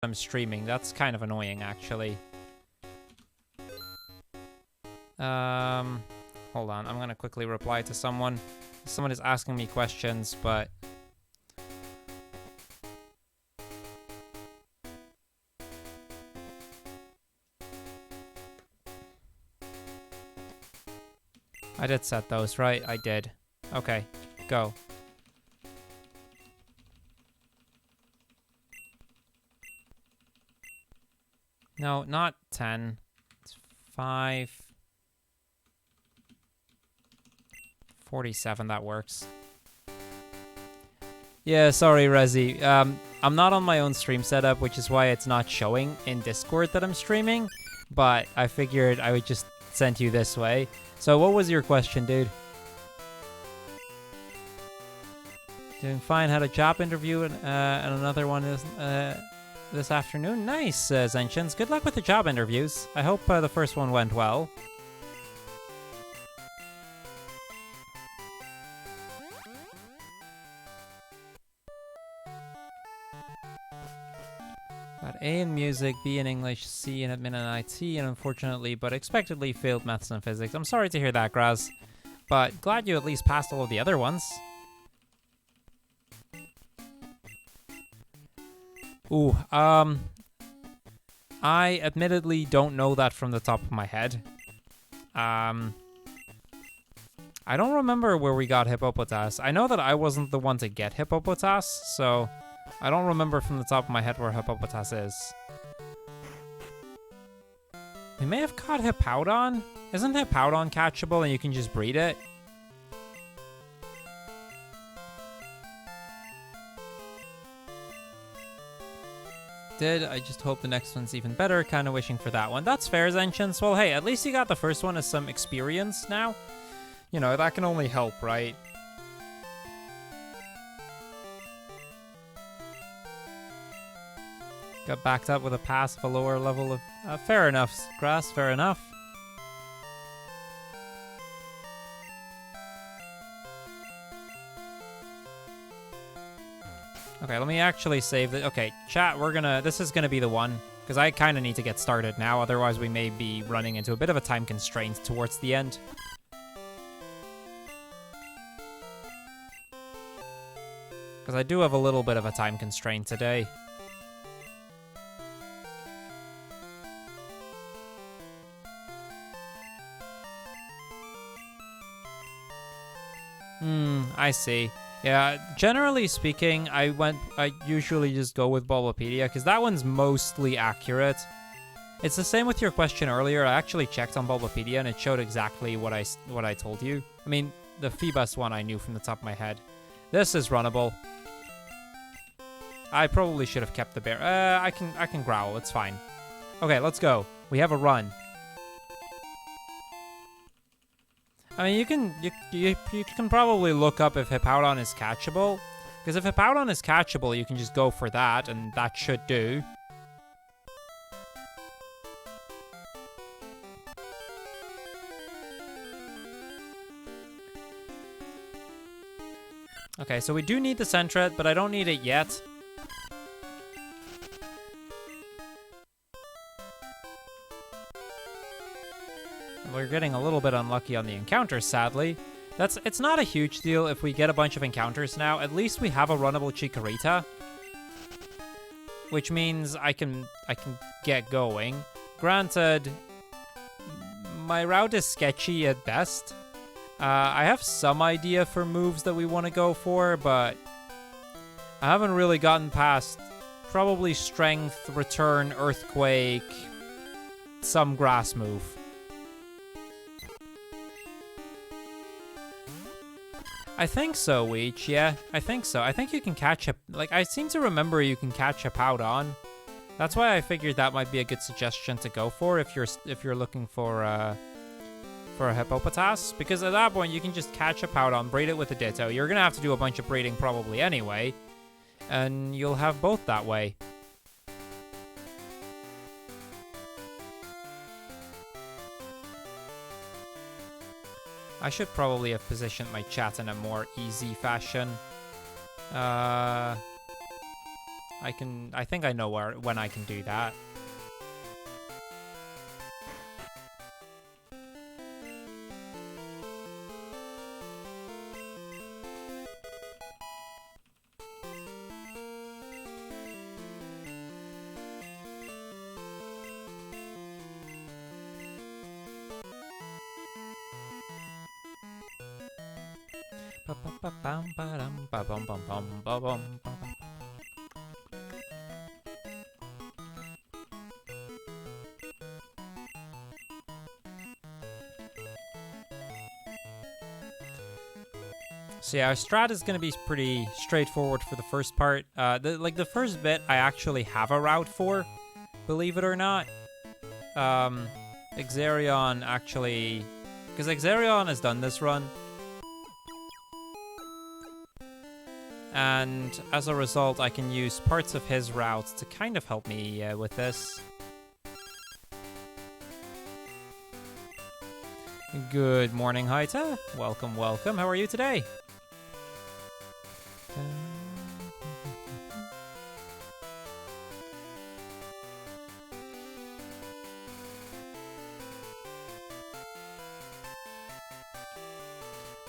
I'm streaming. That's kind of annoying, actually. Hold on. I'm gonna quickly reply to someone. Someone is asking me questions, but... I did set those, right? I did. Okay, go. No, not 10. It's 5. 47, that works. Yeah, sorry, Rezi. I'm not on my own stream setup, which is why it's not showing in Discord that I'm streaming. But I figured I would just send you this way. So what was your question, dude? Doing fine. Had a job interview and another one is this afternoon. Nice, Zenshins. Good luck with the job interviews. I hope the first one went well. Got A in music, B in English, C in admin and IT, and unfortunately, but expectedly failed maths and physics. I'm sorry to hear that, Graz. But glad you at least passed all of the other ones. Ooh, I admittedly don't know that from the top of my head. I don't remember where we got Hippopotas. I know that I wasn't the one to get Hippopotas, so I don't remember from the top of my head where Hippopotas is. We may have caught Hippowdon? Isn't Hippowdon catchable and you can just breed it? I just hope the next one's even better. Kind of wishing for that one. That's fair, Zenshins. Well, hey, at least you got the first one as some experience now. You know, that can only help, right? Got backed up with a pass of a lower level of... fair enough, Grass, fair enough. Okay, let me actually save it. Okay, chat, this is gonna be the one, because I kind of need to get started now, otherwise we may be running into a bit of a time constraint towards the end. Because I do have a little bit of a time constraint today. I see. Yeah, generally speaking, I usually just go with Bulbapedia, because that one's mostly accurate. It's the same with your question earlier. I actually checked on Bulbapedia, and it showed exactly what I told you. I mean, the Phoebus one I knew from the top of my head. This is runnable. I probably should have kept the bear. I can growl, it's fine. Okay, let's go. We have a run. I mean, you can probably look up if Hippowdon is catchable. Because if Hippowdon is catchable, you can just go for that, and that should do. Okay, so we do need the Sentret, but I don't need it yet. We're getting a little bit unlucky on the encounters, sadly. It's not a huge deal if we get a bunch of encounters now. At least we have a runnable Chikorita, which means I can get going. Granted, my route is sketchy at best. I have some idea for moves that we want to go for, but I haven't really gotten past probably Strength, Return, Earthquake, some Grass move. I think so, Weech. Yeah, I think so. I think you can catch a... Like, I seem to remember you can catch a Hippowdon. That's why I figured that might be a good suggestion to go for if you're looking for a Hippopotas. Because at that point, you can just catch a Hippowdon, breed it with a Ditto. You're going to have to do a bunch of breeding probably anyway. And you'll have both that way. I should probably have positioned my chat in a more easy fashion. I think I know when I can do that. So yeah, our strat is gonna be pretty straightforward for the first part. The first bit, I actually have a route for, believe it or not. Exarion actually, because Exarion has done this run, and as a result, I can use parts of his route to kind of help me with this. Good morning, Haita. Welcome, welcome. How are you today?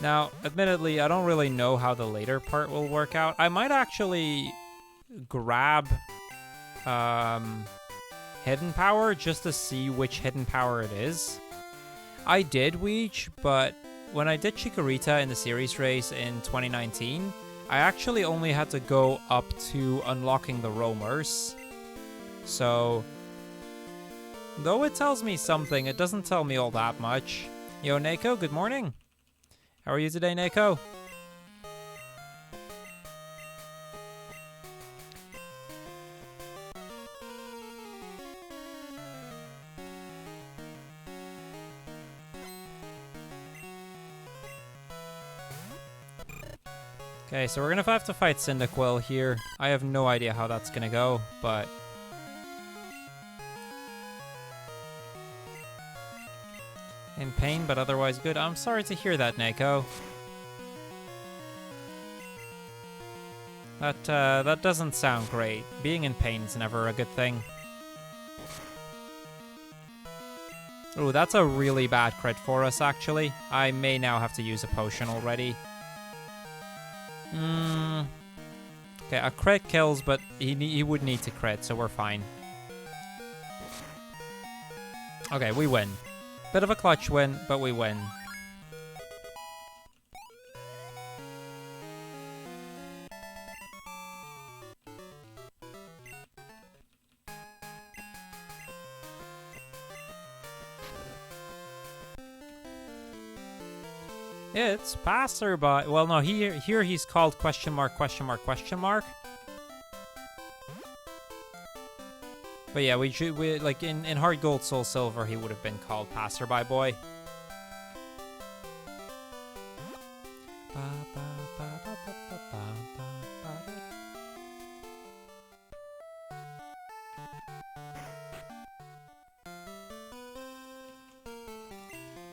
Now, admittedly, I don't really know how the later part will work out. I might actually grab hidden power just to see which hidden power it is. I did Weech, but when I did Chikorita in the series race in 2019, I actually only had to go up to unlocking the roamers. So, though it tells me something, it doesn't tell me all that much. Yo, Neko, good morning. How are you today, Neko? Okay, so we're gonna have to fight Cyndaquil here. I have no idea how that's gonna go, but... in pain, but otherwise good. I'm sorry to hear that, Neko. That doesn't sound great. Being in pain is never a good thing. Oh, that's a really bad crit for us, actually. I may now have to use a potion already. Okay, a crit kills, but he would need to crit, so we're fine. Okay, we win. Bit of a clutch win, but we win. It's passerby. Well, no, here he's called question mark, question mark, question mark. But yeah, we like in Hard Gold Soul Silver, he would have been called Passerby Boy.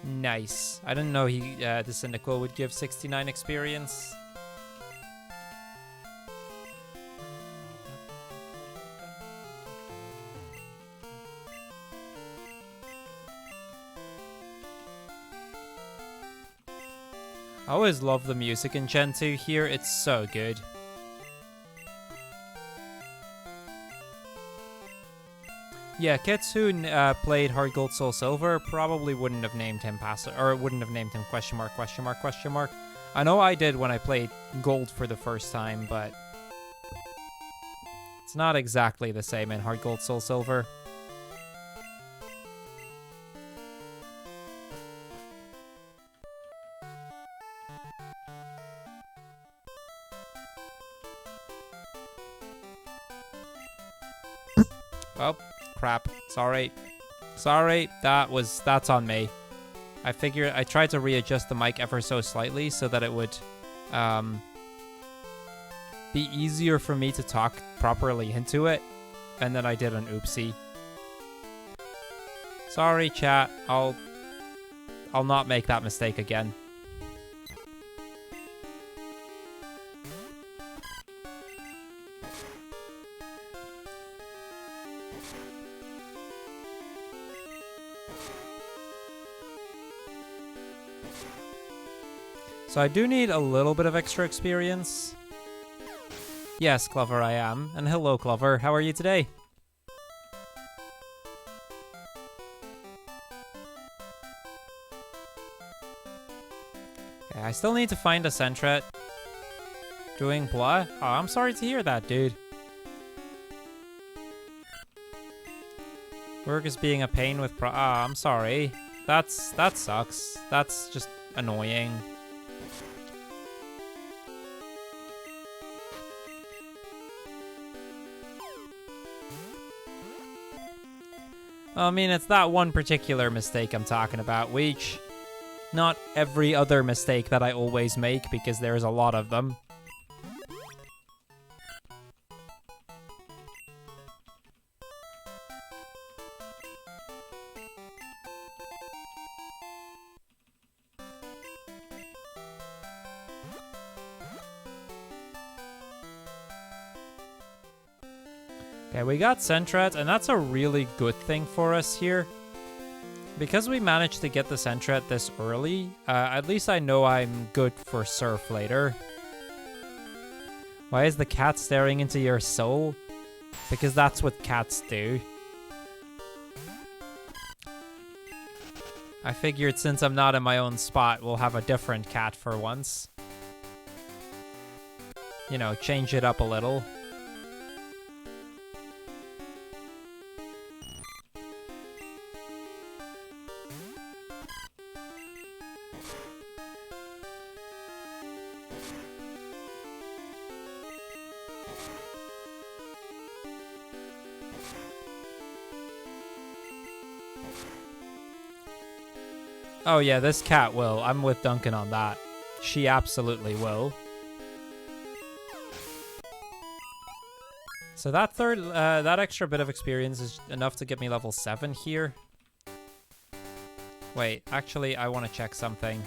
Nice. I didn't know the Cyndaquil would give 69 experience. I always love the music in Gen 2 here, it's so good. Yeah, kids who played Hard Gold Soul Silver probably wouldn't have named him wouldn't have named him question mark, question mark, question mark. I know I did when I played Gold for the first time, but it's not exactly the same in Hard Gold Soul Silver. Oh, crap. Sorry. Sorry, that's on me. I tried to readjust the mic ever so slightly so that it would be easier for me to talk properly into it, and then I did an oopsie. Sorry, chat. I'll not make that mistake again. So I do need a little bit of extra experience. Yes, Clover, I am. And hello, Clover. How are you today? Okay, I still need to find a Sentret. Doing blah? Oh, I'm sorry to hear that, dude. Work is being a pain with I'm sorry. That sucks. That's just annoying. I mean, it's that one particular mistake I'm talking about, which not every other mistake that I always make, because there's a lot of them. Okay, we got Sentret, and that's a really good thing for us here. Because we managed to get the Sentret this early, at least I know I'm good for Surf later. Why is the cat staring into your soul? Because that's what cats do. I figured since I'm not in my own spot, we'll have a different cat for once. You know, change it up a little. Oh yeah, this cat will. I'm with Duncan on that. She absolutely will. So that that extra bit of experience is enough to get me level 7 here. Wait, actually, I want to check something.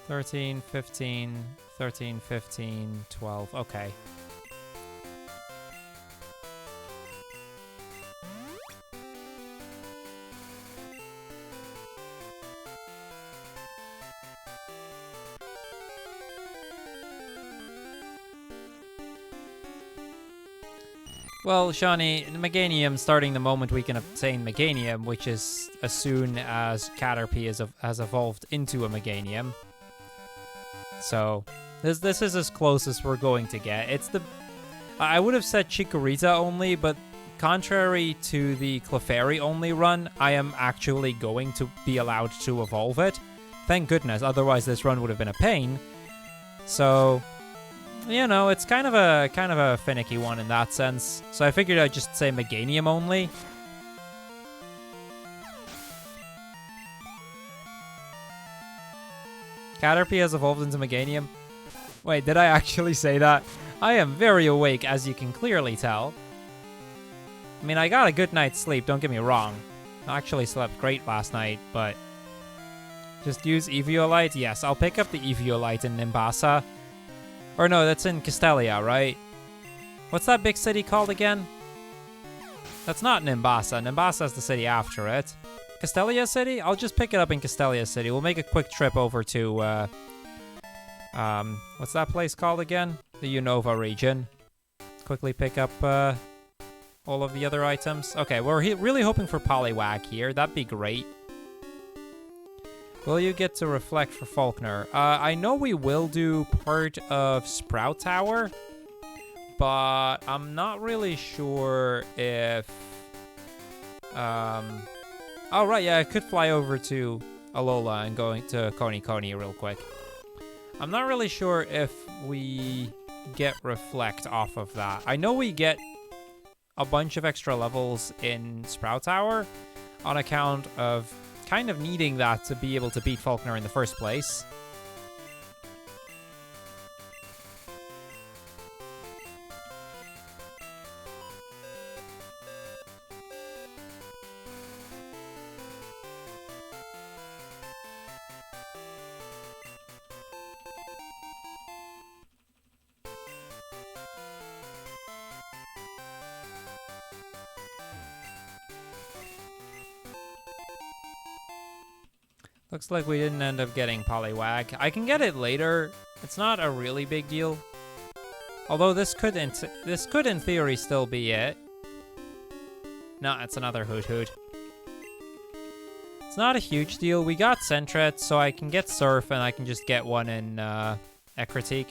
13, 15, 13, 15, 12. Okay. Well, Shawnee, Meganium starting the moment we can obtain Meganium, which is as soon as Caterpie has evolved into a Meganium. So, this is as close as we're going to get. It's the... I would have said Chikorita only, but contrary to the Clefairy only run, I am actually going to be allowed to evolve it. Thank goodness, otherwise this run would have been a pain. So... you know, it's kind of a finicky one in that sense. So I figured I'd just say Meganium only. Caterpie has evolved into Meganium. Wait, did I actually say that? I am very awake, as you can clearly tell. I mean, I got a good night's sleep, don't get me wrong. I actually slept great last night, but... just use Eviolite? Yes, I'll pick up the Eviolite in Nimbasa. Or no, that's in Castelia, right? What's that big city called again? That's not Nimbasa. Nimbasa's the city after it. Castelia City? I'll just pick it up in Castelia City. We'll make a quick trip over to, what's that place called again? The Unova region. Quickly pick up, all of the other items. Okay, we're really hoping for Poliwag here. That'd be great. Will you get to reflect for Faulkner? I know we will do part of Sprout Tower, but I'm not really sure if... oh, right, yeah, I could fly over to Alola and go to Koni real quick. I'm not really sure if we get Reflect off of that. I know we get a bunch of extra levels in Sprout Tower on account of kind of needing that to be able to beat Faulkner in the first place. Looks like we didn't end up getting Poliwag. I can get it later. It's not a really big deal. Although this could in theory still be it. No, it's another Hoot Hoot. It's not a huge deal. We got Sentret, so I can get Surf and I can just get one in Ecruteak.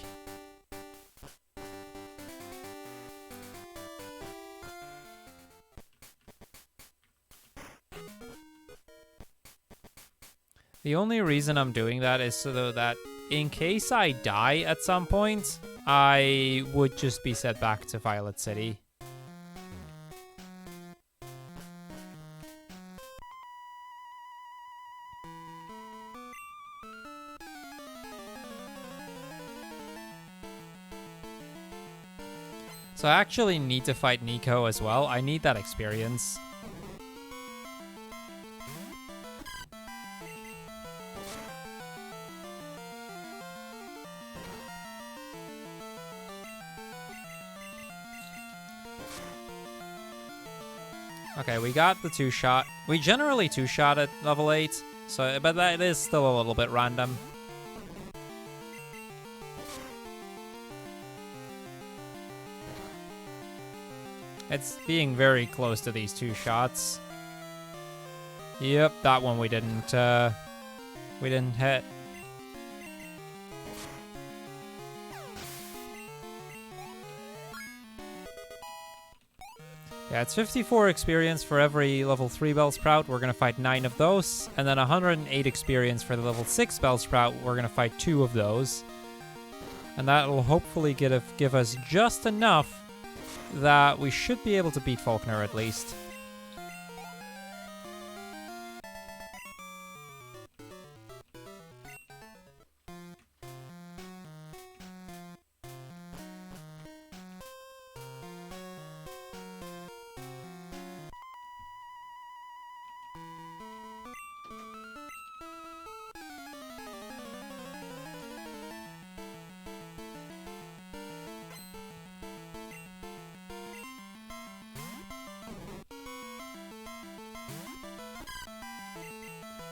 The only reason I'm doing that is so that in case I die at some point, I would just be sent back to Violet City. So I actually need to fight Nico as well. I need that experience. Okay, we got the 2-shot. We generally 2-shot at level 8, so but that is still a little bit random. It's being very close to these 2 shots. Yep, that one we didn't hit. Yeah, it's 54 experience for every level 3 Bellsprout. We're gonna fight 9 of those, and then 108 experience for the level 6 Bellsprout. We're gonna fight 2 of those, and that will hopefully give us just enough that we should be able to beat Faulkner at least.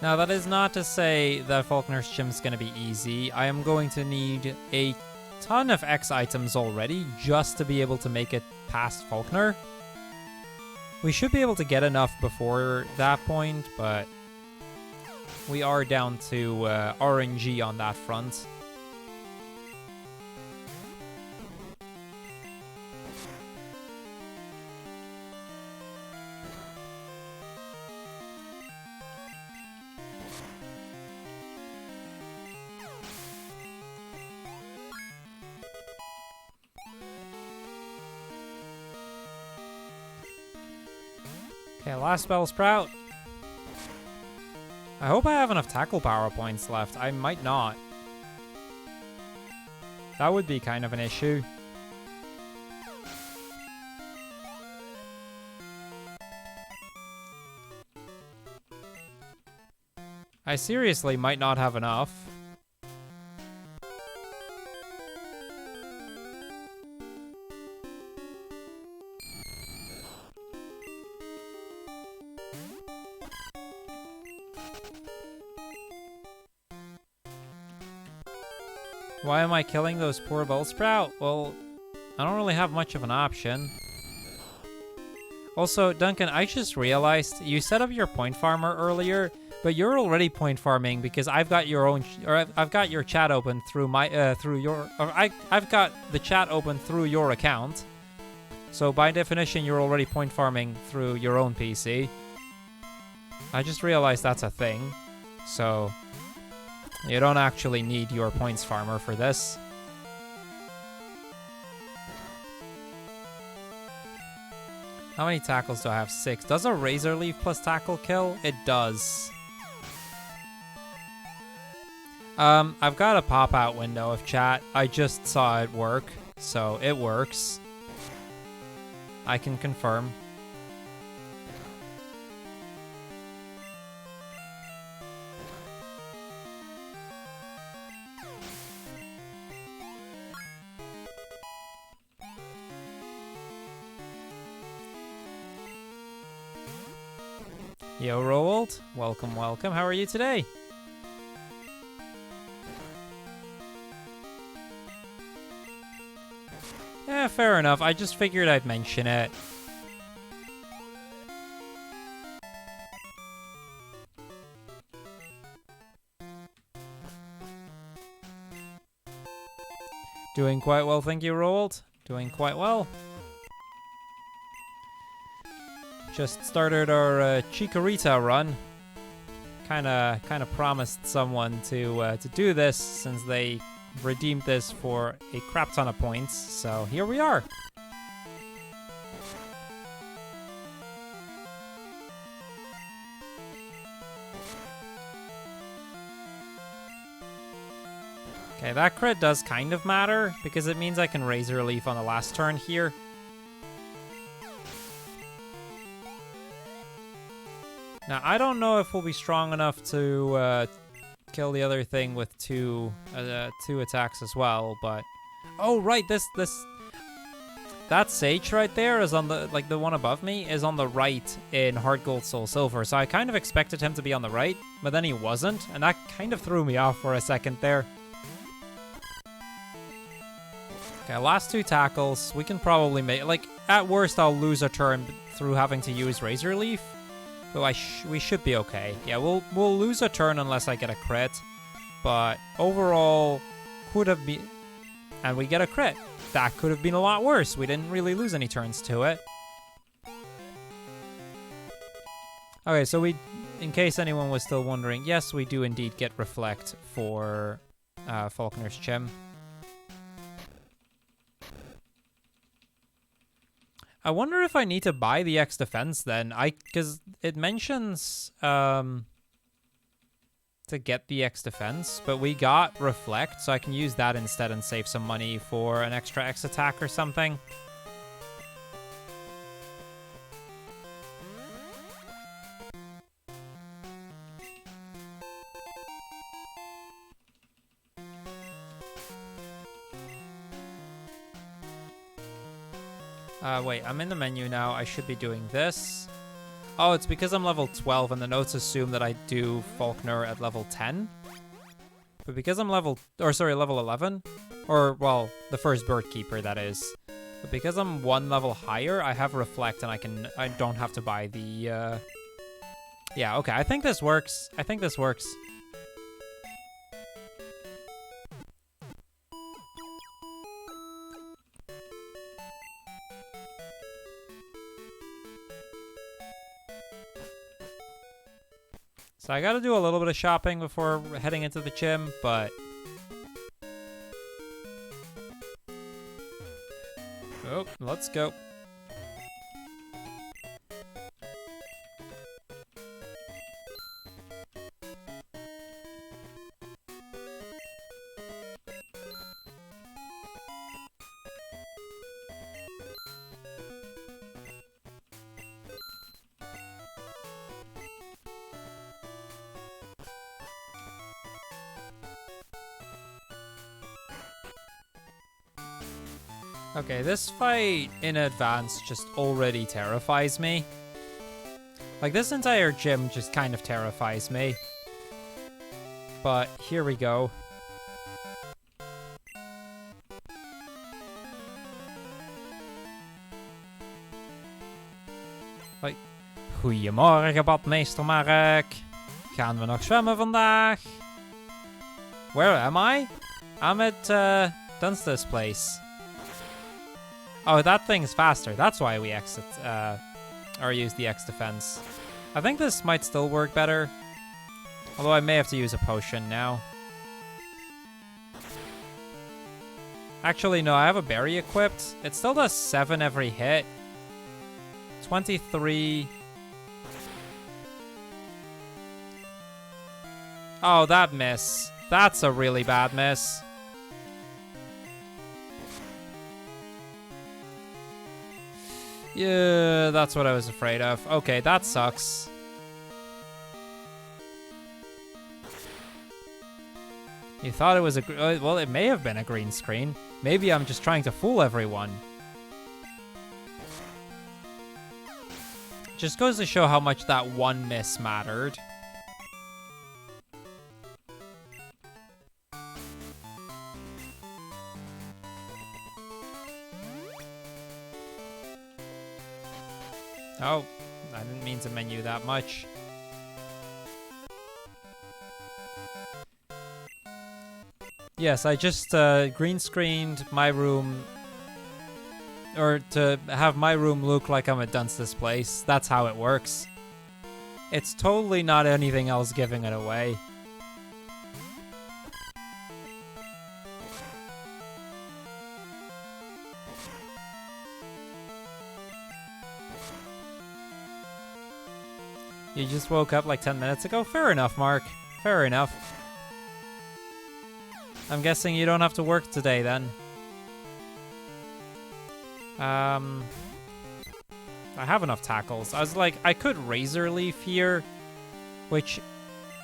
Now, that is not to say that Faulkner's gym is going to be easy. I am going to need a ton of X items already just to be able to make it past Faulkner. We should be able to get enough before that point, but we are down to RNG on that front. Okay, last Bellsprout. I hope I have enough tackle power points left. I might not. That would be kind of an issue. I seriously might not have enough. Why am I killing those poor Bellsprout? Well, I don't really have much of an option. Also, Duncan, I just realized you set up your point farmer earlier, but you're already point farming because I've got your own, or I've got your chat open through my, I've got the chat open through your account. So by definition, you're already point farming through your own PC. I just realized that's a thing. So you don't actually need your points farmer for this. How many tackles do I have? 6. Does a Razor Leaf plus tackle kill? It does. I've got a pop-out window of chat. I just saw it work, so it works. I can confirm. Yo, Roald. Welcome, welcome. How are you today? fair enough. I just figured I'd mention it. Doing quite well, thank you, Roald. Doing quite well. Just started our Chikorita run. Kind of promised someone to do this since they redeemed this for a crap ton of points. So here we are. Okay, that crit does kind of matter because it means I can Razor Leaf on the last turn here. Now, I don't know if we'll be strong enough to kill the other thing with two attacks as well, but... Oh, right, that Sage right there is on the, like, the one above me is on the right in Heart Gold, Soul Silver, so I kind of expected him to be on the right, but then he wasn't, and that kind of threw me off for a second there. Okay, last two tackles, we can probably make, like, at worst I'll lose a turn through having to use Razor Leaf. But we should be okay. Yeah, we'll lose a turn unless I get a crit. But overall, could have been... And we get a crit. That could have been a lot worse. We didn't really lose any turns to it. Okay, so we... In case anyone was still wondering, yes, we do indeed get Reflect for Falconer's Chim. I wonder if I need to buy the X defense then. Because it mentions to get the X defense, but we got Reflect, so I can use that instead and save some money for an extra X attack or something. Wait, I'm in the menu now. I should be doing this. Oh, it's because I'm level 12 and the notes assume that I do Falconer at level 10. But because I'm level 11, or, well, the first Bird Keeper, that is. But because I'm one level higher, I have Reflect and I don't have to buy the, Yeah, okay, I think this works. I think this works. So I gotta do a little bit of shopping before heading into the gym, but... Oh, let's go. Okay, this fight in advance just already terrifies me. Like, this entire gym just kind of terrifies me. But here we go. Like, goedemorgen badmeester Mark. Gaan we nog zwemmen vandaag? Where am I? I'm at Dunster's place. Oh, that thing's faster. That's why we exit, or use the X defense. I think this might still work better. Although I may have to use a potion now. Actually, no, I have a berry equipped. It still does 7 every hit. 23. Oh, that miss. That's a really bad miss. Yeah, that's what I was afraid of. Okay, that sucks. You thought it was a... well, it may have been a green screen. Maybe I'm just trying to fool everyone. Just goes to show how much that one miss mattered. Oh, I didn't mean to menu that much. Yes, I just green screened my room, or to have my room look like I'm at Dunce's place. That's how it works. It's totally not anything else giving it away. You just woke up like 10 minutes ago? Fair enough, Mark. Fair enough. I'm guessing you don't have to work today, then. I have enough tackles. I was like, I could Razor Leaf here, which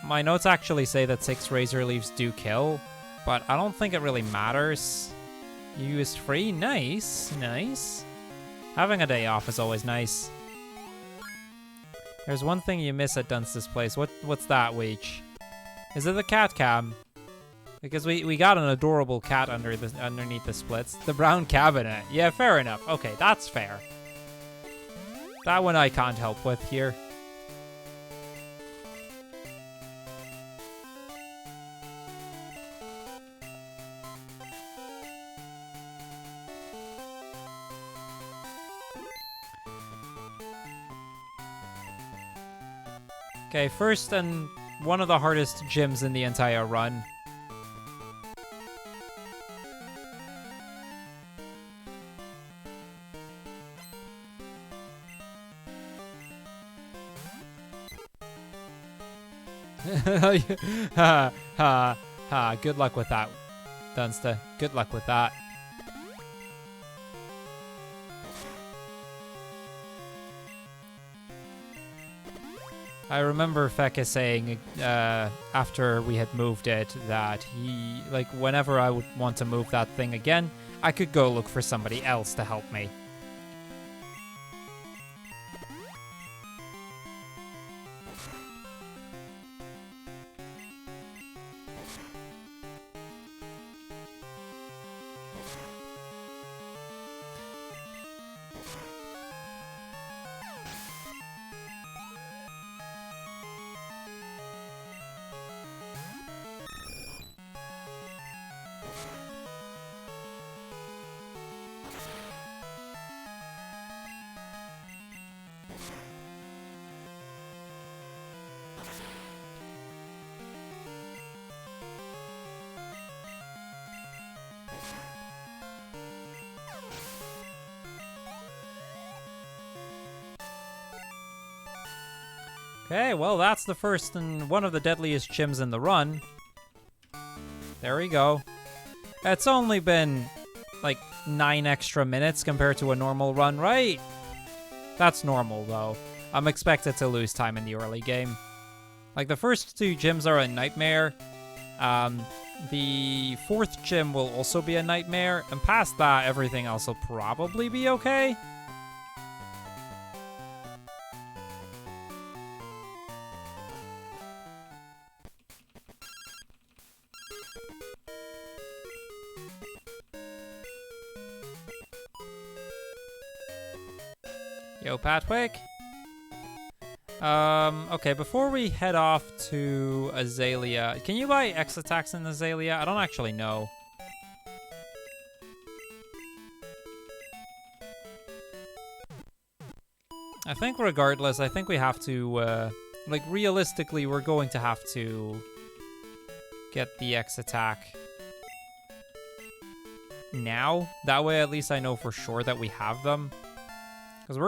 my notes actually say that 6 Razor Leaves do kill, but I don't think it really matters. You used free? Nice, nice. Having a day off is always nice. There's one thing you miss at Dunce's place. What's that, Weech? Is it the cat cam? Because we got an adorable cat underneath the splits. The brown cabinet. Yeah, fair enough. Okay, that's fair. That one I can't help with here. Okay, first and one of the hardest gyms in the entire run. Ha ha ha. Good luck with that, Dunsta. Good luck with that. I remember Feka saying after we had moved it that he, like, whenever I would want to move that thing again, I could go look for somebody else to help me. Okay, well, that's the first and one of the deadliest gyms in the run. There we go. It's only been, like, 9 extra minutes compared to a normal run, right? That's normal, though. I'm expected to lose time in the early game. Like, the first 2 gyms are a nightmare. The 4th gym will also be a nightmare. And past that, everything else will probably be okay. Yo, Patwick. Okay, before we head off to Azalea, can you buy X attacks in Azalea? I don't actually know. I think regardless, I think we have to, like, realistically, we're going to have to get the X attack now. That way, at least I know for sure that we have them. Because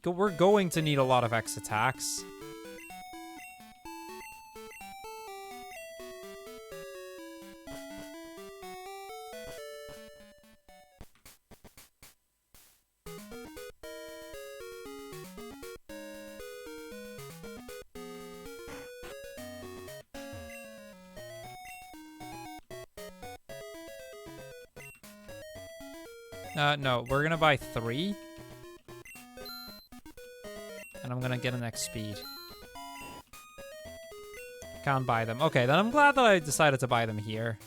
we're going to need a lot of X attacks. No, we're gonna buy 3. And I'm gonna get an X speed. Can't buy them. Okay, then I'm glad that I decided to buy them here.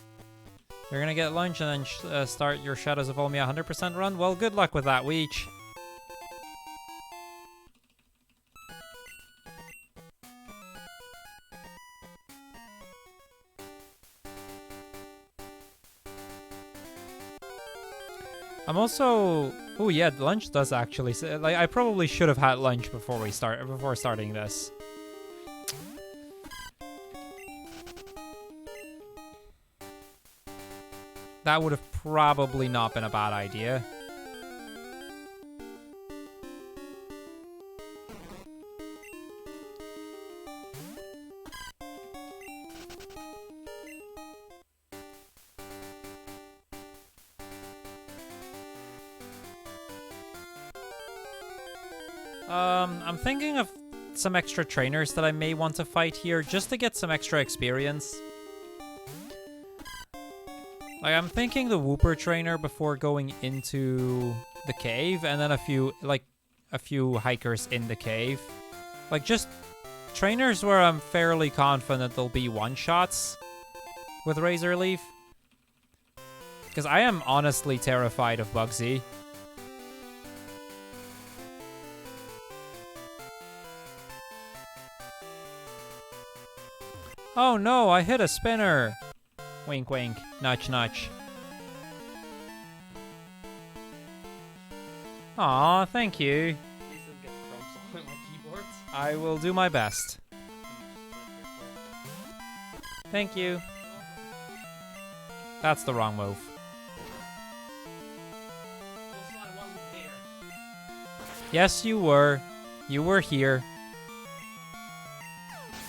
You're gonna get lunch and then start your Shadows of Olmia 100% run? Well, good luck with that, Weech. I'm also... Oh yeah, lunch does actually... Like, I probably should have had lunch before starting this. That would have probably not been a bad idea. I'm thinking of some extra trainers that I may want to fight here, just to get some extra experience. Like, I'm thinking the Wooper trainer before going into the cave, and then a few hikers in the cave. Like, just trainers where I'm fairly confident they'll be one-shots with Razor Leaf. Because I am honestly terrified of Bugsy. Oh no, I hit a spinner! Wink wink, nudge nudge. Aw, thank you. Please don't get crumbs all in my keyboard. I will do my best. Thank you. That's the wrong move. Also, I wasn't there. Yes, you were. You were here.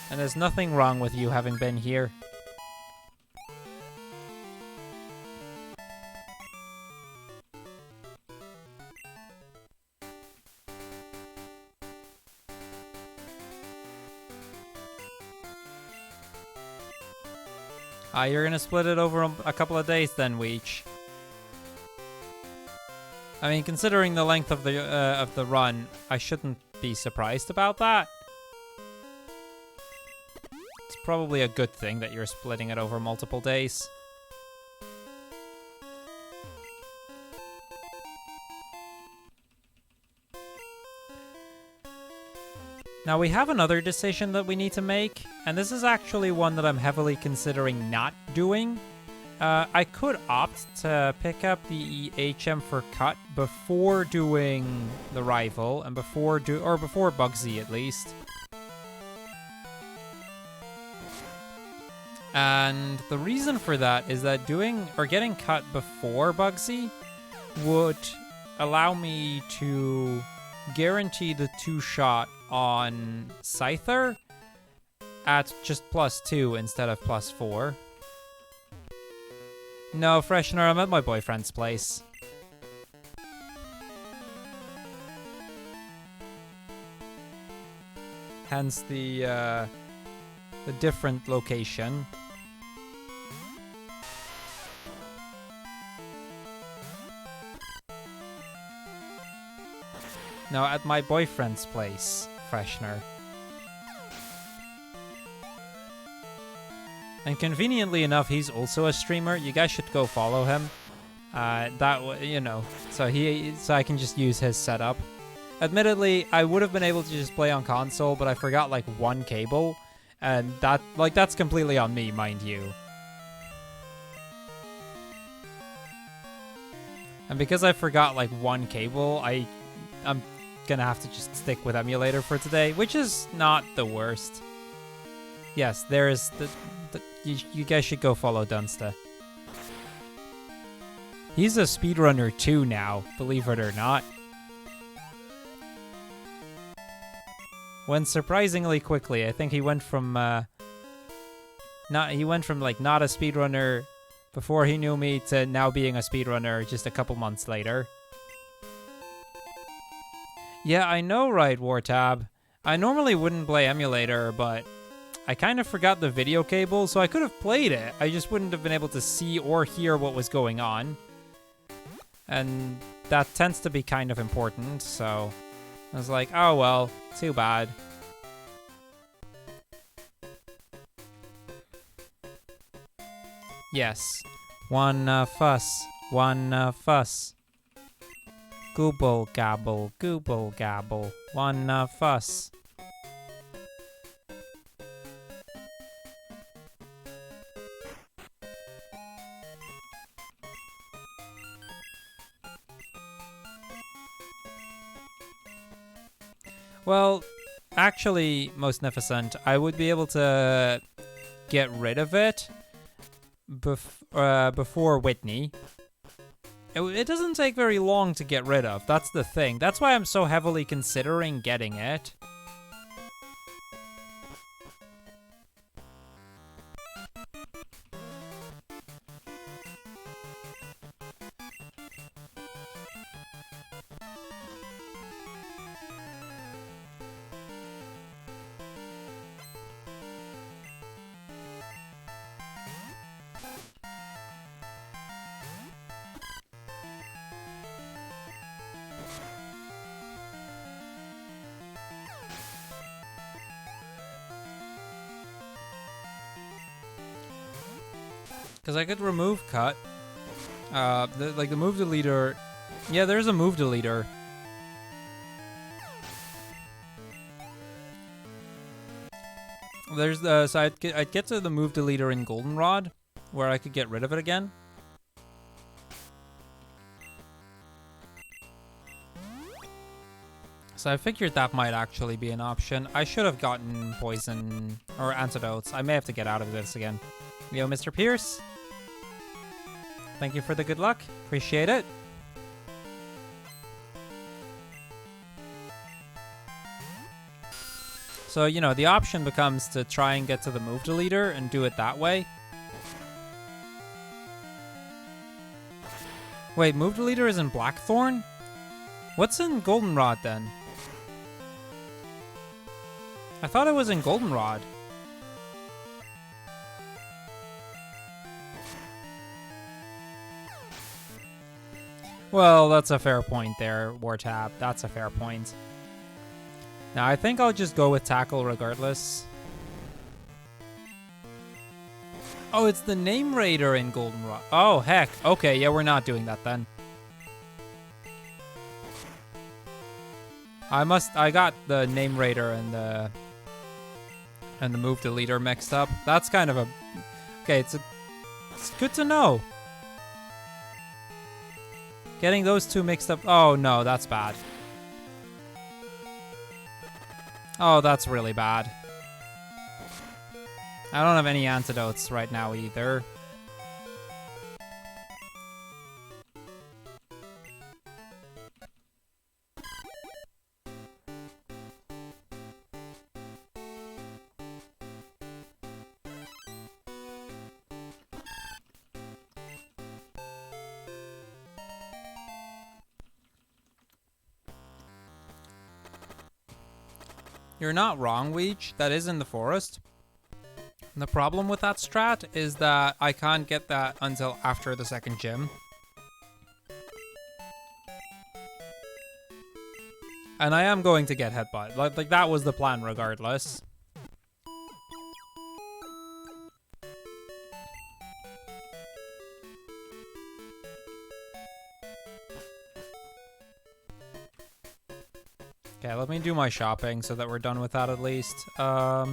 And there's nothing wrong with you having been here. You're gonna split it over a couple of days then, Weech. I mean, considering the length of the run, I shouldn't be surprised about that. It's probably a good thing that you're splitting it over multiple days. Now we have another decision that we need to make, and this is actually one that I'm heavily considering not doing. I could opt to pick up the HM for cut before doing the rival, and before Bugsy at least. And the reason for that is that getting cut before Bugsy would allow me to guarantee the 2-shot on Scyther at just +2 instead of +4. No, Freshener, I'm at my boyfriend's place. Hence the different location. No, at my boyfriend's place, Freshener. And conveniently enough, he's also a streamer. You guys should go follow him. So I can just use his setup. Admittedly, I would have been able to just play on console, but I forgot like one cable, and that's completely on me, mind you. And because I forgot like one cable, I'm gonna have to just stick with emulator for today, which is not the worst. Yes, there is you guys should go follow Dunsta. He's a speedrunner too now, believe it or not. Went surprisingly quickly. I think he went from not a speedrunner before he knew me to now being a speedrunner just a couple months later. Yeah, I know, right, Wartab. I normally wouldn't play emulator, but I kind of forgot the video cable, so I could have played it. I just wouldn't have been able to see or hear what was going on. And that tends to be kind of important, so I was like, oh well, too bad. Yes. One fuss. One fuss. Gooble gabble. Gooble gabble. One fuss. Well, actually, most Magnificent, I would be able to get rid of it before Whitney. It doesn't take very long to get rid of. That's the thing. That's why I'm so heavily considering getting it. Because I could remove cut. The move deleter. Yeah, there's a move deleter. There's the so I'd get to the move deleter in Goldenrod, where I could get rid of it again. So I figured that might actually be an option. I should have gotten poison or antidotes. I may have to get out of this again. Yo, Mr. Pierce. Thank you for the good luck. Appreciate it. So, you know, the option becomes to try and get to the move deleter and do it that way. Wait, move deleter is in Blackthorn? What's in Goldenrod then? I thought it was in Goldenrod. Well, that's a fair point there, Wartab. That's a fair point. Now, I think I'll just go with Tackle regardless. Oh, it's the Name Raider in Goldenrod. Oh, heck. Okay, yeah, we're not doing that then. I got the Name Raider and the Move Deleter mixed up. That's kind of a... Okay, it's good to know. Getting those two mixed up... Oh, no, that's bad. Oh, that's really bad. I don't have any antidotes right now either. You're not wrong, Weech. That is in the forest. The problem with that strat is that I can't get that until after the second gym. And I am going to get Headbutt. Like that was the plan regardless. Okay, let me do my shopping so that we're done with that at least. I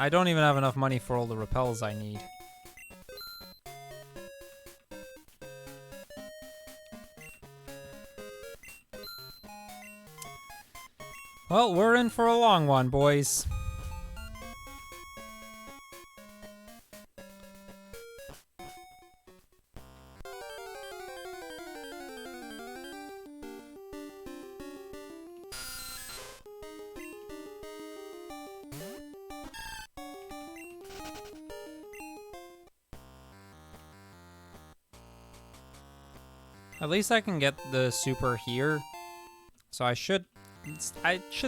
don't even have enough money for all the repels I need. Well, we're in for a long one, boys. At least I can get the super here. So I should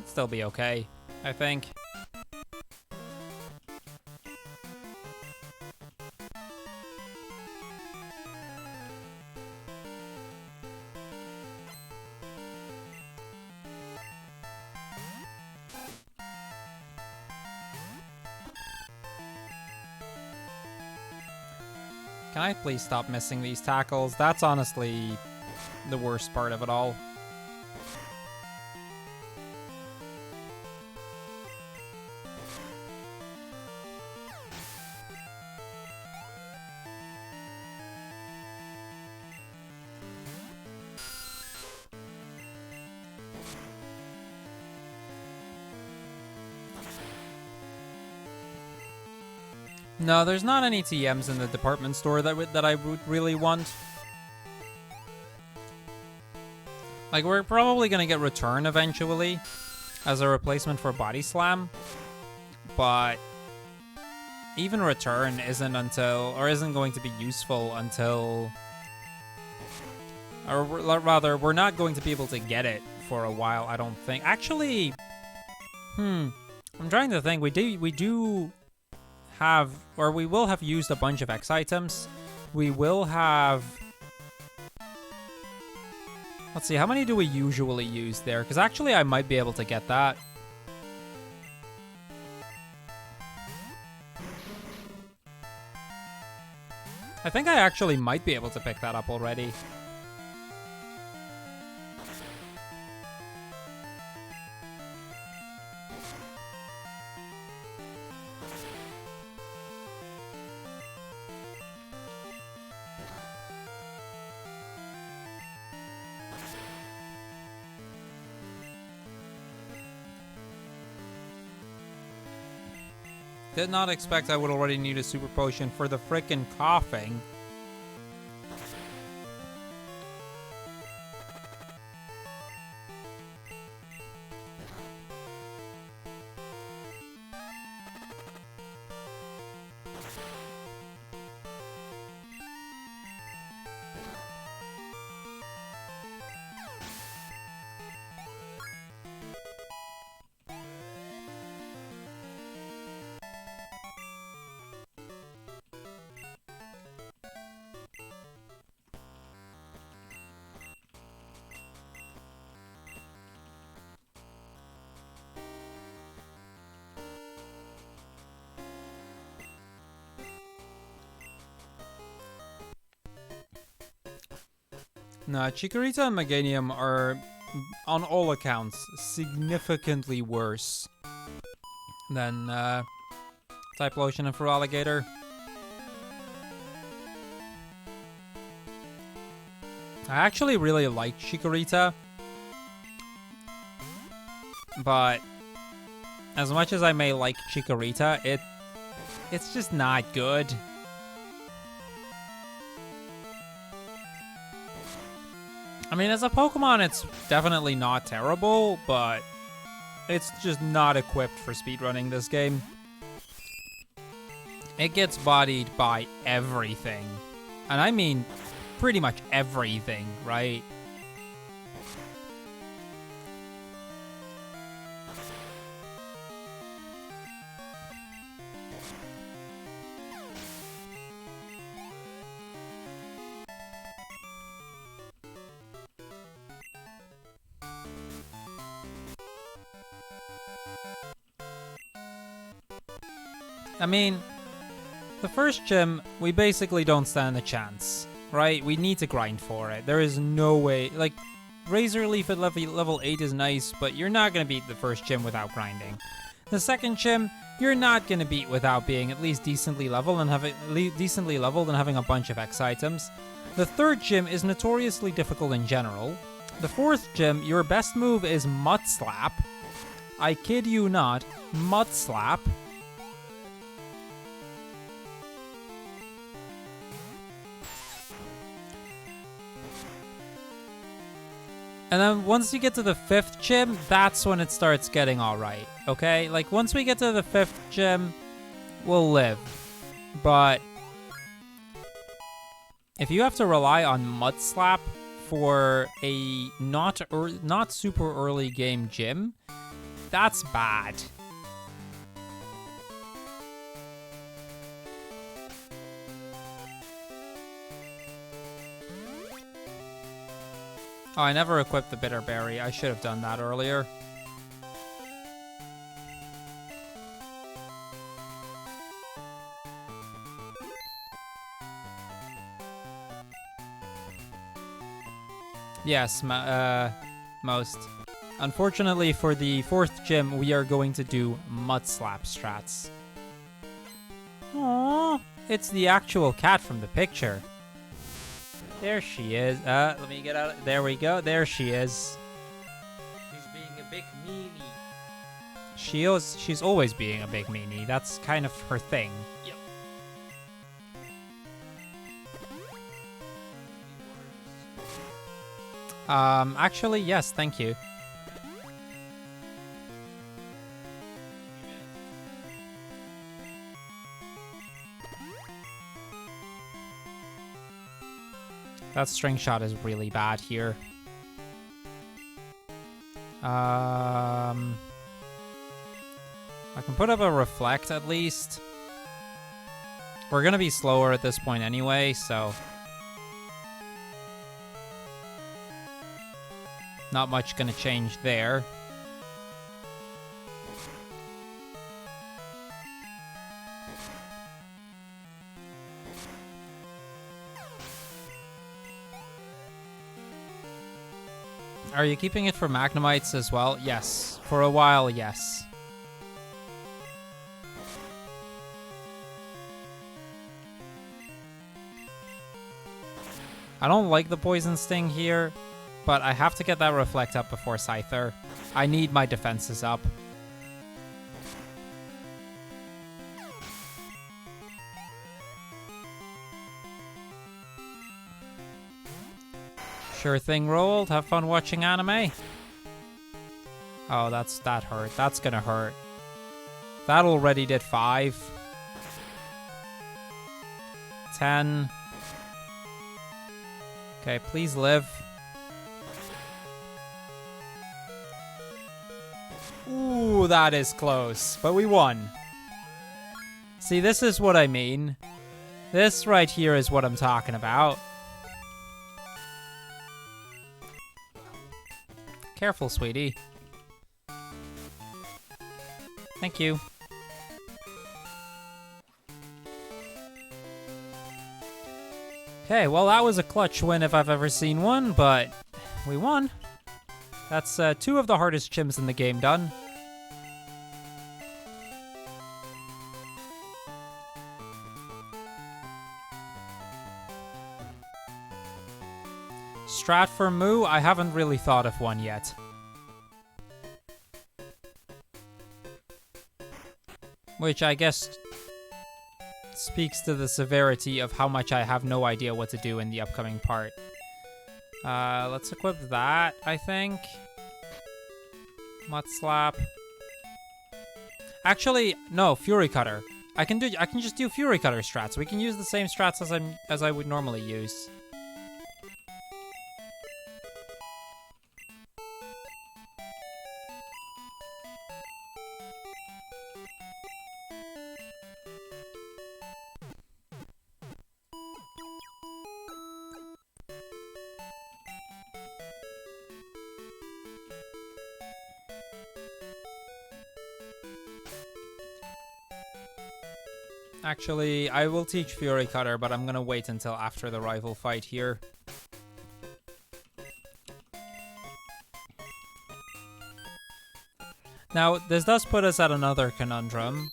still be okay, I think. Can I please stop missing these tackles? That's honestly the worst part of it all. No, there's not any TMs in the department store that I would really want. Like, we're probably gonna get Return eventually as a replacement for Body Slam, but even Return isn't going to be useful until, or rather, we're not going to be able to get it for a while, I don't think. Actually, I'm trying to think. We do have, or we will have used a bunch of X items. We will have. Let's see, how many do we usually use there? Because actually, I might be able to get that. I think I actually might be able to pick that up already. Did not expect I would already need a super potion for the frickin' coughing. Nah, Chikorita and Meganium are, on all accounts, significantly worse than Typhlosion and Feraligatr. I actually really like Chikorita, but as much as I may like Chikorita, it's just not good. I mean, as a Pokemon, it's definitely not terrible, but it's just not equipped for speedrunning this game. It gets bodied by everything. And I mean pretty much everything, right? I mean, the first gym, we basically don't stand a chance, right? We need to grind for it. There is no way, like, Razor Leaf at level 8 is nice, but you're not going to beat the first gym without grinding. The second gym, you're not going to beat without being at least decently leveled and having a bunch of X items. The third gym is notoriously difficult in general. The fourth gym, your best move is Mud Slap. I kid you not, Mud Slap. And then once you get to the fifth gym, that's when it starts getting alright, okay? Like, once we get to the fifth gym, we'll live. But if you have to rely on Mud Slap for a not super early game gym, that's bad. Oh, I never equipped the Bitter Berry. I should have done that earlier. Yes, most. Unfortunately, for the fourth gym, we are going to do Mud Slap strats. Aww, it's the actual cat from the picture. There she is. Let me get out. There we go. There she is. She's being a big meanie. She's always being a big meanie. That's kind of her thing. Yep. Actually, yes, thank you. That string shot is really bad here. I can put up a reflect at least. We're gonna be slower at this point anyway, so not much gonna change there. Are you keeping it for Magnemites as well? Yes. For a while, yes. I don't like the Poison Sting here, but I have to get that Reflect up before Scyther. I need my defenses up. Sure thing, Rolled. Have fun watching anime. Oh, that hurt. That's gonna hurt. That already did 5. 10. Okay, please live. Ooh, that is close. But we won. See, this is what I mean. This right here is what I'm talking about. Careful, sweetie. Thank you. Okay, well, that was a clutch win if I've ever seen one, but we won. That's 2 of the hardest gyms in the game done. Strat for Moo? I haven't really thought of one yet. Which I guess speaks to the severity of how much I have no idea what to do in the upcoming part. Let's equip that, I think. Mud Slap. Actually, no, Fury Cutter. I can just do Fury Cutter strats. We can use the same strats as I would normally use. Actually, I will teach Fury Cutter, but I'm gonna wait until after the rival fight here. Now, this does put us at another conundrum.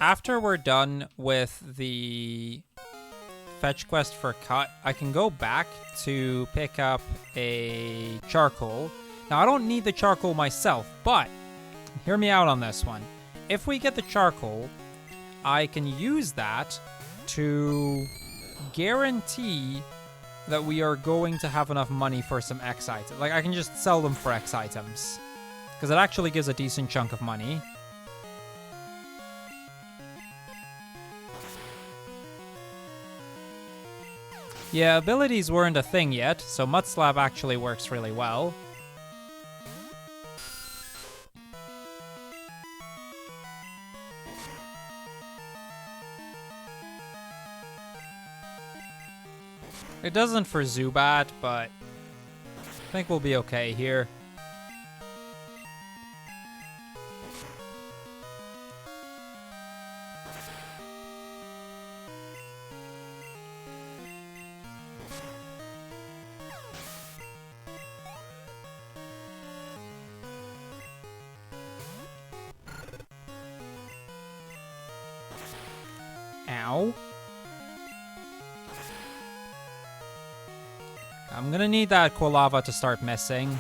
After we're done with the fetch quest for Cut, I can go back to pick up a charcoal. Now, I don't need the charcoal myself, but hear me out on this one. If we get the charcoal, I can use that to guarantee that we are going to have enough money for some X items. Like, I can just sell them for X items. Because it actually gives a decent chunk of money. Yeah, abilities weren't a thing yet, so Mud Slap actually works really well. It doesn't for Zubat, but I think we'll be okay here. Ow. I'm gonna need that Quilava to start missing.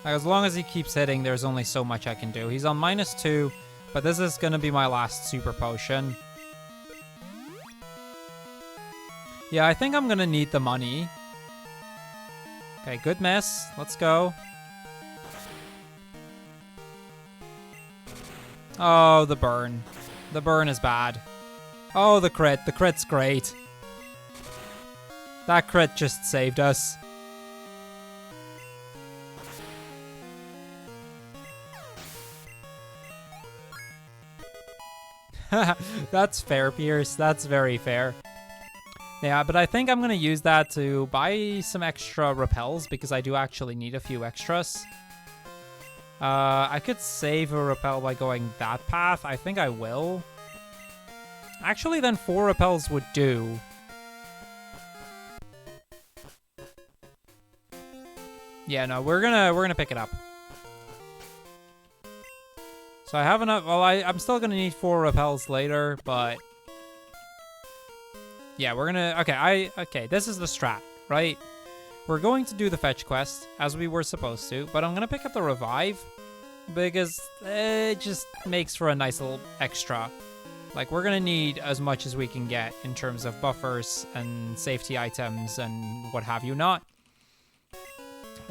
Like, as long as he keeps hitting, there's only so much I can do. He's on -2, but this is gonna be my last super potion. Yeah, I think I'm gonna need the money. Okay, good miss. Let's go. Oh, the burn. The burn is bad. Oh, the crit. The crit's great. That crit just saved us. That's fair, Pierce. That's very fair. Yeah, but I think I'm going to use that to buy some extra repels because I do actually need a few extras. I could save a repel by going that path. I think I will. Actually, then 4 repels would do. Yeah, no, we're gonna pick it up. So I have enough. Well, I'm still gonna need 4 repels later, but yeah, we're gonna. Okay, this is the strat, right? We're going to do the fetch quest as we were supposed to, but I'm gonna pick up the revive because it just makes for a nice little extra. Like, we're gonna need as much as we can get in terms of buffers and safety items and what have you not.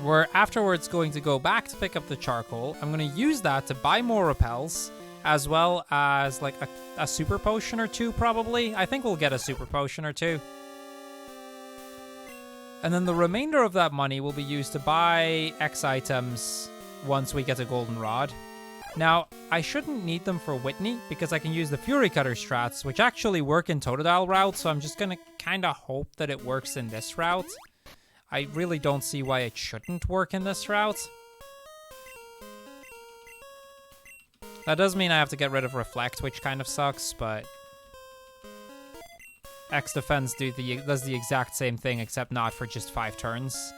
We're afterwards going to go back to pick up the charcoal. I'm going to use that to buy more repels, as well as like a super potion or 2, probably. I think we'll get a super potion or 2. And then the remainder of that money will be used to buy X items once we get a goldenrod. Now, I shouldn't need them for Whitney, because I can use the Fury Cutter strats, which actually work in Totodile route, so I'm just going to kind of hope that it works in this route. I really don't see why it shouldn't work in this route. That does mean I have to get rid of Reflect, which kind of sucks, but X Defense does the exact same thing, except not for just 5 turns.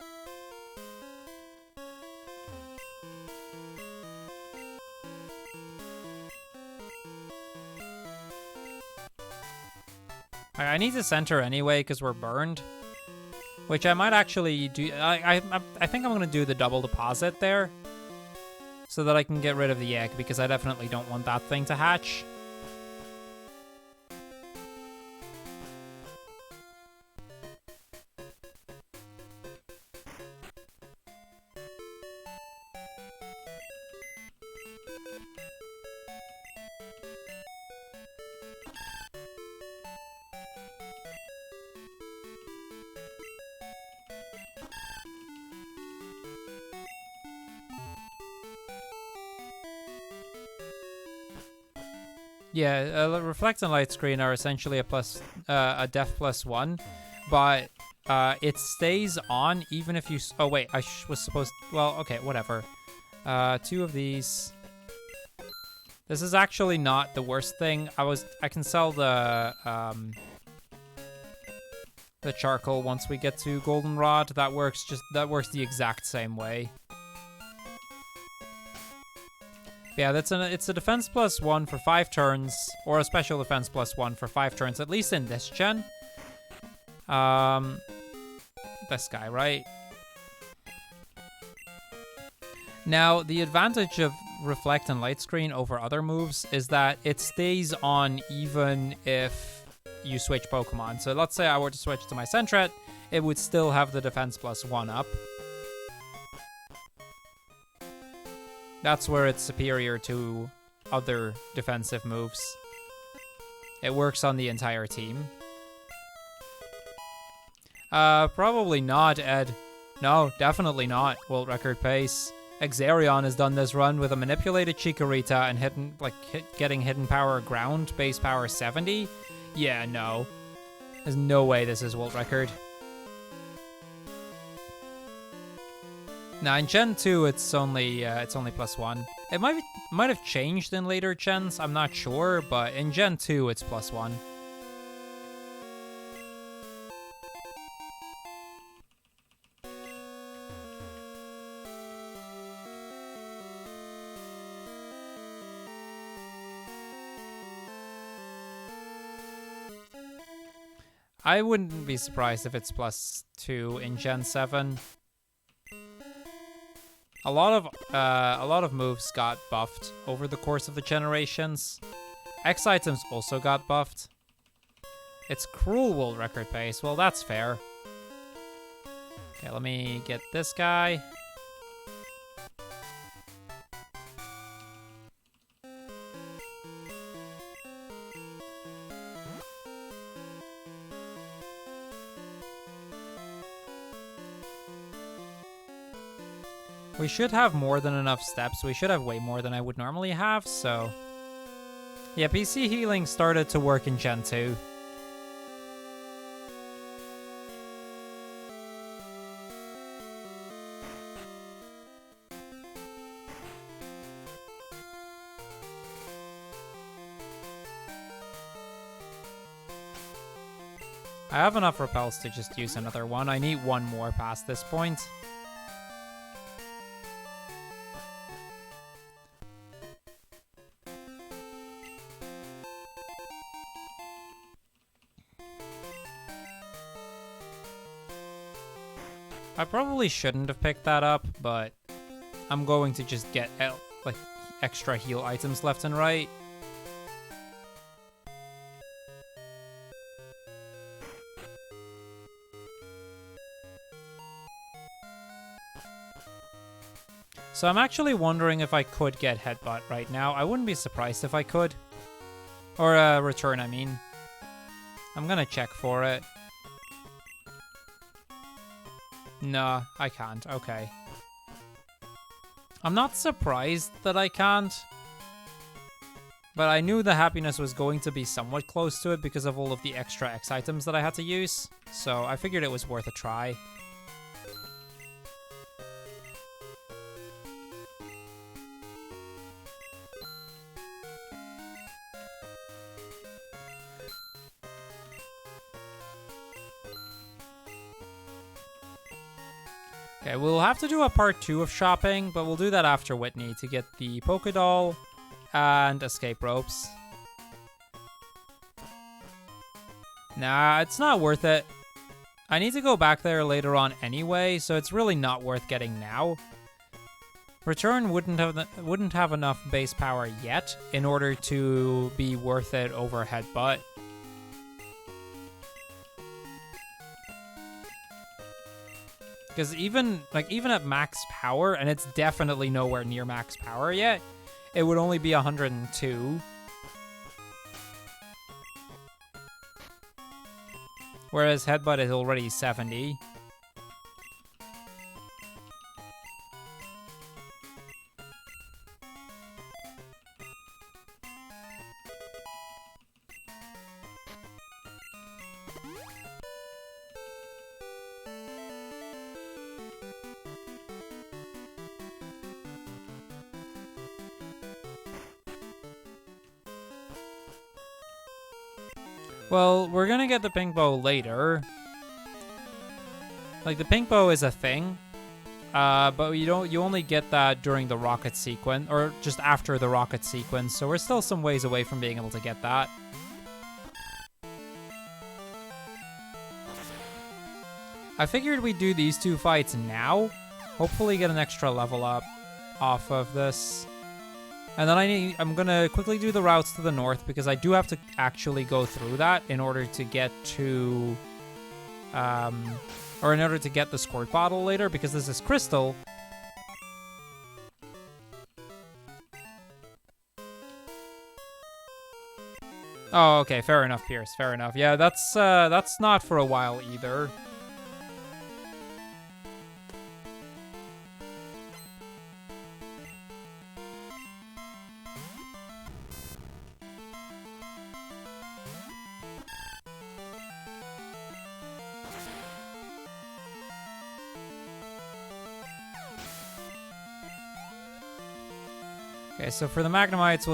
I need to center anyway, because we're burned. Which I might actually do. I think I'm going to do the double deposit there, so that I can get rid of the egg, because I definitely don't want that thing to hatch. Yeah, Reflect and Light Screen are essentially a def +1, but it stays on even if you... Oh, wait, I was supposed... Well, okay, whatever. 2 of these. This is actually not the worst thing. I can sell the charcoal once we get to Goldenrod. That works the exact same way. Yeah, it's a defense +1 for 5 turns, or a special defense +1 for 5 turns, at least in this gen. This guy, right? Now, the advantage of Reflect and Light Screen over other moves is that it stays on even if you switch Pokemon. So let's say I were to switch to my Sentret, it would still have the defense +1 up. That's where it's superior to other defensive moves. It works on the entire team. Probably not, Ed. No, definitely not. World record pace. Exarion has done this run with a manipulated Chikorita and getting hidden power ground, base power 70. Yeah, no. There's no way this is world record. Now in Gen 2, it's only +1. It might have changed in later gens. I'm not sure, but in Gen 2, it's +1. I wouldn't be surprised if it's +2 in Gen 7. A lot of moves got buffed over the course of the generations. X items also got buffed. It's cruel world record pace. Well, that's fair. Okay, let me get this guy. We should have more than enough steps. We should have way more than I would normally have, so... Yeah, PC healing started to work in Gen 2. I have enough repels to just use another one. I need one more past this point. I probably shouldn't have picked that up, but I'm going to just get like extra heal items left and right. So I'm actually wondering if I could get Headbutt right now. I wouldn't be surprised if I could. Or Return, I mean. I'm gonna check for it. Nah, I can't. Okay. I'm not surprised that I can't. But I knew the happiness was going to be somewhat close to it because of all of the extra X items that I had to use. So I figured it was worth a try. Okay, we'll have to do a part 2 of shopping, but we'll do that after Whitney to get the Pokédoll and escape ropes. Nah, it's not worth it. I need to go back there later on anyway, so it's really not worth getting now. Return wouldn't have enough base power yet in order to be worth it over Headbutt. Because even at max power, and it's definitely nowhere near max power yet, it would only be 102. Whereas Headbutt is already 70. Well, we're gonna get the pink bow later. Like, the pink bow is a thing, but you only get that during the rocket sequence, or just after the rocket sequence, so we're still some ways away from being able to get that. I figured we'd do these 2 fights now, hopefully get an extra level up off of this. And then I'm gonna quickly do the routes to the north because I do have to actually go through that in order to get to, or in order to get the squirt bottle later because this is Crystal. Oh, okay, fair enough, Pierce, fair enough. Yeah, that's not for a while either. Okay, so for the Magnemites,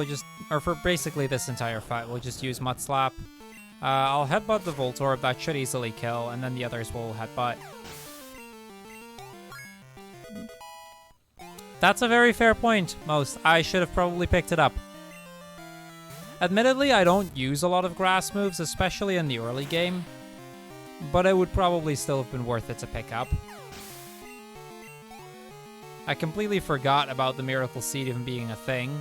or for basically this entire fight, we'll just use Mud Slap. I'll Headbutt the Voltorb, that should easily kill, and then the others will Headbutt. That's a very fair point, Most. I should have probably picked it up. Admittedly, I don't use a lot of grass moves, especially in the early game, but it would probably still have been worth it to pick up. I completely forgot about the Miracle Seed even being a thing.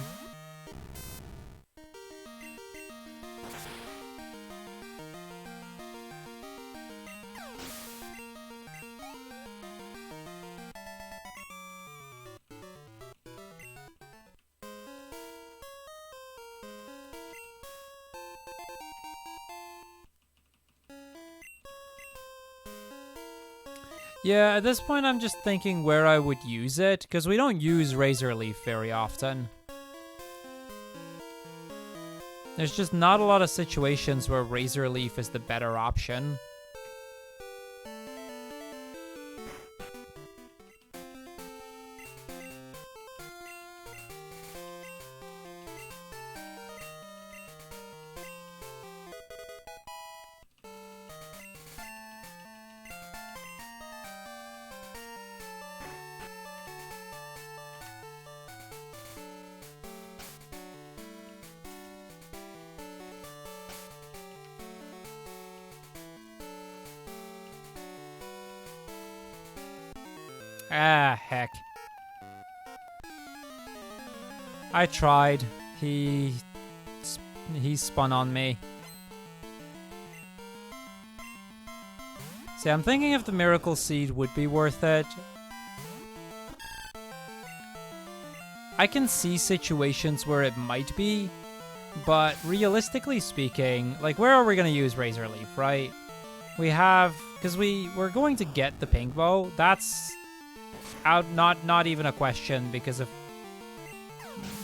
Yeah, at this point I'm just thinking where I would use it, because we don't use Razor Leaf very often. There's just not a lot of situations where Razor Leaf is the better option. Ah, heck. I tried. He spun on me. See, I'm thinking if the Miracle Seed would be worth it. I can see situations where it might be, but realistically speaking, like, where are we going to use Razor Leaf, right? We have, because we're going to get the Pink Bow. That's out, not even a question because of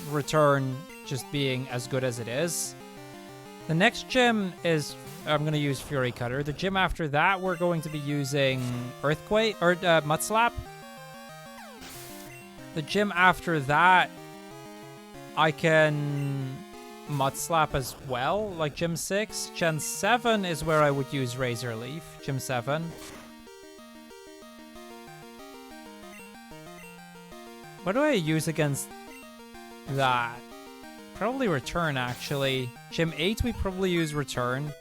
Return just being as good as it is. The next gym is, I'm going to use Fury Cutter. The gym after that, we're going to be using Earthquake, or Mud Slap. The gym after that, I can Mud Slap as well, like Gym 6. Gen 7 is where I would use Razor Leaf, Gym 7. What do I use against that? Probably Return, actually. Gym 8, we probably use Return.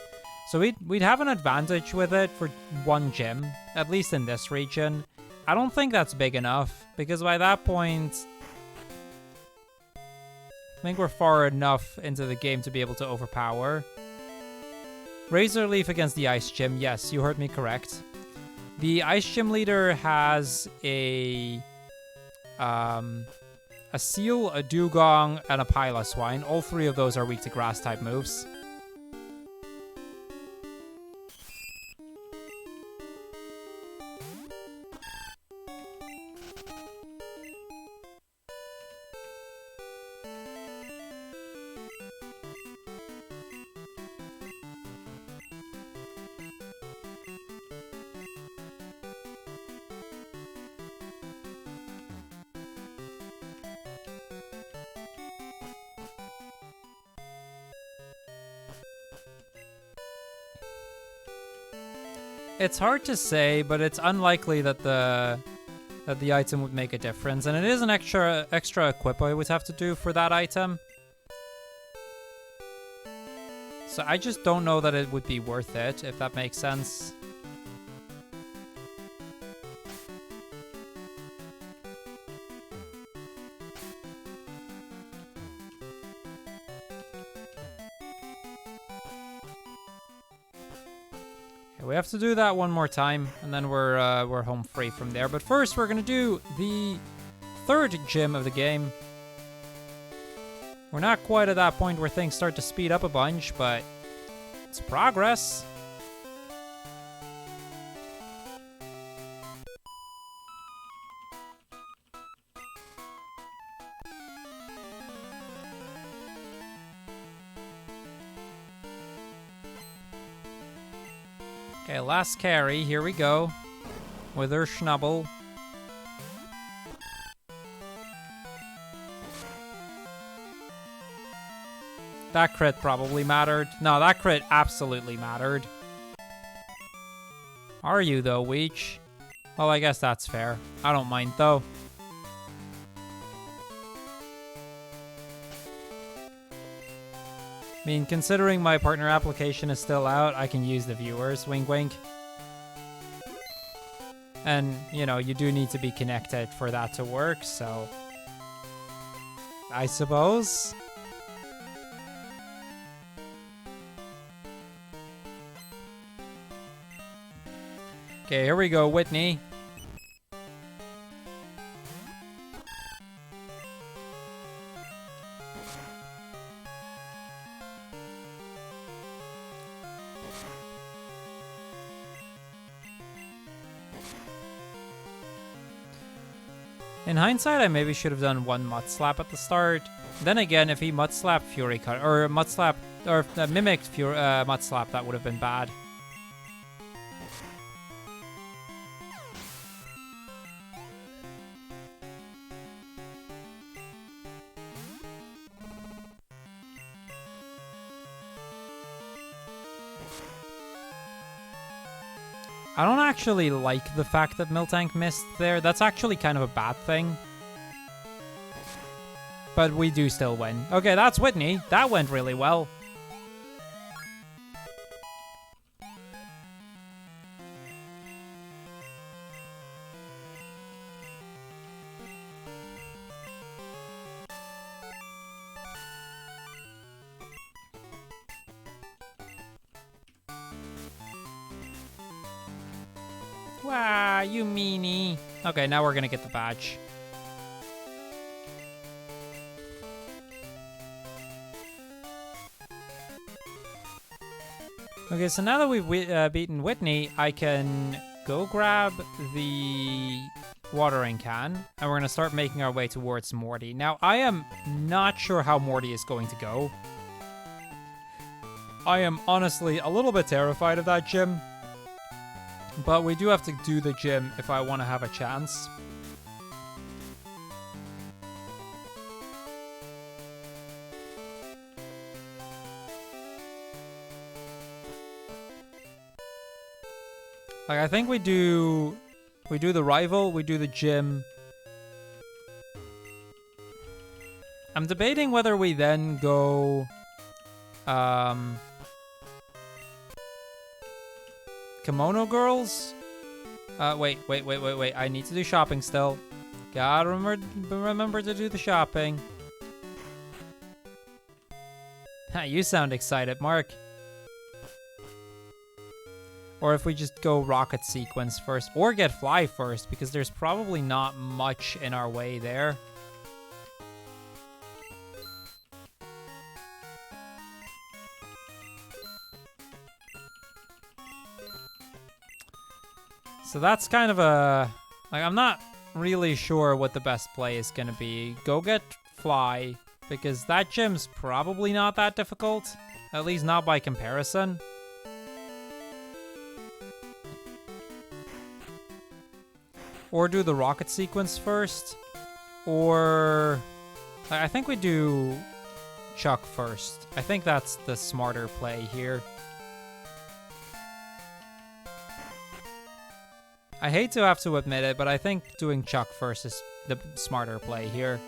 So we'd have an advantage with it for one gym, at least in this region. I don't think that's big enough, because by that point, I think we're far enough into the game to be able to overpower. Razor Leaf against the Ice Gym. Yes, you heard me correct. The Ice Gym leader has a Seal, a Dugong, and a Piloswine. All three of those are weak to Grass-type moves. It's hard to say, but it's unlikely that the item would make a difference, and it is an extra equip I would have to do for that item. So I just don't know that it would be worth it, if that makes sense. We have to do that one more time, and then we're home free from there. But first, we're gonna do the third gym of the game. We're not quite at that point where things start to speed up a bunch, but it's progress. Okay, last carry. Here we go. With her Schnubble. That crit probably mattered. No, that crit absolutely mattered. Are you, though, Weech? Well, I guess that's fair. I don't mind, though. I mean, considering my partner application is still out, I can use the viewers. Wink, wink. And, you know, you do need to be connected for that to work, so I suppose. Okay, here we go, Whitney. In hindsight, I maybe should have done one Mud Slap at the start. Then again, if he Mud Slap Fury Cut, or Mud Slap, or mimicked Fury, Mud Slap, that would have been bad. I don't actually like the fact that Miltank missed there. That's actually kind of a bad thing. But we do still win. Okay, that's Whitney. That went really well. Wow, you meanie. Okay, now we're gonna get the badge. Okay, so now that we've beaten Whitney, I can go grab the watering can, and we're gonna start making our way towards Morty. Now, I am not sure how Morty is going to go. I am honestly a little bit terrified of that gym. But we do have to do the gym if I want to have a chance. Like, I think we do the rival, we do the gym. I'm debating whether we then go Kimono Girls? Wait. I need to do shopping still. Gotta remember to do the shopping. You sound excited, Mark. Or if we just go Rocket Sequence first, or get Fly first, because there's probably not much in our way there. So that's kind of a... Like, I'm not really sure what the best play is going to be. Go get Fly, because that gym's probably not that difficult. At least not by comparison. Or do the Rocket Sequence first. Or... I think we do Chuck first. I think that's the smarter play here. I hate to have to admit it, but I think doing Chuck first is the smarter play here.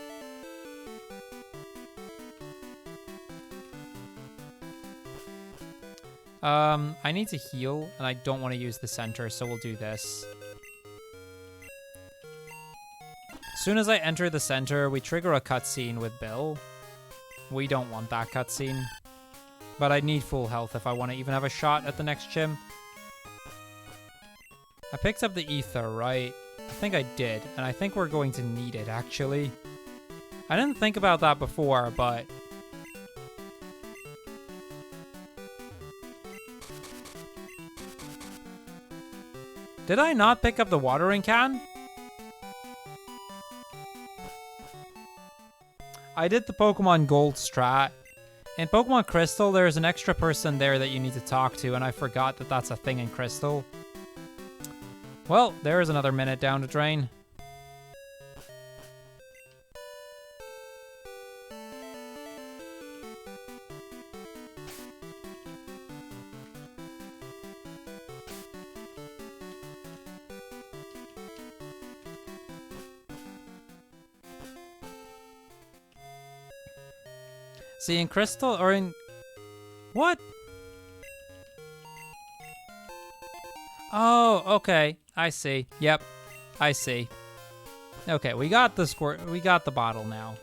I need to heal, and I don't want to use the center, so we'll do this. As soon as I enter the center, we trigger a cutscene with Bill. We don't want that cutscene. But I need full health if I want to even have a shot at the next gym. I picked up the ether, right? I think I did, and I think we're going to need it, actually. I didn't think about that before, but... Did I not pick up the watering can? I did the Pokemon Gold strat. In Pokemon Crystal, there's an extra person there that you need to talk to, and I forgot that that's a thing in Crystal. Well, there's another minute down the drain. See, in Crystal, or in... What? Oh, okay. I see. Yep. I see. Okay, we got the squirt. We got the bottle now.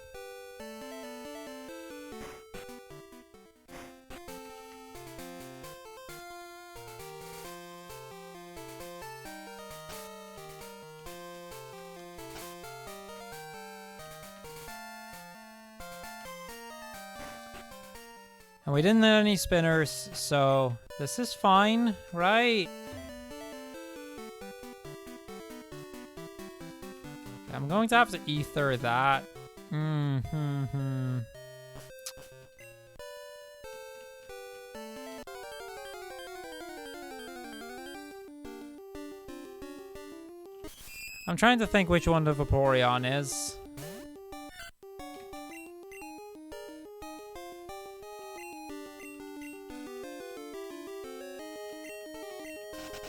And we didn't have any spinners, so this is fine, right? I'm going to have to ether that. I'm trying to think which one the Vaporeon is.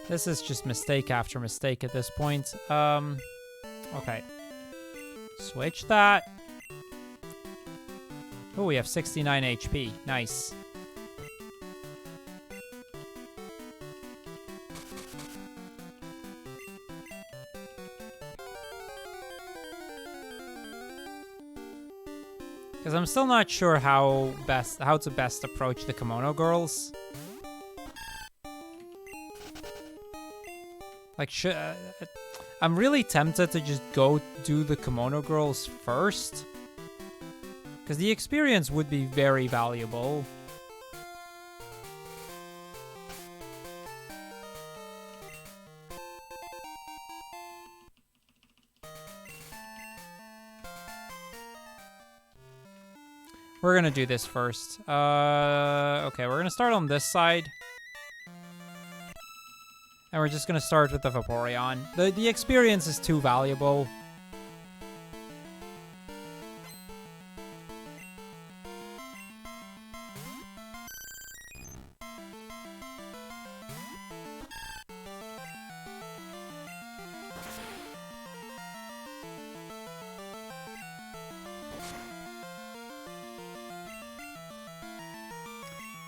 This is just mistake after mistake at this point. Okay. Switch that. Oh, we have 69 HP. Nice. Because I'm still not sure how to best approach the Kimono Girls. Like, I'm really tempted to just go do the Kimono Girls first. Because the experience would be very valuable. We're gonna do this first. Okay, we're gonna start on this side. And we're just gonna start with the Vaporeon. The experience is too valuable.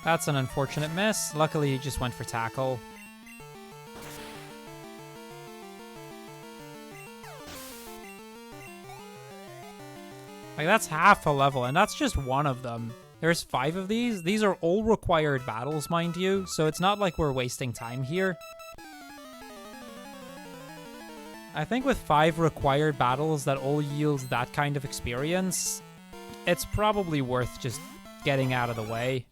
That's an unfortunate miss. Luckily, he just went for tackle. Like, that's half a level, and that's just one of them. There's 5 of these. These are all required battles, mind you, so it's not like we're wasting time here. I think with 5 required battles that all yield that kind of experience, it's probably worth just getting out of the way.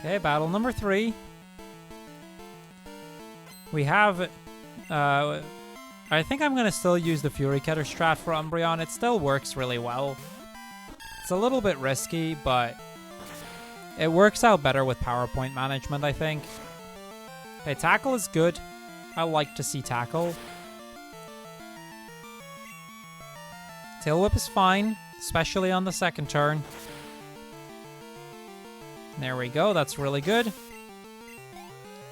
Okay, battle number 3. We have, I think I'm going to still use the Fury Cutter strat for Umbreon. It still works really well. It's a little bit risky, but it works out better with PowerPoint management, I think. Okay, Tackle is good. I like to see Tackle. Tail Whip is fine, especially on the second turn. There we go, that's really good.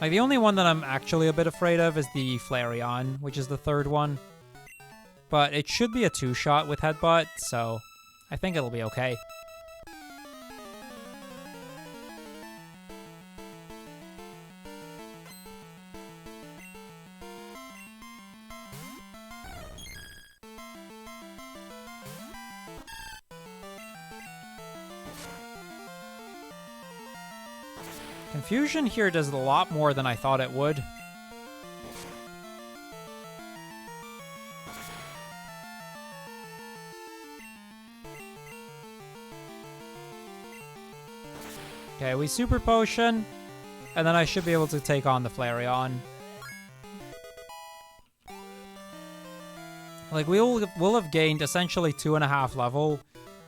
Like, the only one that I'm actually a bit afraid of is the Flareon, which is the third one. But it should be a 2-shot with Headbutt, so I think it'll be okay. Confusion here does a lot more than I thought it would. Okay, we Super Potion, and then I should be able to take on the Flareon. Like, we'll have gained essentially 2.5 level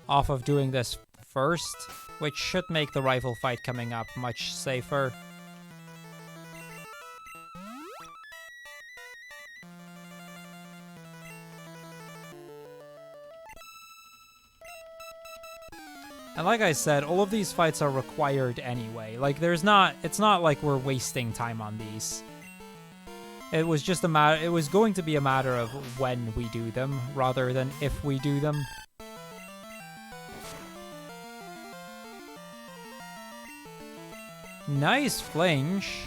off of doing this first, which should make the rival fight coming up much safer. And like I said, all of these fights are required anyway. Like, it's not like we're wasting time on these. It was just it was going to be a matter of when we do them, rather than if we do them. Nice flinch.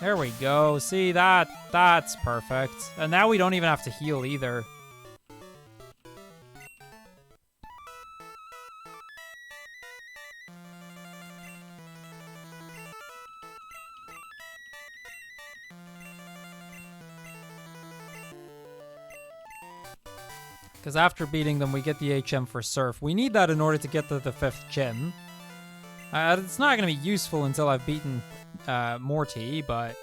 There we go. See, that's perfect. And now we don't even have to heal either. Because after beating them, we get the HM for Surf. We need that in order to get to the 5th gym. It's not going to be useful until I've beaten Morty, but...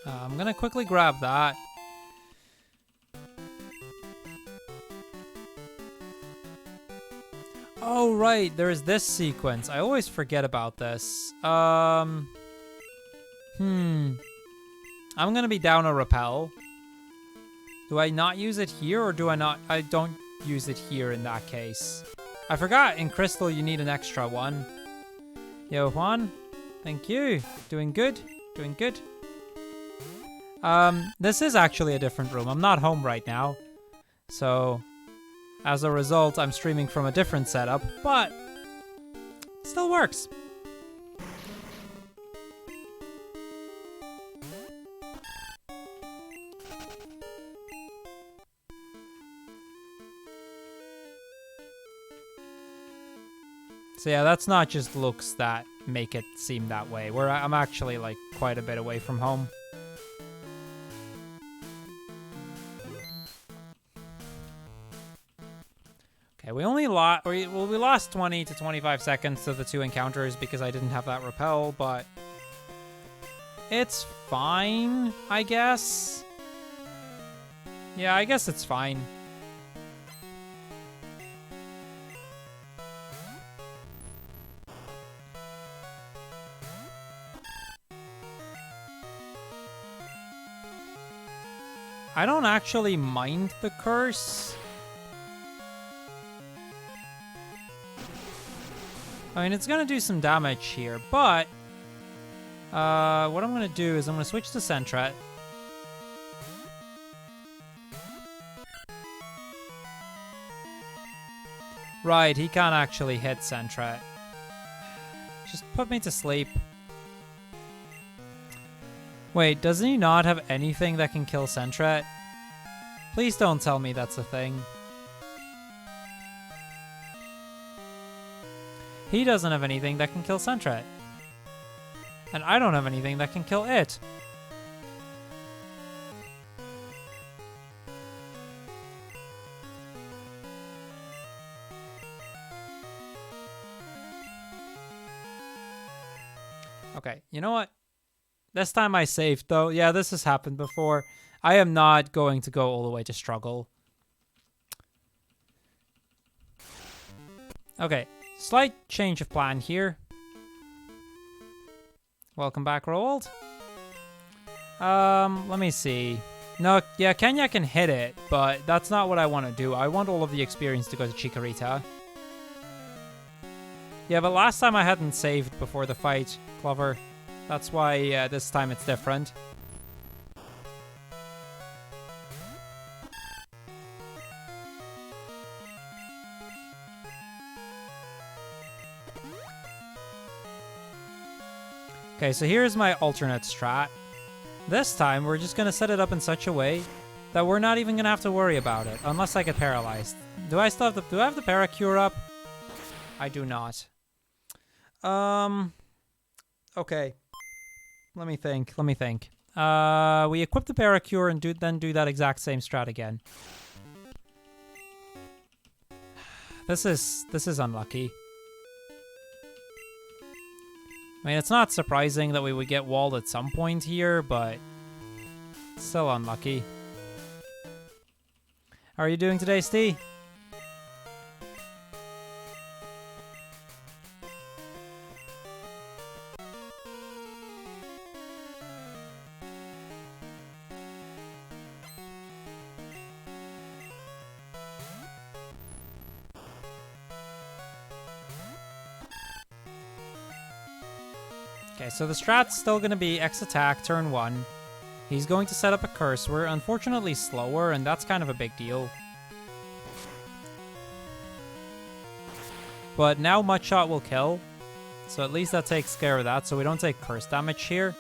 I'm going to quickly grab that. Oh, right. There's this sequence. I always forget about this. I'm going to be down a Repel. Do I not use it here, or do I not? I don't use it here in that case. I forgot in Crystal you need an extra one. Yo, Juan. Thank you. Doing good. Doing good. This is actually a different room. I'm not home right now. So, as a result, I'm streaming from a different setup, but it still works. So yeah, that's not just looks that make it seem that way. I'm actually like quite a bit away from home. Okay, we lost 20 to 25 seconds to the 2 encounters because I didn't have that repel, but it's fine, I guess. Yeah, I guess it's fine. I don't actually mind the curse. I mean, it's going to do some damage here, but what I'm going to do is I'm going to switch to Sentret. Right, he can't actually hit Sentret. Just put me to sleep. Wait, doesn't he not have anything that can kill Sentret? Please don't tell me that's a thing. He doesn't have anything that can kill Sentret. And I don't have anything that can kill it. Okay, you know what? This time I saved, though. Yeah, this has happened before. I am not going to go all the way to struggle. Okay, slight change of plan here. Welcome back, Roald. Let me see. No, yeah, Kenya can hit it, but that's not what I want to do. I want all of the experience to go to Chikorita. Yeah, but last time I hadn't saved before the fight, Clover. That's why this time it's different. Okay, so here's my alternate strat. This time, we're just going to set it up in such a way that we're not even going to have to worry about it, unless I get paralyzed. Do I still have do I have the Paracure up? I do not. Okay. Let me think. We equip the Paracure and then do that exact same strat again. This is unlucky. I mean, it's not surprising that we would get walled at some point here, but still unlucky. How are you doing today, Steve? Okay, so the strat's still going to be X attack, turn 1. He's going to set up a curse. We're unfortunately slower, and that's kind of a big deal. But now Mudshot will kill. So at least that takes care of that, so we don't take curse damage here.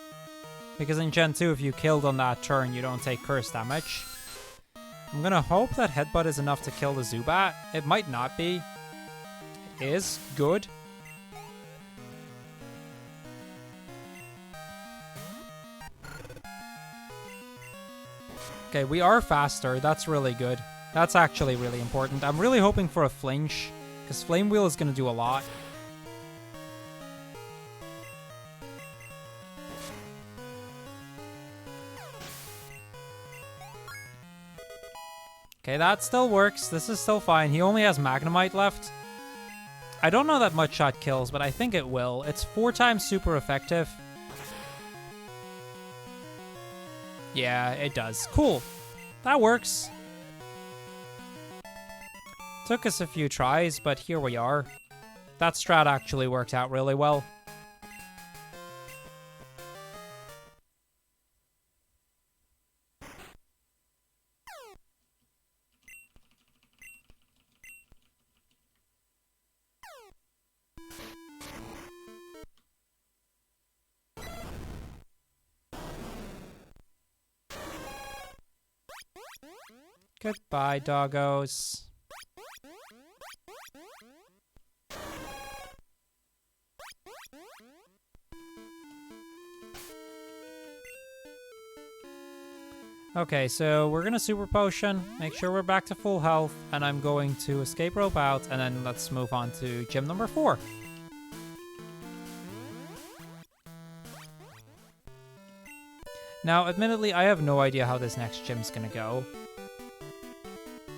Because in Gen 2, if you killed on that turn, you don't take curse damage. I'm gonna hope that Headbutt is enough to kill the Zubat. It might not be. It is. Good. Okay, we are faster. That's really good. That's actually really important. I'm really hoping for a flinch, because Flame Wheel is gonna do a lot. Okay, that still works. This is still fine. He only has Magnemite left. I don't know that Mudshot kills, but I think it will. It's 4 times super effective. Yeah, it does. Cool. That works. Took us a few tries, but here we are. That strat actually worked out really well. Goodbye, doggos. Okay, so we're gonna Super Potion, make sure we're back to full health, and I'm going to Escape Rope out, and then let's move on to gym number 4. Now, admittedly, I have no idea how this next gym's gonna go.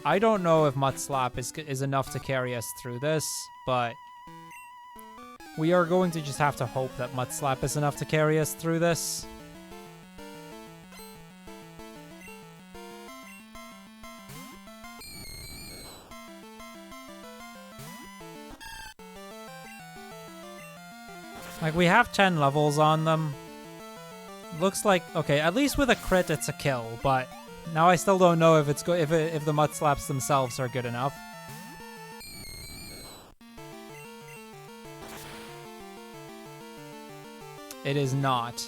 I don't know if Mud Slap is enough to carry us through this, but we are going to just have to hope that Mud Slap is enough to carry us through this. Like, we have 10 levels on them. Looks like, okay, at least with a crit it's a kill, but now I still don't know if it's if the Mud Slaps themselves are good enough. It is not.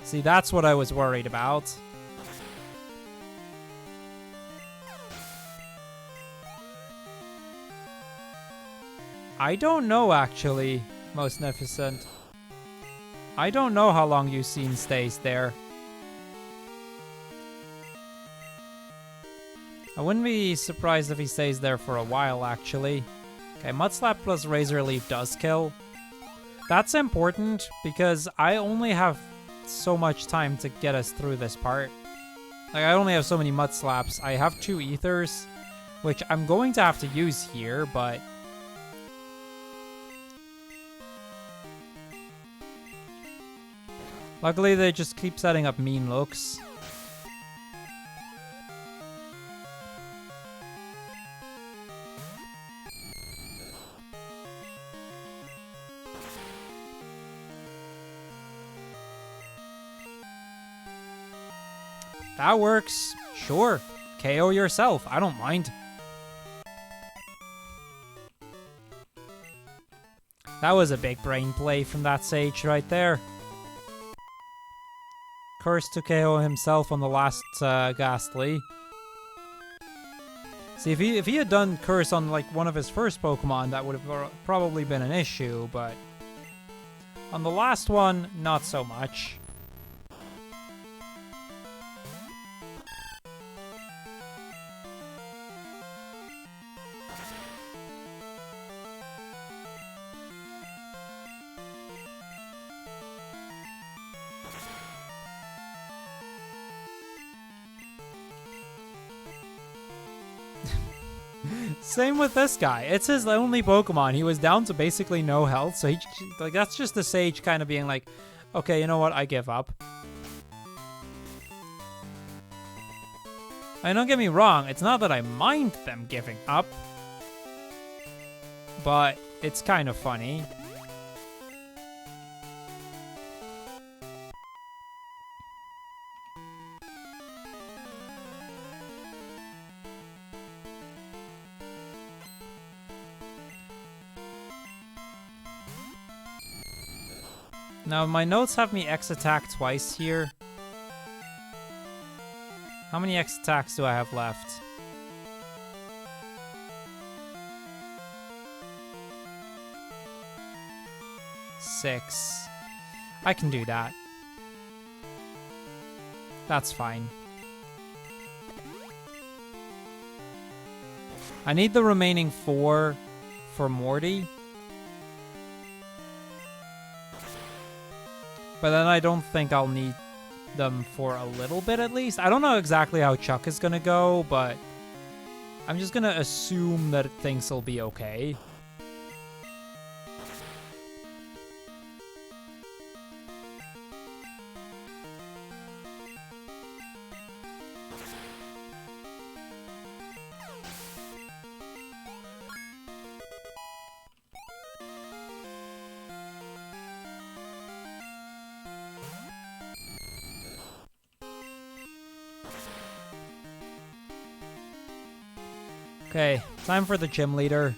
See, that's what I was worried about. I don't know, actually, Most Magnificent. I don't know how long Yucine stays there. I wouldn't be surprised if he stays there for a while, actually. Okay, Mudslap plus Razor Leaf does kill. That's important, because I only have so much time to get us through this part. Like, I only have so many Mudslaps. I have 2 Ethers, which I'm going to have to use here, but... luckily, they just keep setting up mean looks. That works. Sure. KO yourself. I don't mind. That was a big brain play from that Sage right there. Curse to KO himself on the last Ghastly. See, if he had done Curse on like one of his first Pokemon, that would have probably been an issue, but on the last one, not so much. Same with this guy. It's his only Pokemon. He was down to basically no health, so he like that's just the Sage kind of being like, okay, you know what? I give up. And don't get me wrong, it's not that I mind them giving up, but it's kind of funny. Now, my notes have me X-attack twice here. How many X-attacks do I have left? Six. I can do that. That's fine. I need the remaining 4 for Morty. But then I don't think I'll need them for a little bit at least. I don't know exactly how Chuck is gonna go, but I'm just gonna assume that things will be okay. Okay, time for the gym leader.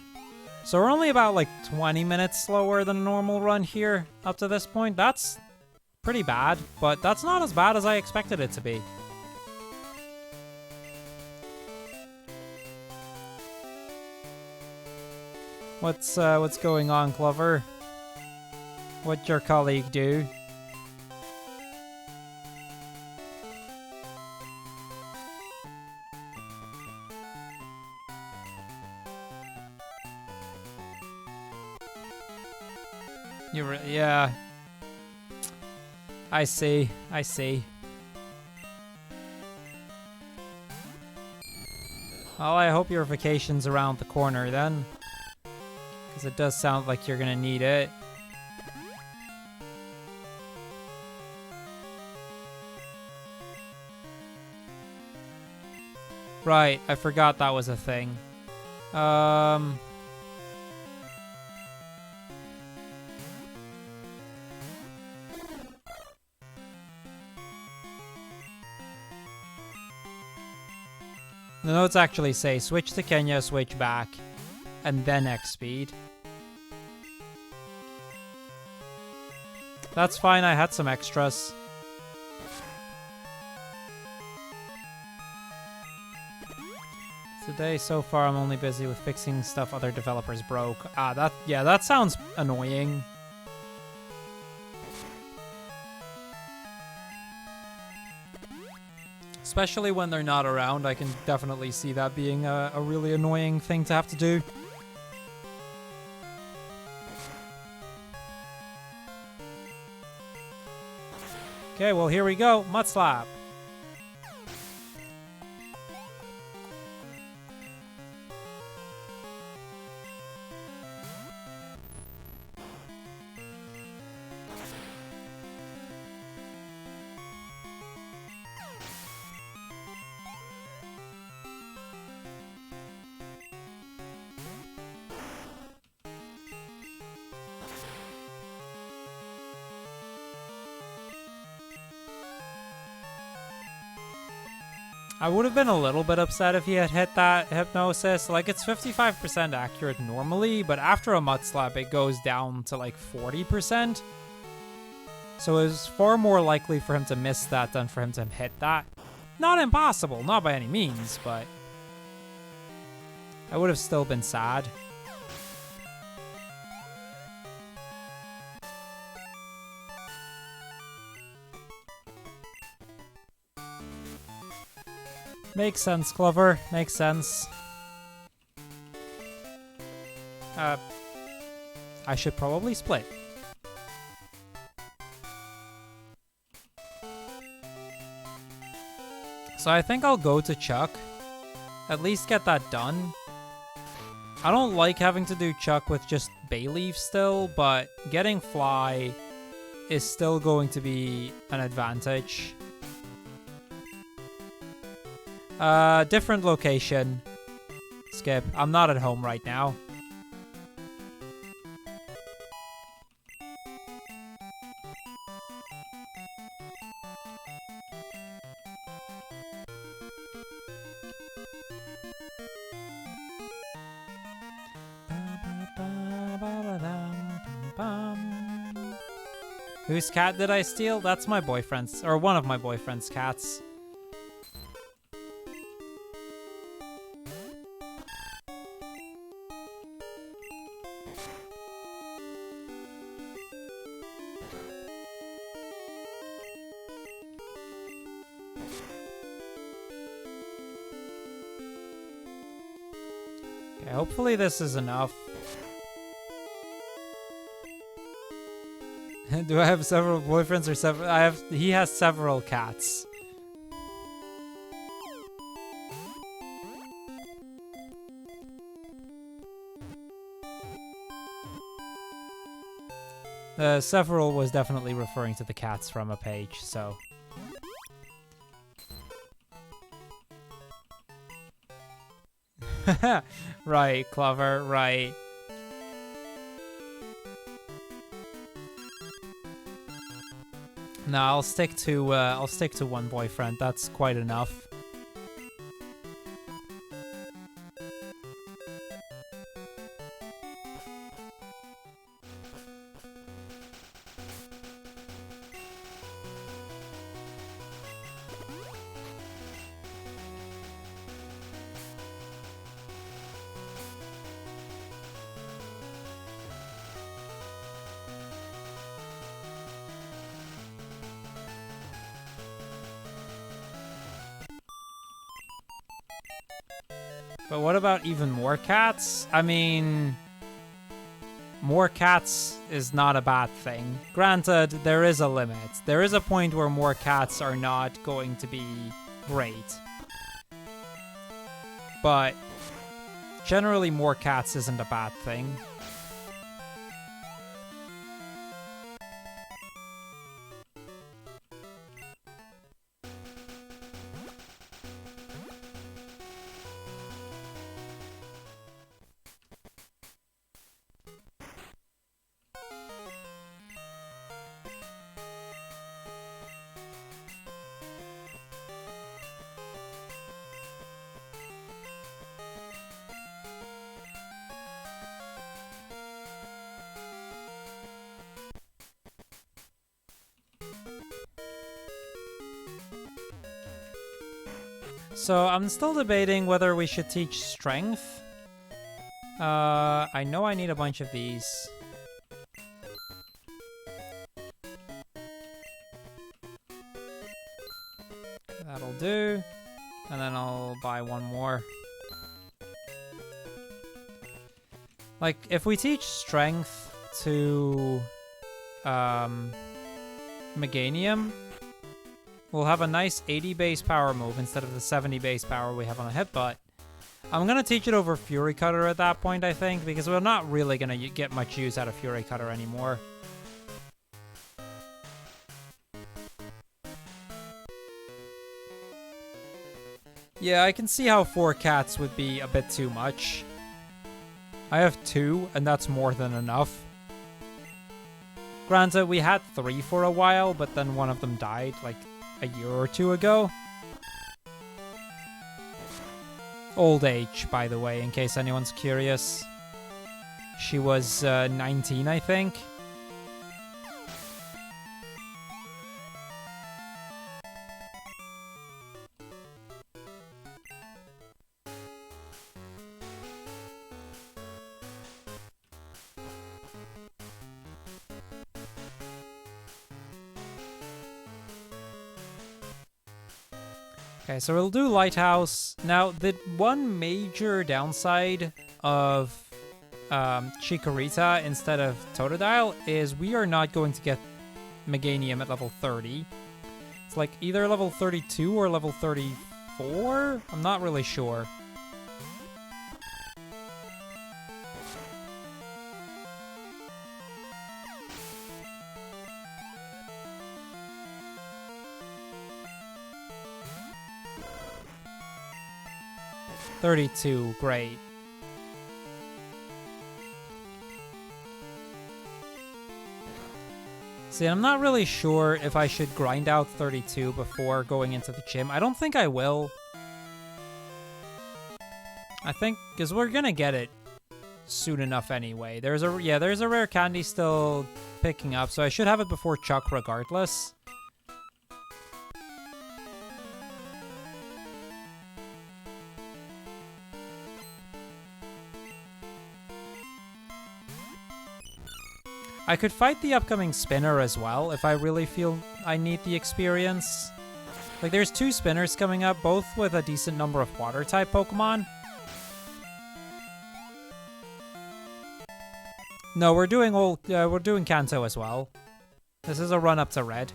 So we're only about like 20 minutes slower than a normal run here up to this point. That's pretty bad, but that's not as bad as I expected it to be. What's going on, Clover? What'd your colleague do? Yeah. I see. I see. Well, I hope your vacation's around the corner then. Because it does sound like you're gonna need it. Right, I forgot that was a thing. The notes actually say switch to Kenya, switch back, and then X speed. That's fine, I had some extras. Today, so far, I'm only busy with fixing stuff other developers broke. That sounds annoying. Especially when they're not around, I can definitely see that being a really annoying thing to have to do. Okay, well here we go, Mud Slap. I would have been a little bit upset if he had hit that hypnosis. Like, it's 55% accurate normally, but after a Mud Slap, it goes down to like 40%. So it was far more likely for him to miss that than for him to hit that. Not impossible, not by any means, but I would have still been sad. Makes sense, Clover. Makes sense. I should probably split. So I think I'll go to Chuck. At least get that done. I don't like having to do Chuck with just Bayleaf still, but getting Fly is still going to be an advantage. Different location. Skip. I'm not at home right now. Whose cat did I steal? That's my boyfriend's, or one of my boyfriend's cats. Okay, hopefully this is enough. Do I have several boyfriends or several? He has several cats. Several was definitely referring to the cats from a page, so. Right, Clover, right. No, I'll stick to one boyfriend. That's quite enough. But what about even more cats? I mean, more cats is not a bad thing. Granted, there is a limit. There is a point where more cats are not going to be great. But generally, more cats isn't a bad thing. So I'm still debating whether we should teach strength. I know I need a bunch of these. That'll do. And then I'll buy one more. Like, if we teach strength to Meganium, we'll have a nice 80 base power move instead of the 70 base power we have on the Hitbutt. I'm going to teach it over Fury Cutter at that point, I think, because we're not really going to get much use out of Fury Cutter anymore. Yeah, I can see how 4 cats would be a bit too much. I have 2, and that's more than enough. Granted, we had 3 for a while, but then one of them died, like, a year or 2 ago. Old age, by the way, in case anyone's curious. She was 19, I think. Okay, so we'll do Lighthouse. Now, the one major downside of Chikorita instead of Totodile is we are not going to get Meganium at level 30. It's like either level 32 or level 34? I'm not really sure. $32, great. See, I'm not really sure if I should grind out 32 before going into the gym. I don't think I will. I think, because we're gonna get it soon enough anyway. There's a rare candy still picking up, so I should have it before Chuck regardless. I could fight the upcoming spinner as well if I really feel I need the experience. Like, there's 2 spinners coming up, both with a decent number of water-type Pokemon. No, we're doing Kanto as well. This is a run up to red.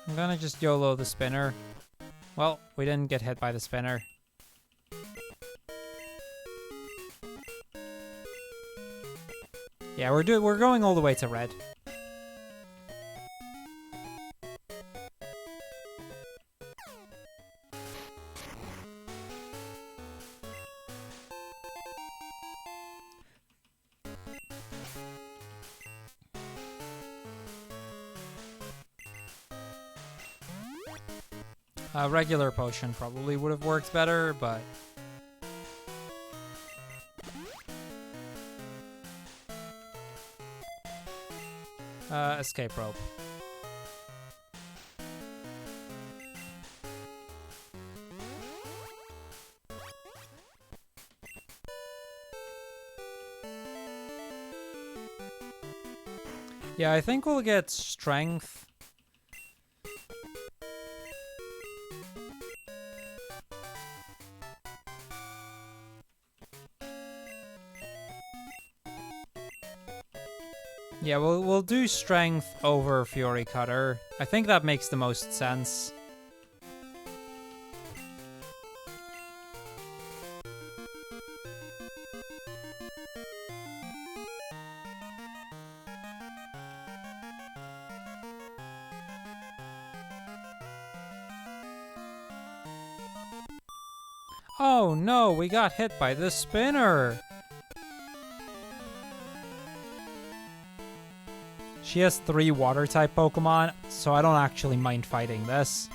I'm gonna just YOLO the spinner. Well, we didn't get hit by the spinner. Yeah, we're going all the way to red. A regular potion probably would have worked better, but... escape rope. Yeah, I think we'll get strength. Yeah, we'll do strength over Fury Cutter. I think that makes the most sense. Oh no, we got hit by the spinner! She has 3 water-type Pokemon, so I don't actually mind fighting this.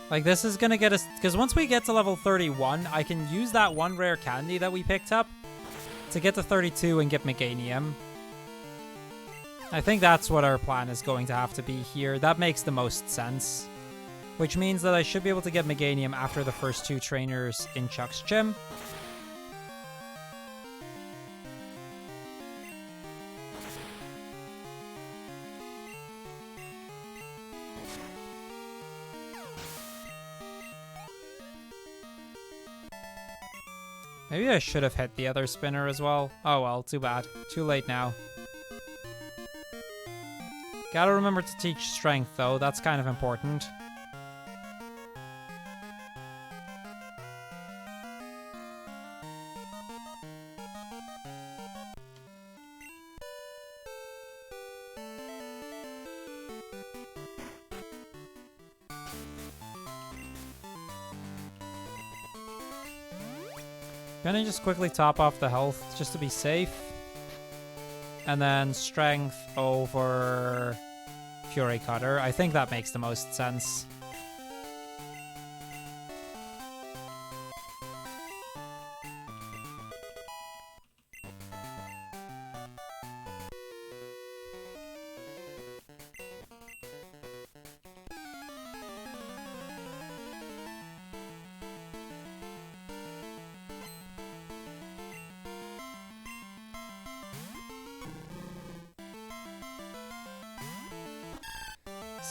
Like, this is gonna get us... Because once we get to level 31, I can use that 1 rare candy that we picked up to get to 32 and get Meganium. I think that's what our plan is going to have to be here. That makes the most sense. Which means that I should be able to get Meganium after the first 2 trainers in Chuck's gym. Maybe I should have hit the other spinner as well. Oh well, too bad. Too late now. Gotta remember to teach strength, though. That's kind of important. Gonna just quickly top off the health, just to be safe. And then strength over Fury Cutter. I think that makes the most sense.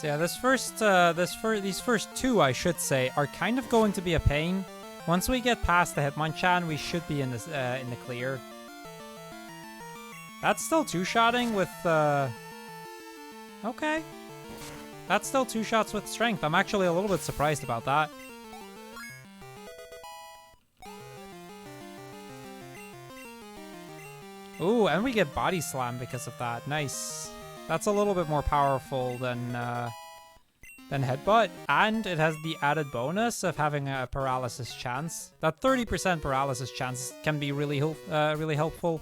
So yeah, these first 2, I should say, are kind of going to be a pain. Once we get past the Hitmonchan, we should be in the clear. That's still 2-shotting with okay. That's still 2 shots with strength. I'm actually a little bit surprised about that. Ooh, and we get Body Slam because of that. Nice. That's a little bit more powerful than than Headbutt, and it has the added bonus of having a paralysis chance. That 30% paralysis chance can be really helpful.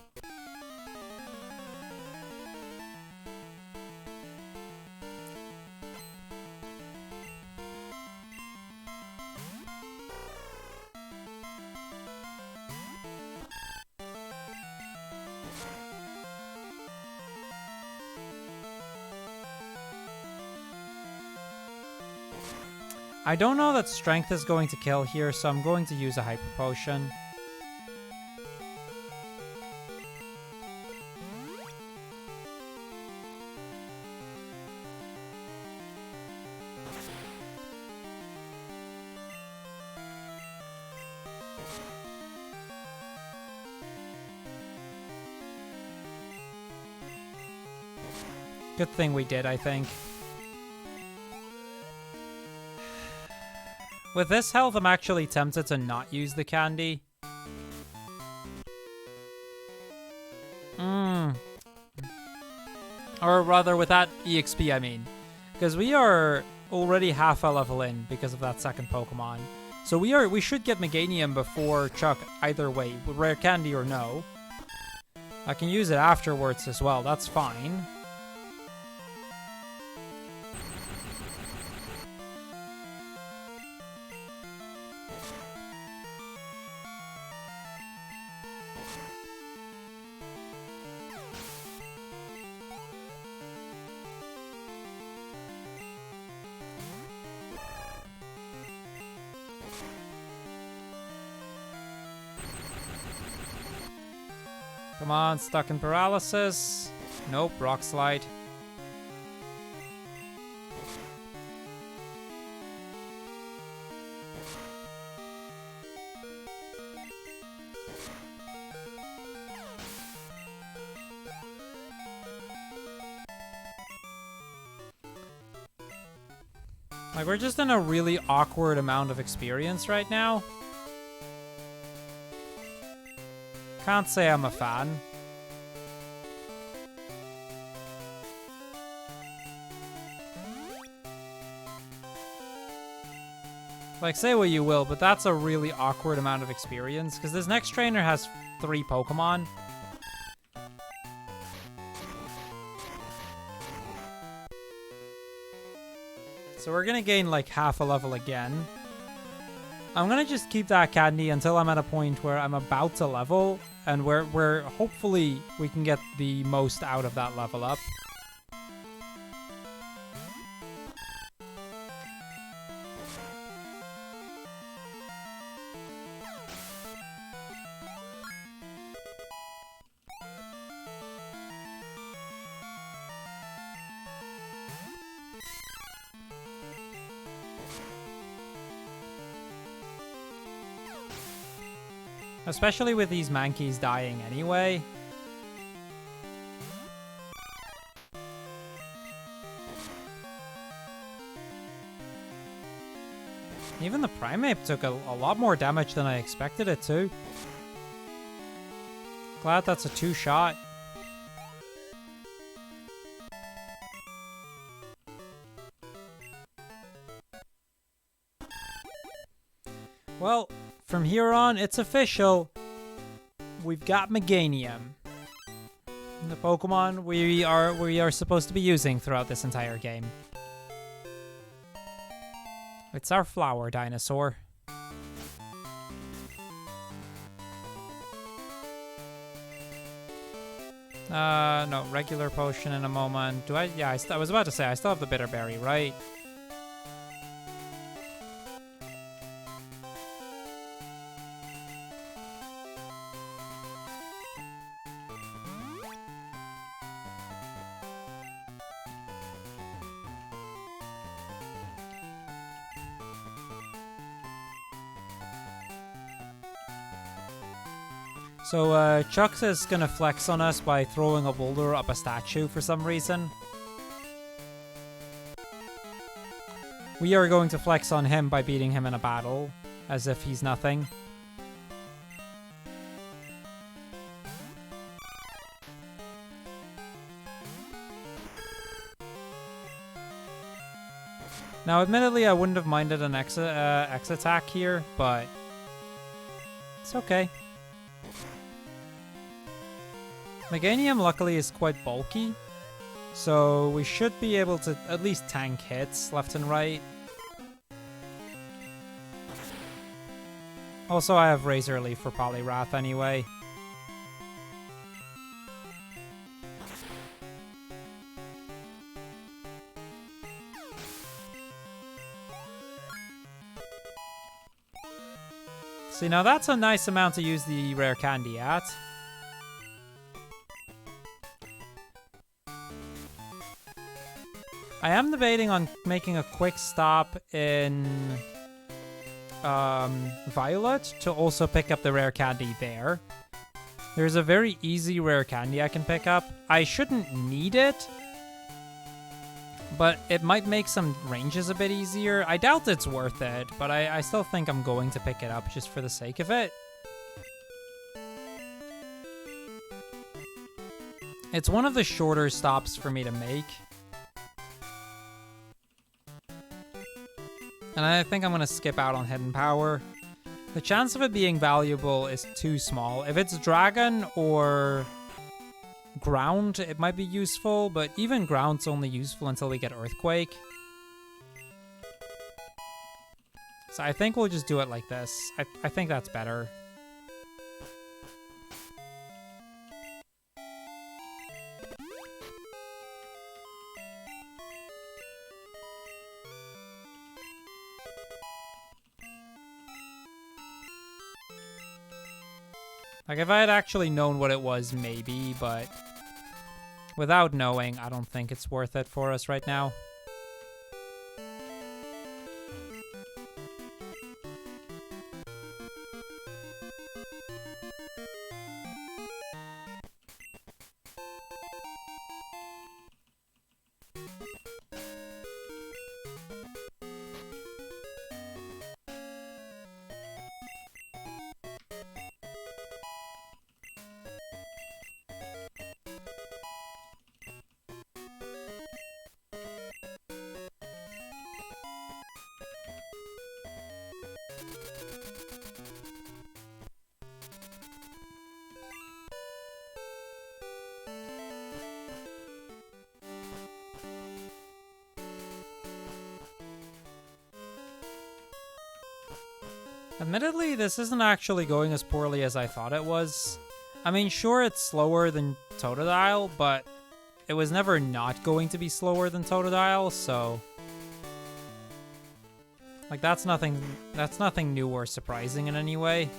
I don't know that Strength is going to kill here, so I'm going to use a Hyper Potion. Good thing we did, I think. With this health, I'm actually tempted to not use the candy. Or rather, with that EXP, I mean. Because we are already half a level in because of that second Pokemon. So we should get Meganium before Chuck either way, rare candy or no. I can use it afterwards as well, that's fine. Come on, stuck in paralysis. Nope, Rock Slide. Like, we're just in a really awkward amount of experience right now. Can't say I'm a fan. Like, say what you will, but that's a really awkward amount of experience, because this next trainer has 3 Pokemon. So we're gonna gain like half a level again. I'm gonna just keep that candy until I'm at a point where I'm about to level, and where hopefully we can get the most out of that level up. Especially with these Mankeys dying anyway. Even the Primeape took a lot more damage than I expected it to. Glad that's a 2-shot. Well, from here on, it's official. We've got Meganium, the Pokemon we are supposed to be using throughout this entire game. It's our flower dinosaur. No, regular potion in a moment. Do I? Yeah, I was about to say, I still have the bitter berry, right? So, Chuck is gonna flex on us by throwing a boulder up a statue for some reason. We are going to flex on him by beating him in a battle, as if he's nothing. Now, admittedly, I wouldn't have minded an X attack here, but it's okay. Meganium, luckily, is quite bulky, so we should be able to at least tank hits left and right. Also, I have Razor Leaf for Poliwrath anyway. See, now that's a nice amount to use the rare candy at. I am debating on making a quick stop in Violet to also pick up the rare candy there. There's a very easy rare candy I can pick up. I shouldn't need it, but it might make some ranges a bit easier. I doubt it's worth it, but I still think I'm going to pick it up just for the sake of it. It's one of the shorter stops for me to make. And I think I'm going to skip out on Hidden Power. The chance of it being valuable is too small. If it's Dragon or Ground, it might be useful, but even Ground's only useful until we get Earthquake. So I think we'll just do it like this. I think that's better. Like, if I had actually known what it was, maybe, but without knowing, I don't think it's worth it for us right now. Admittedly, this isn't actually going as poorly as I thought it was. I mean, sure, it's slower than Totodile, but it was never not going to be slower than Totodile, so... Like, that's nothing new or surprising in any way.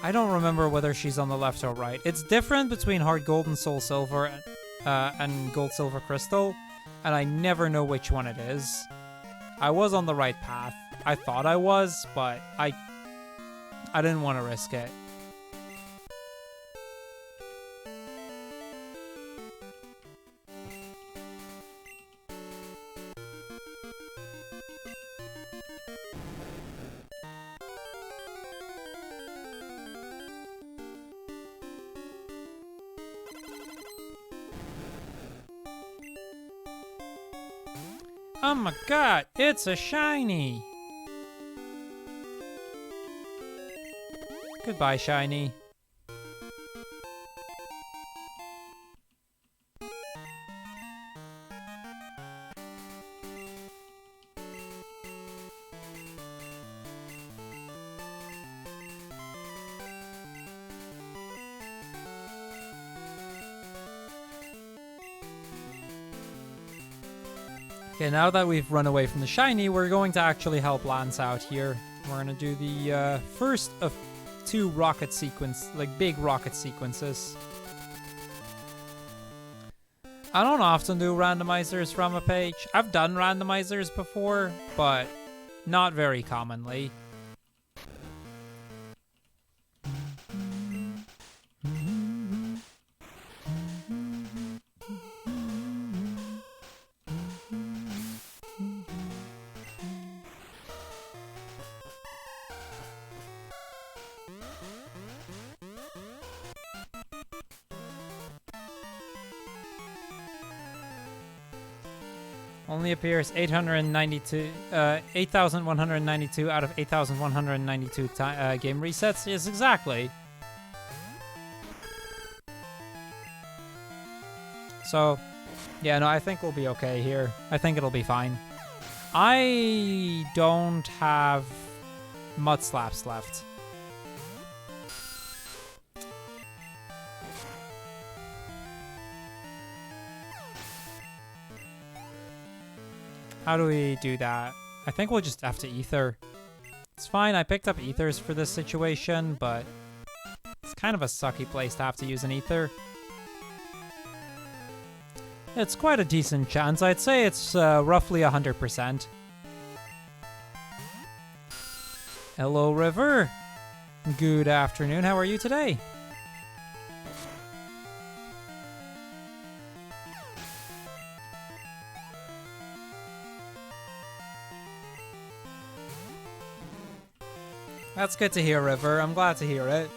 I don't remember whether she's on the left or right. It's different between Heart Gold and Soul Silver and Gold Silver Crystal, and I never know which one it is. I was on the right path. I thought I was, but I didn't want to risk it. Oh my god, it's a shiny! Goodbye, shiny. Okay, now that we've run away from the shiny, we're going to actually help Lance out here. We're going to do the first of two rocket sequence, like big rocket sequences. I don't often do randomizers from a page. I've done randomizers before, but not very commonly. Only appears 8,192 out of 8,192 game resets. Yes, exactly. So, yeah, no, I think we'll be okay here. I think it'll be fine. I don't have Mud Slaps left. How do we do that? I think we'll just have to Ether. It's fine, I picked up Ethers for this situation, but it's kind of a sucky place to have to use an Ether. It's quite a decent chance. I'd say it's roughly 100%. Hello, River. Good afternoon. How are you today? That's good to hear, River. I'm glad to hear it.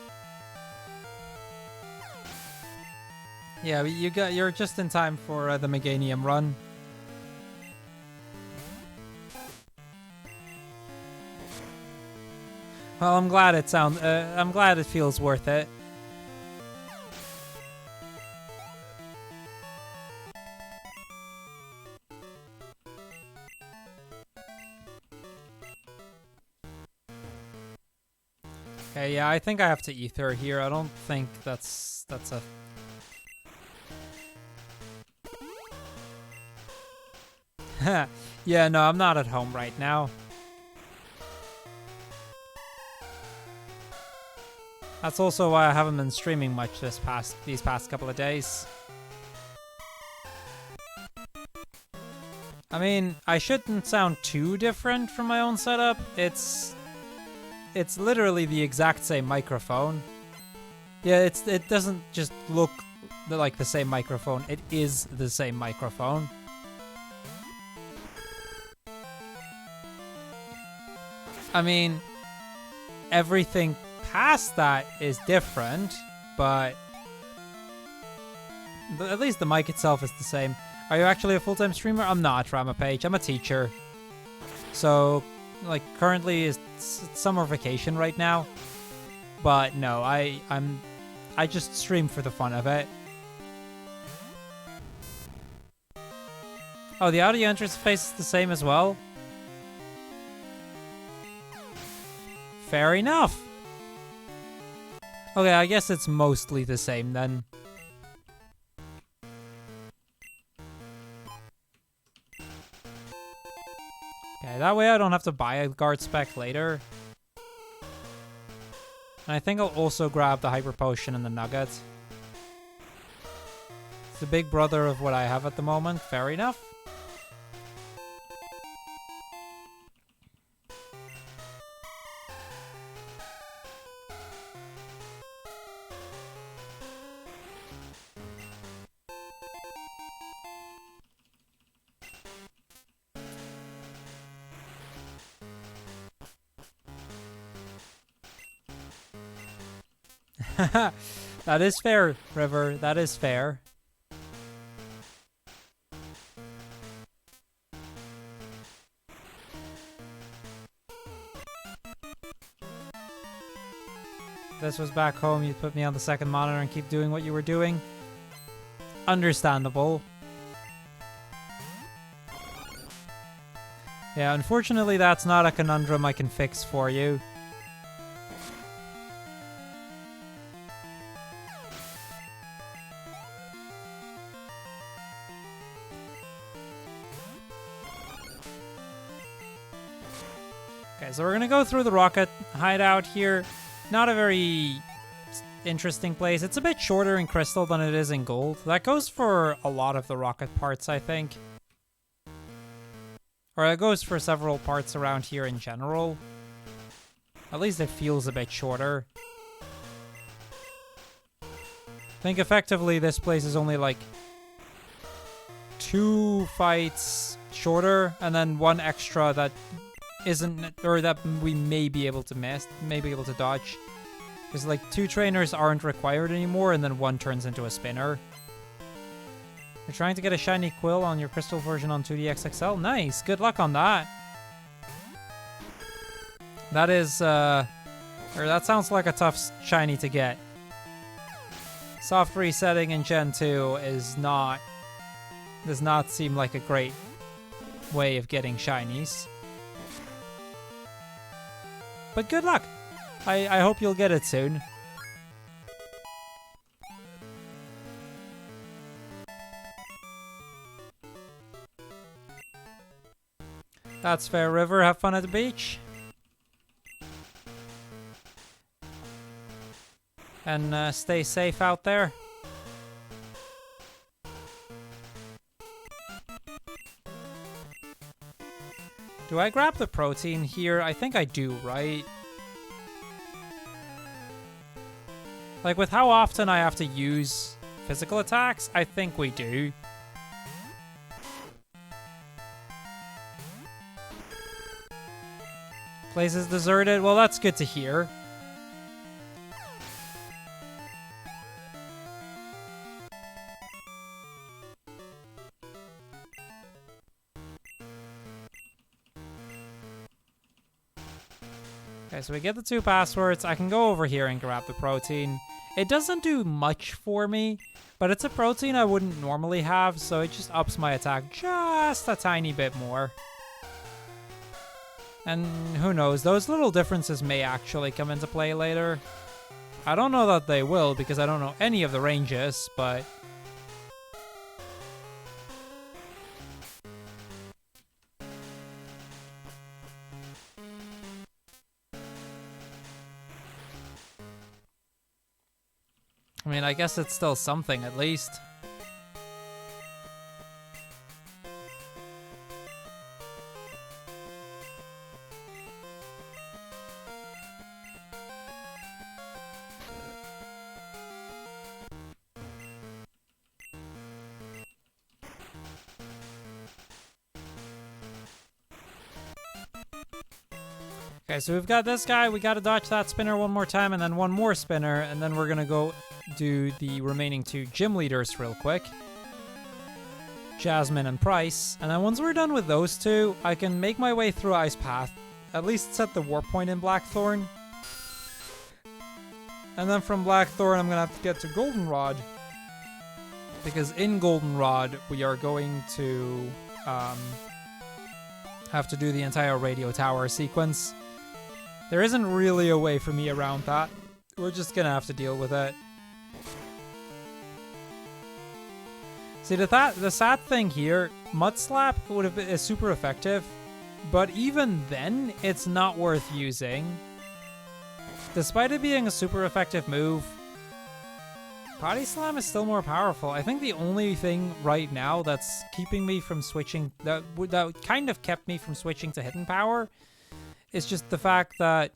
Yeah, you're just in time for the Meganium run. Well, I'm glad it feels worth it. Okay, yeah, I think I have to Ether here. I don't think that's a... Yeah, no, I'm not at home right now. That's also why I haven't been streaming much these past couple of days. I mean, I shouldn't sound too different from my own setup. It's literally the exact same microphone. Yeah, it doesn't just look like the same microphone. It is the same microphone. I mean, everything past that is different, but at least the mic itself is the same. Are you actually a full-time streamer? I'm not, Ramapage. I'm a teacher. So, like, currently it's summer vacation right now. But no, I just stream for the fun of it. Oh, the audio interface is the same as well? Fair enough. Okay, I guess it's mostly the same then. Okay, that way I don't have to buy a guard spec later. And I think I'll also grab the Hyper Potion and the Nugget. It's the big brother of what I have at the moment. Fair enough. That is fair, River. That is fair. If this was back home, you'd put me on the second monitor and keep doing what you were doing. Understandable. Yeah, unfortunately, that's not a conundrum I can fix for you. Okay, so we're gonna go through the rocket hideout here. Not a very interesting place. It's a bit shorter in Crystal than it is in Gold. That goes for a lot of the rocket parts, I think. Or it goes for several parts around here in general. At least it feels a bit shorter. I think effectively this place is only like 2 fights shorter, and then 1 extra that isn't, or that we may be able to miss, may be able to dodge. Because like 2 trainers aren't required anymore, and then 1 turns into a spinner. You're trying to get a shiny Quill on your Crystal version on 2DX XL? Nice, good luck on that. That is, or that sounds like a tough shiny to get. Soft resetting in Gen 2 does not seem like a great way of getting shinies. But good luck. I hope you'll get it soon. That's fair, River. Have fun at the beach. And stay safe out there. Do I grab the protein here? I think I do, right? Like, with how often I have to use physical attacks, I think we do. Place is deserted. Well, that's good to hear. Okay, so we get the 2 passwords. I can go over here and grab the protein. It doesn't do much for me, but it's a protein I wouldn't normally have, so it just ups my attack just a tiny bit more. And who knows, those little differences may actually come into play later. I don't know that they will, because I don't know any of the ranges, but... I mean, I guess it's still something, at least. Okay, so we've got this guy. We gotta dodge that spinner one more time, and then one more spinner, and then we're gonna go do the remaining 2 gym leaders real quick. Jasmine and Price. And then once we're done with those 2, I can make my way through Ice Path, at least set the warp point in Blackthorn. And then from Blackthorn, I'm gonna have to get to Goldenrod. Because in Goldenrod, we are going to have to do the entire radio tower sequence. There isn't really a way for me around that. We're just gonna have to deal with it. See, the sad thing here, Mud Slap is super effective, but even then, it's not worth using. Despite it being a super effective move, Body Slam is still more powerful. I think the only thing right now that's keeping me from switching, that kind of kept me from switching to Hidden Power, is just the fact that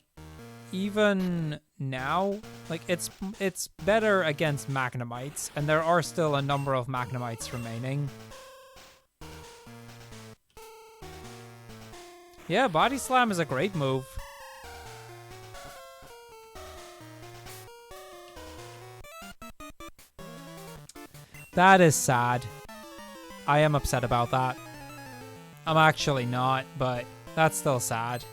even now, like, it's better against Magnemites, and there are still a number of Magnemites remaining. Yeah, Body Slam is a great move. That is sad. I am upset about that. I'm actually not, but that's still sad.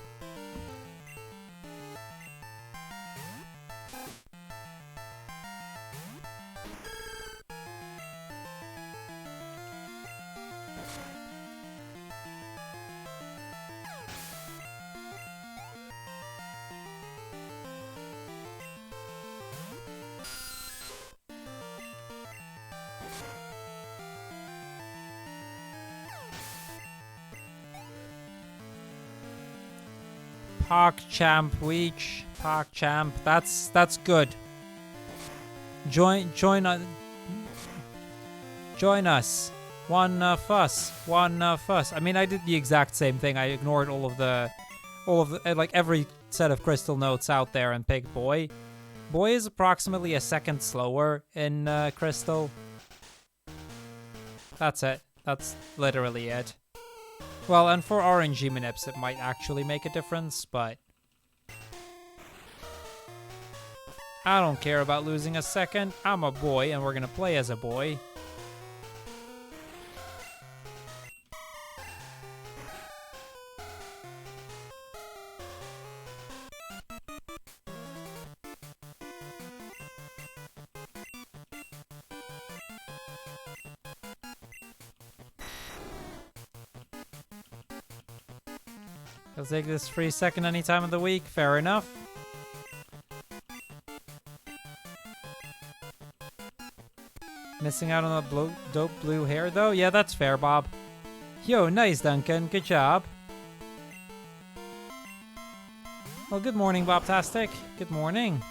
PogChamp Weech, PogChamp. That's good. Join us. One of us. I mean, I did the exact same thing. I ignored all of the like every set of crystal notes out there and picked Boy. Boy is approximately a second slower in Crystal. That's it. That's literally it. Well, and for RNG Manips, it might actually make a difference, but I don't care about losing a second. I'm a boy, and we're gonna play as a boy. He'll take this free second any time of the week. Fair enough. Missing out on the dope blue hair, though? Yeah, that's fair, Bob. Yo, nice, Duncan. Good job. Well, good morning, Bobtastic. Good morning.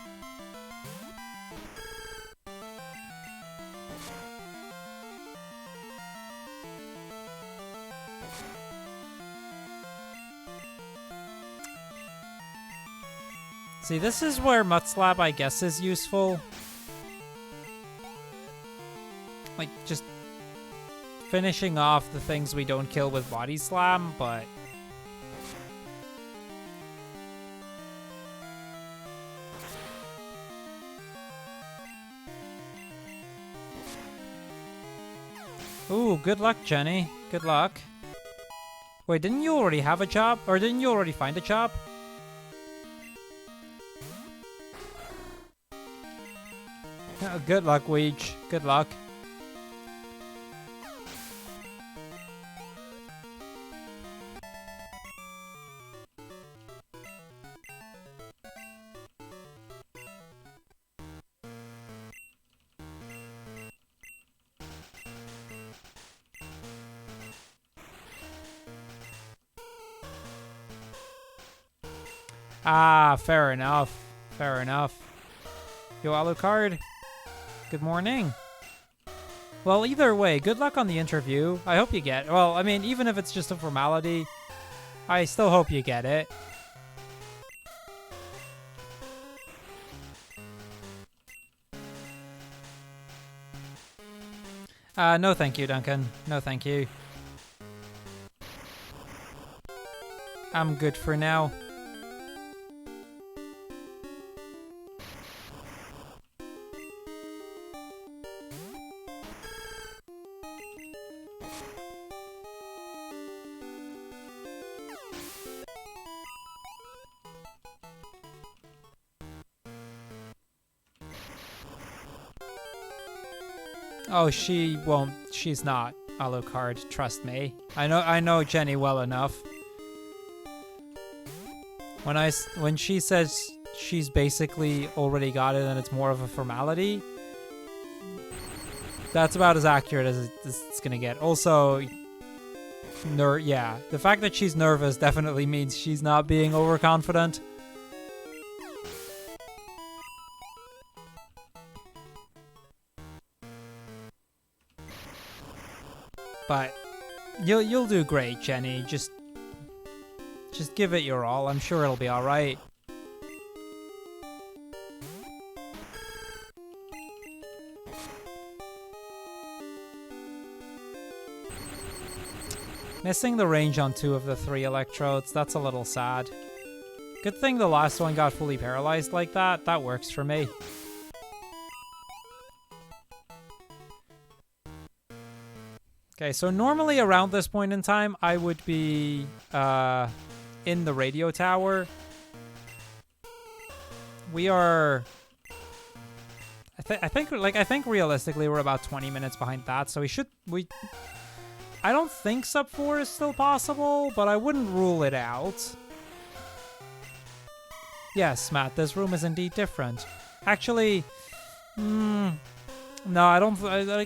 See, this is where Mudslap, I guess, is useful. Like, just finishing off the things we don't kill with Body Slam, but... Ooh, good luck, Jenny. Good luck. Wait, didn't you already have a job? Or didn't you already find a job? Good luck, Weech. Good luck. Ah, fair enough. Fair enough. Yo, Alucard. Good morning. Well, either way, good luck on the interview. I hope you get... Well, I mean, even if it's just a formality, I still hope you get it. No thank you, Duncan. No thank you. I'm good for now. Oh, she won't. She's not. Alucard, trust me. I know Jenny well enough. When she says she's basically already got it and it's more of a formality, that's about as accurate as it's gonna get. Also, yeah, the fact that she's nervous definitely means she's not being overconfident. But you'll do great, Jenny. Just give it your all. I'm sure it'll be all right. Missing the range on 2 of the 3 electrodes. That's a little sad. Good thing the last one got fully paralyzed like that. That works for me. Okay, so normally around this point in time, I would be in the radio tower. We are... I think realistically we're about 20 minutes behind that, so I don't think sub 4 is still possible, but I wouldn't rule it out. Yes, Matt, this room is indeed different. Actually, no, I don't.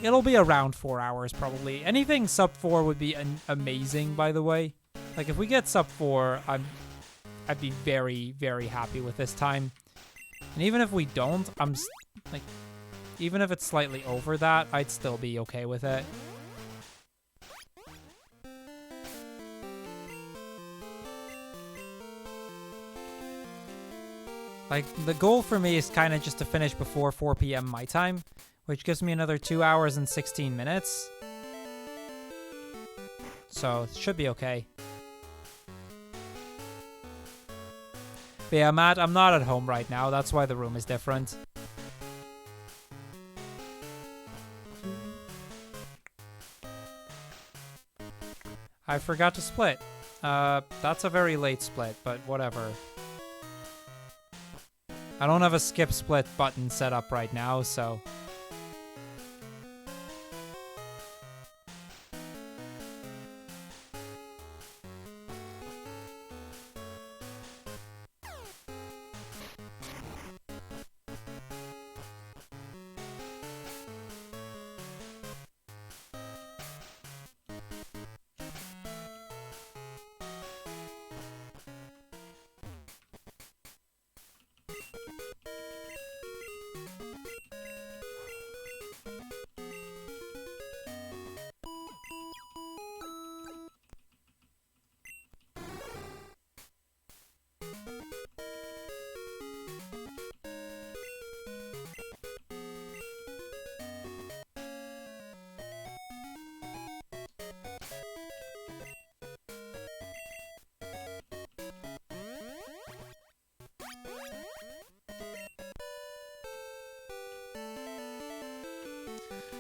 It'll be around 4 hours probably. Anything sub 4 would be amazing, by the way. Like if we get sub 4, I'd be very, very happy with this time. And even if we don't, even if it's slightly over that, I'd still be okay with it. Like the goal for me is kind of just to finish before 4 p.m. my time, which gives me another 2 hours and 16 minutes. So it should be okay. But yeah, Matt, I'm not at home right now. That's why the room is different. I forgot to split. That's a very late split, but whatever. I don't have a skip split button set up right now, so...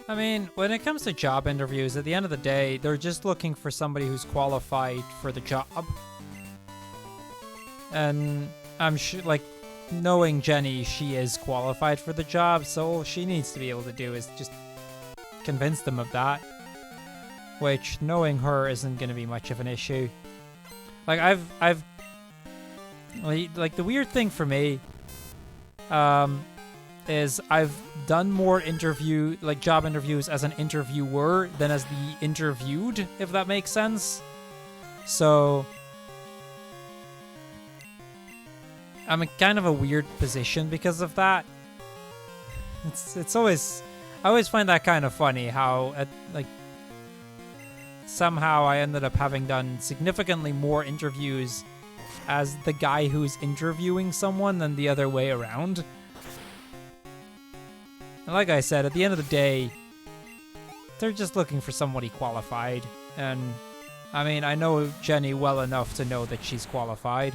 I mean, when it comes to job interviews, at the end of the day, they're just looking for somebody who's qualified for the job. And I'm sure, like, knowing Jenny, she is qualified for the job, so all she needs to be able to do is just convince them of that. Which, knowing her, isn't going to be much of an issue. Like, like, the weird thing for me, is I've done more job interviews as an interviewer than as the interviewed, if that makes sense. So I'm in kind of a weird position because of that. It's always, I always find that kind of funny how like somehow I ended up having done significantly more interviews as the guy who's interviewing someone than the other way around. And like I said, at the end of the day, they're just looking for somebody qualified. And, I mean, I know Jenny well enough to know that she's qualified.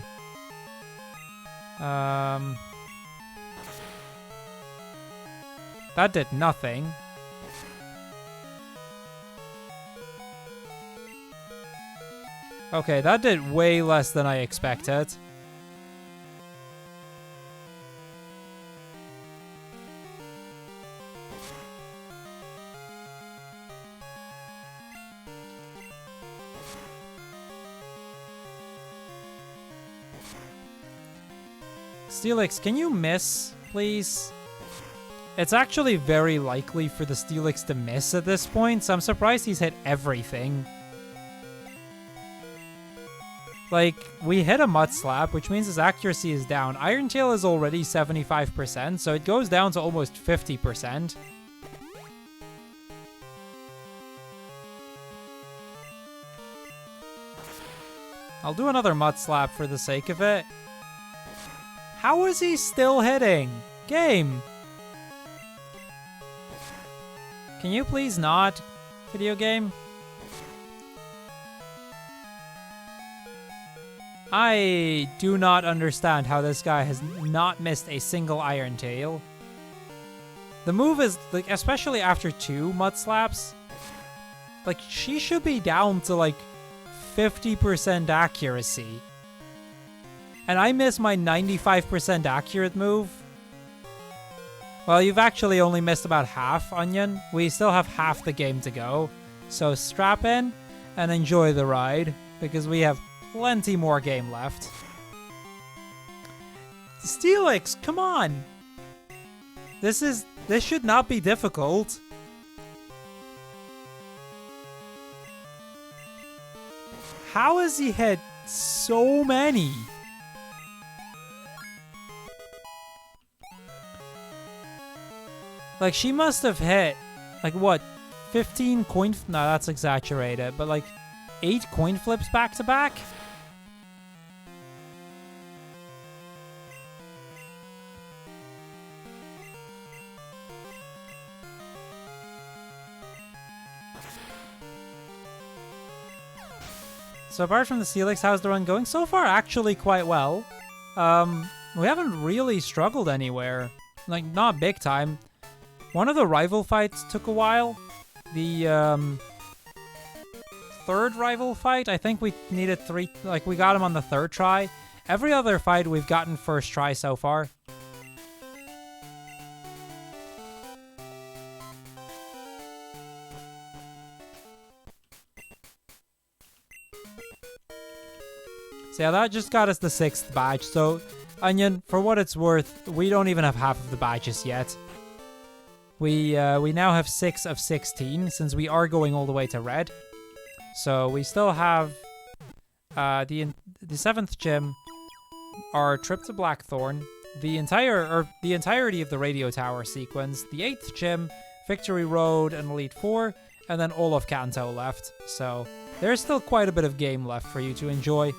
That did nothing. Okay, that did way less than I expected. Steelix, can you miss, please? It's actually very likely for the Steelix to miss at this point, so I'm surprised he's hit everything. Like, we hit a Mud Slap, which means his accuracy is down. Iron Tail is already 75%, so it goes down to almost 50%. I'll do another Mud Slap for the sake of it. How is he still hitting? Game! Can you please not, video game? I do not understand how this guy has not missed a single Iron Tail. The move is, like, especially after 2 Mud Slaps, like, she should be down to, like, 50% accuracy. And I miss my 95% accurate move. Well, you've actually only missed about half, Onion. We still have half the game to go. So strap in and enjoy the ride, because we have plenty more game left. Steelix, come on! This should not be difficult. How has he hit so many? Like, she must have hit, like, what, 15 coin... No, that's exaggerated, but, like, 8 coin flips back to back? So apart from the Steelix, how's the run going? So far, actually quite well. We haven't really struggled anywhere. Like, not big time. One of the rival fights took a while. The third rival fight, I think we needed 3... Like, we got him on the 3rd try. Every other fight we've gotten first try so far. So yeah, that just got us the 6th badge. So, Onion, for what it's worth, we don't even have half of the badges yet. We now have 6 of 16, since we are going all the way to red. So we still have the 7th gym, our trip to Blackthorn, the entirety of the radio tower sequence, the 8th gym, Victory Road, and Elite 4, and then all of Kanto left. So there's still quite a bit of game left for you to enjoy.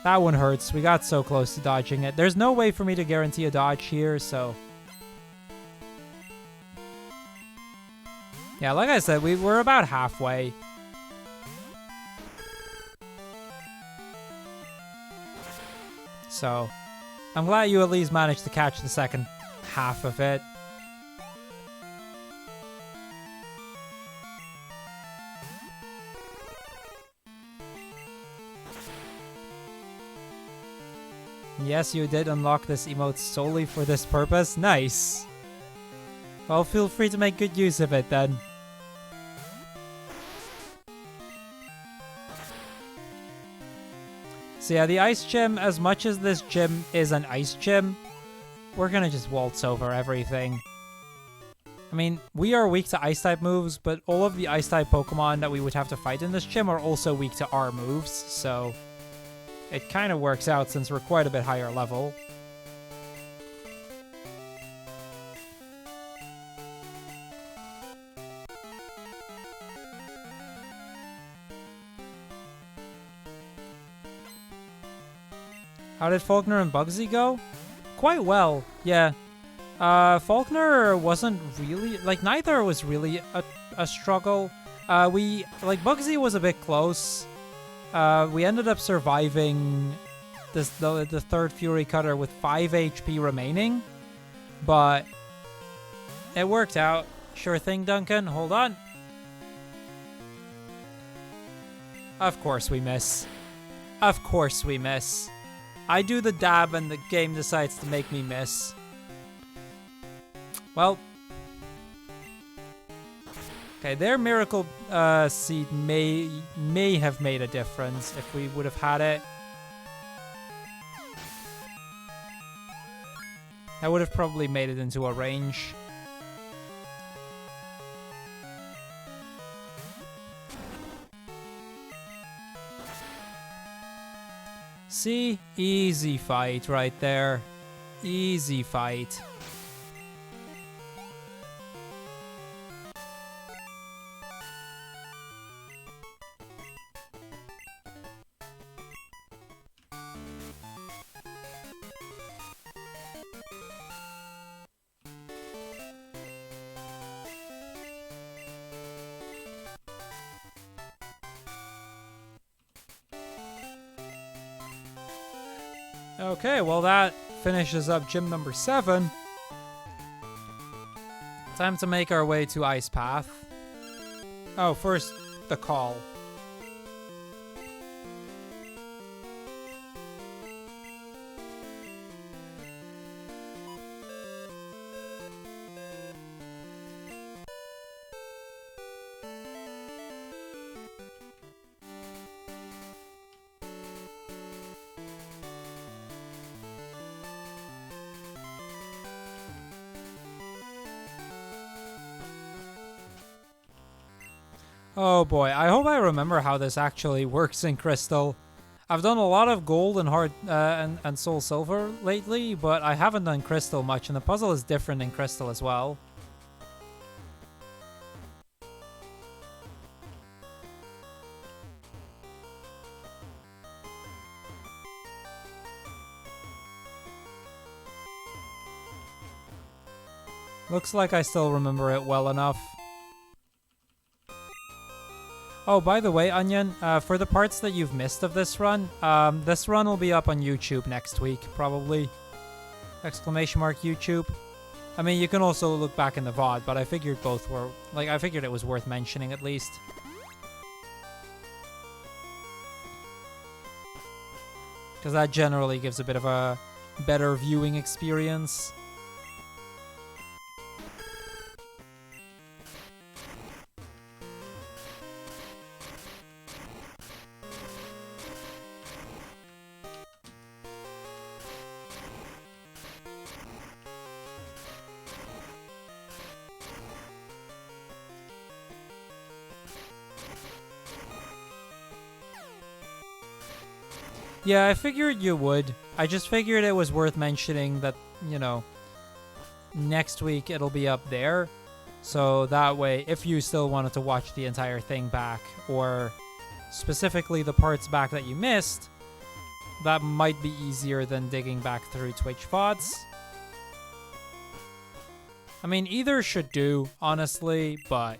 That one hurts. We got so close to dodging it. There's no way for me to guarantee a dodge here, so... Yeah, like I said, we're about halfway. So, I'm glad you at least managed to catch the second. half of it. Yes, you did unlock this emote solely for this purpose. Nice. Well, feel free to make good use of it then. So yeah, the ice gym, as much as this gym is an ice gym, we're gonna just waltz over everything. I mean, we are weak to ice-type moves, but all of the ice-type Pokemon that we would have to fight in this gym are also weak to our moves, so it kind of works out since we're quite a bit higher level. How did Faulkner and Bugsy go? Quite well, yeah. Faulkner wasn't really, like, neither was really a struggle. Bugsy was a bit close. We ended up surviving the third Fury Cutter with 5 HP remaining, but it worked out. Sure thing, Duncan. Hold on. Of course we miss. Of course we miss. I do the dab and the game decides to make me miss. Well. Okay, their Miracle Seed may have made a difference if we would have had it. I would have probably made it into a range. See? Easy fight right there. Easy fight. Okay, well that finishes up gym number 7. Time to make our way to Ice Path. Oh, first, the call. Oh boy, I hope I remember how this actually works in Crystal. I've done a lot of Gold and Hard and Soul Silver lately, but I haven't done Crystal much, and the puzzle is different in Crystal as well. Looks like I still remember it well enough. Oh, by the way, Onion, for the parts that you've missed of this run will be up on YouTube next week, probably. Exclamation mark YouTube. I mean, you can also look back in the VOD, but I figured both were, like, I figured it was worth mentioning at least. Because that generally gives a bit of a better viewing experience. Yeah, I figured you would. I just figured it was worth mentioning that, you know, next week it'll be up there. So that way, if you still wanted to watch the entire thing back, or specifically the parts back that you missed, that might be easier than digging back through Twitch VODs. I mean, either should do, honestly, but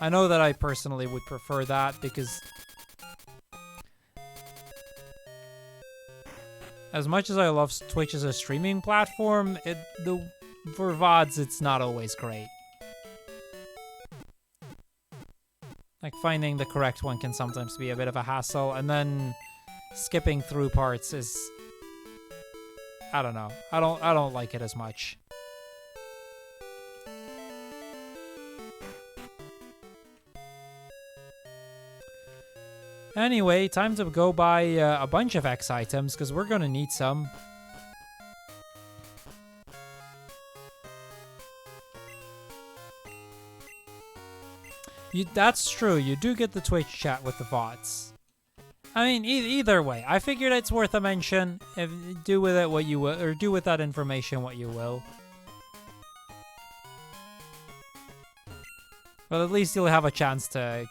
I know that I personally would prefer that because as much as I love Twitch as a streaming platform, for VODs, it's not always great. Like, finding the correct one can sometimes be a bit of a hassle, and then skipping through parts is... I don't know. I don't like it as much. Anyway, time to go buy a bunch of X items, because we're gonna need some. That's true, you do get the Twitch chat with the VODs. I mean, either way, I figured it's worth a mention. Do with it what you will, or do with that information what you will. But at least you'll have a chance to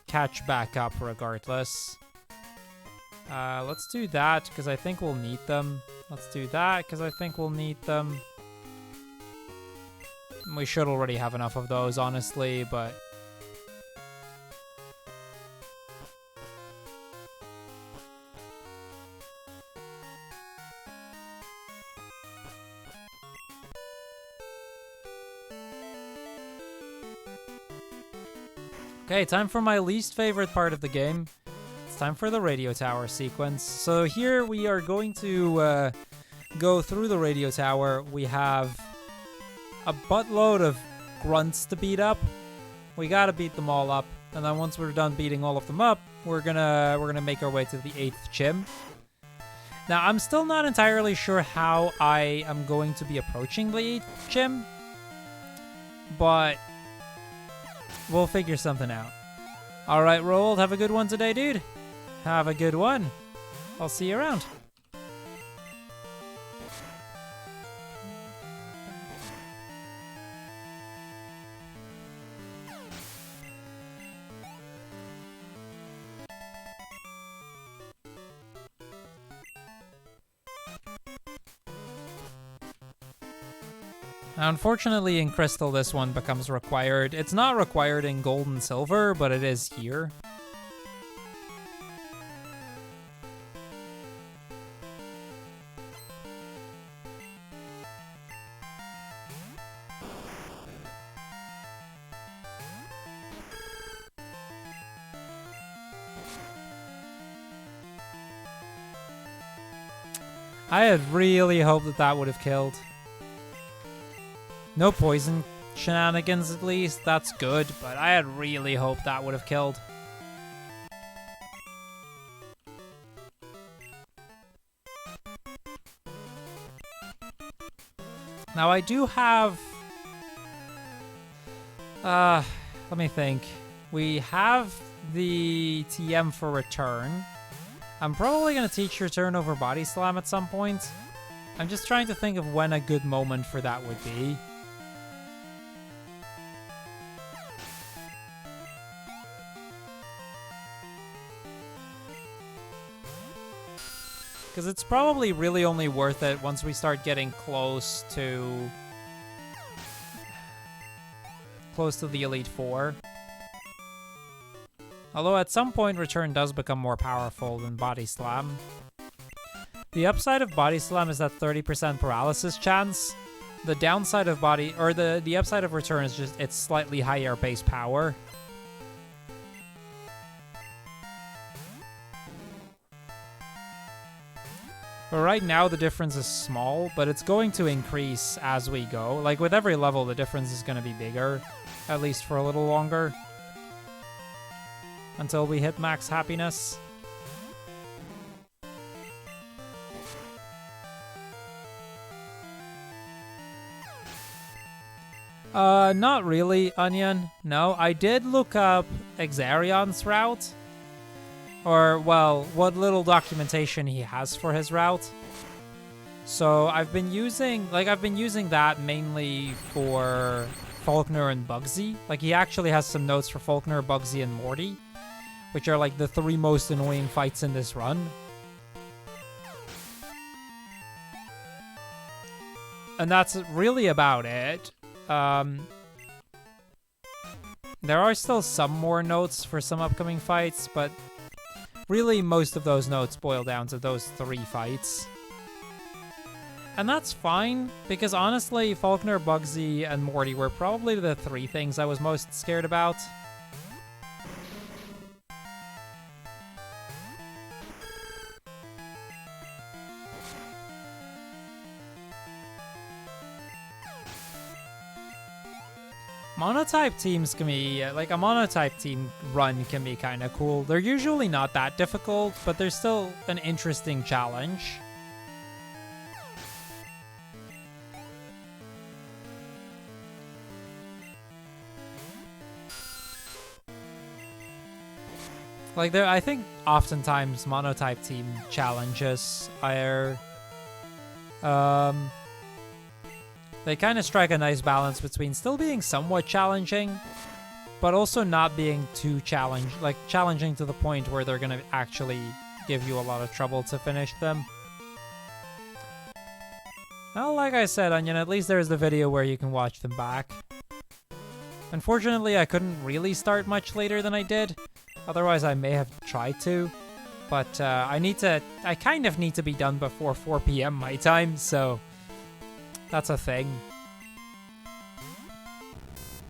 catch back up regardless. Let's do that, because I think we'll need them. Let's do that, because I think we'll need them. We should already have enough of those, honestly, but... Okay, time for my least favorite part of the game. It's time for the radio tower sequence. So here we are going to go through the radio tower. We have a buttload of grunts to beat up. We gotta beat them all up, and then once we're done beating all of them up, we're gonna make our way to the 8th gym. Now I'm still not entirely sure how I am going to be approaching the 8th gym, but we'll figure something out. Alright, Roald, have a good one today, dude. Have a good one. I'll see you around. Now, unfortunately, in Crystal, this one becomes required. It's not required in Gold and Silver, but it is here. I had really hoped that that would have killed. No poison shenanigans, at least. That's good, but I had really hoped that would have killed. Now, I do have... let me think. We have the TM for return. I'm probably going to teach return over body slam at some point. I'm just trying to think of when a good moment for that would be. Because it's probably really only worth it once we start getting close to the Elite Four. Although at some point Return does become more powerful than Body Slam. The upside of Body Slam is that 30% paralysis chance. The downside of the upside of Return is just its slightly higher base power. But right now the difference is small, but it's going to increase as we go. Like with every level the difference is going to be bigger, at least for a little longer. Until we hit max happiness. Not really, Onion. No, I did look up Exarion's route. Or, well, what little documentation he has for his route. So I've been using that mainly for Faulkner and Bugsy. Like, he actually has some notes for Faulkner, Bugsy, and Morty, which are like the 3 most annoying fights in this run. And that's really about it. There are still some more notes for some upcoming fights, but really most of those notes boil down to those 3 fights. And that's fine, because honestly, Faulkner, Bugsy, and Morty were probably the 3 things I was most scared about. Monotype teams can be, like a monotype team run can be kind of cool. They're usually not that difficult, but they're still an interesting challenge. Like, I think oftentimes monotype team challenges are, they kind of strike a nice balance between still being somewhat challenging, but also not being too challenging to the point where they're gonna actually give you a lot of trouble to finish them. Well, like I said, Onion, at least there's the video where you can watch them back. Unfortunately, I couldn't really start much later than I did. Otherwise, I may have tried to. But I kind of need to be done before 4 p.m. my time, so that's a thing.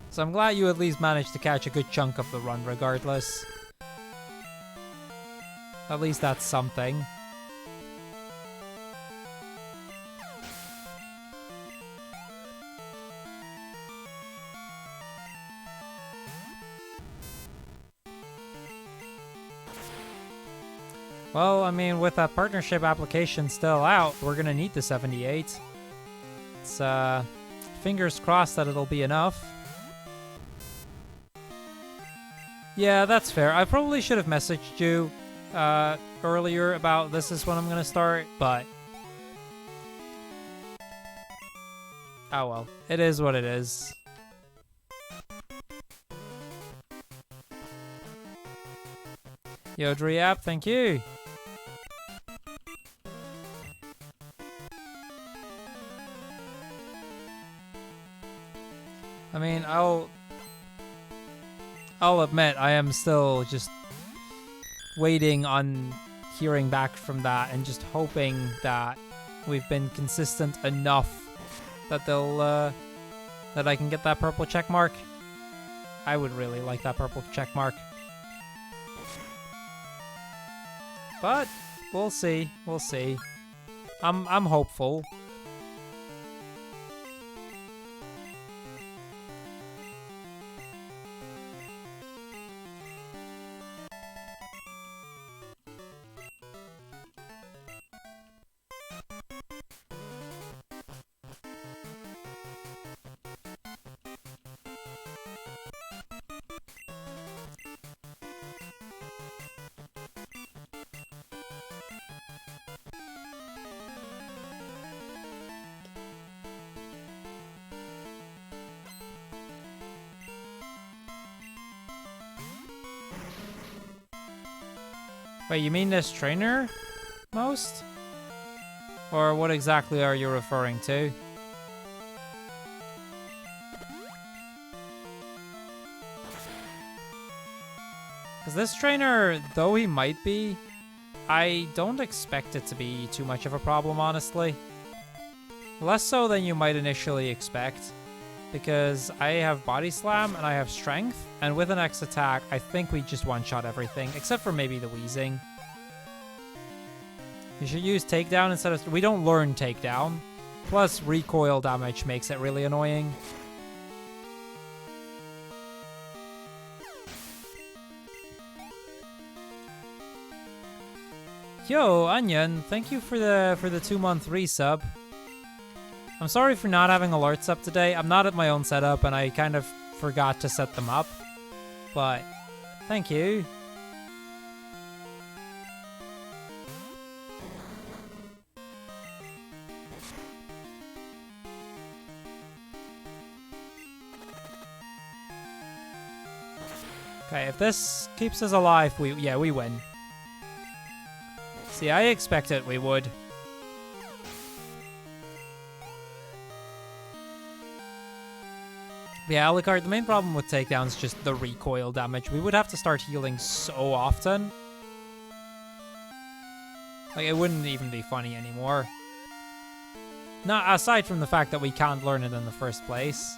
So I'm glad you at least managed to catch a good chunk of the run regardless. At least that's something. Well, I mean, with that partnership application still out, we're gonna need the 78. It's, fingers crossed that it'll be enough. Yeah, that's fair. I probably should have messaged you, earlier about this is when I'm gonna start, but oh well. It is what it is. Yo, Driap, thank you. I mean, I'll admit, I am still just waiting on hearing back from that and just hoping that we've been consistent enough that they'll, that I can get that purple check mark. I would really like that purple check mark. But we'll see. We'll see. I'm hopeful. Wait, you mean this trainer most? Or what exactly are you referring to? Because this trainer, though he might be, I don't expect it to be too much of a problem, honestly. Less so than you might initially expect. Because I have Body Slam and I have Strength, and with an X attack, I think we just one-shot everything, except for maybe the Wheezing. You should use Takedown instead of... We don't learn Takedown. Plus, recoil damage makes it really annoying. Yo, Onion, thank you for the 2-month resub. I'm sorry for not having alerts up today. I'm not at my own setup, and I kind of forgot to set them up. But, thank you. Okay, if this keeps us alive, we win. See, I expected we would. Yeah, Alucard, the main problem with takedowns is just the recoil damage. We would have to start healing so often. Like, it wouldn't even be funny anymore. Not aside from the fact that we can't learn it in the first place.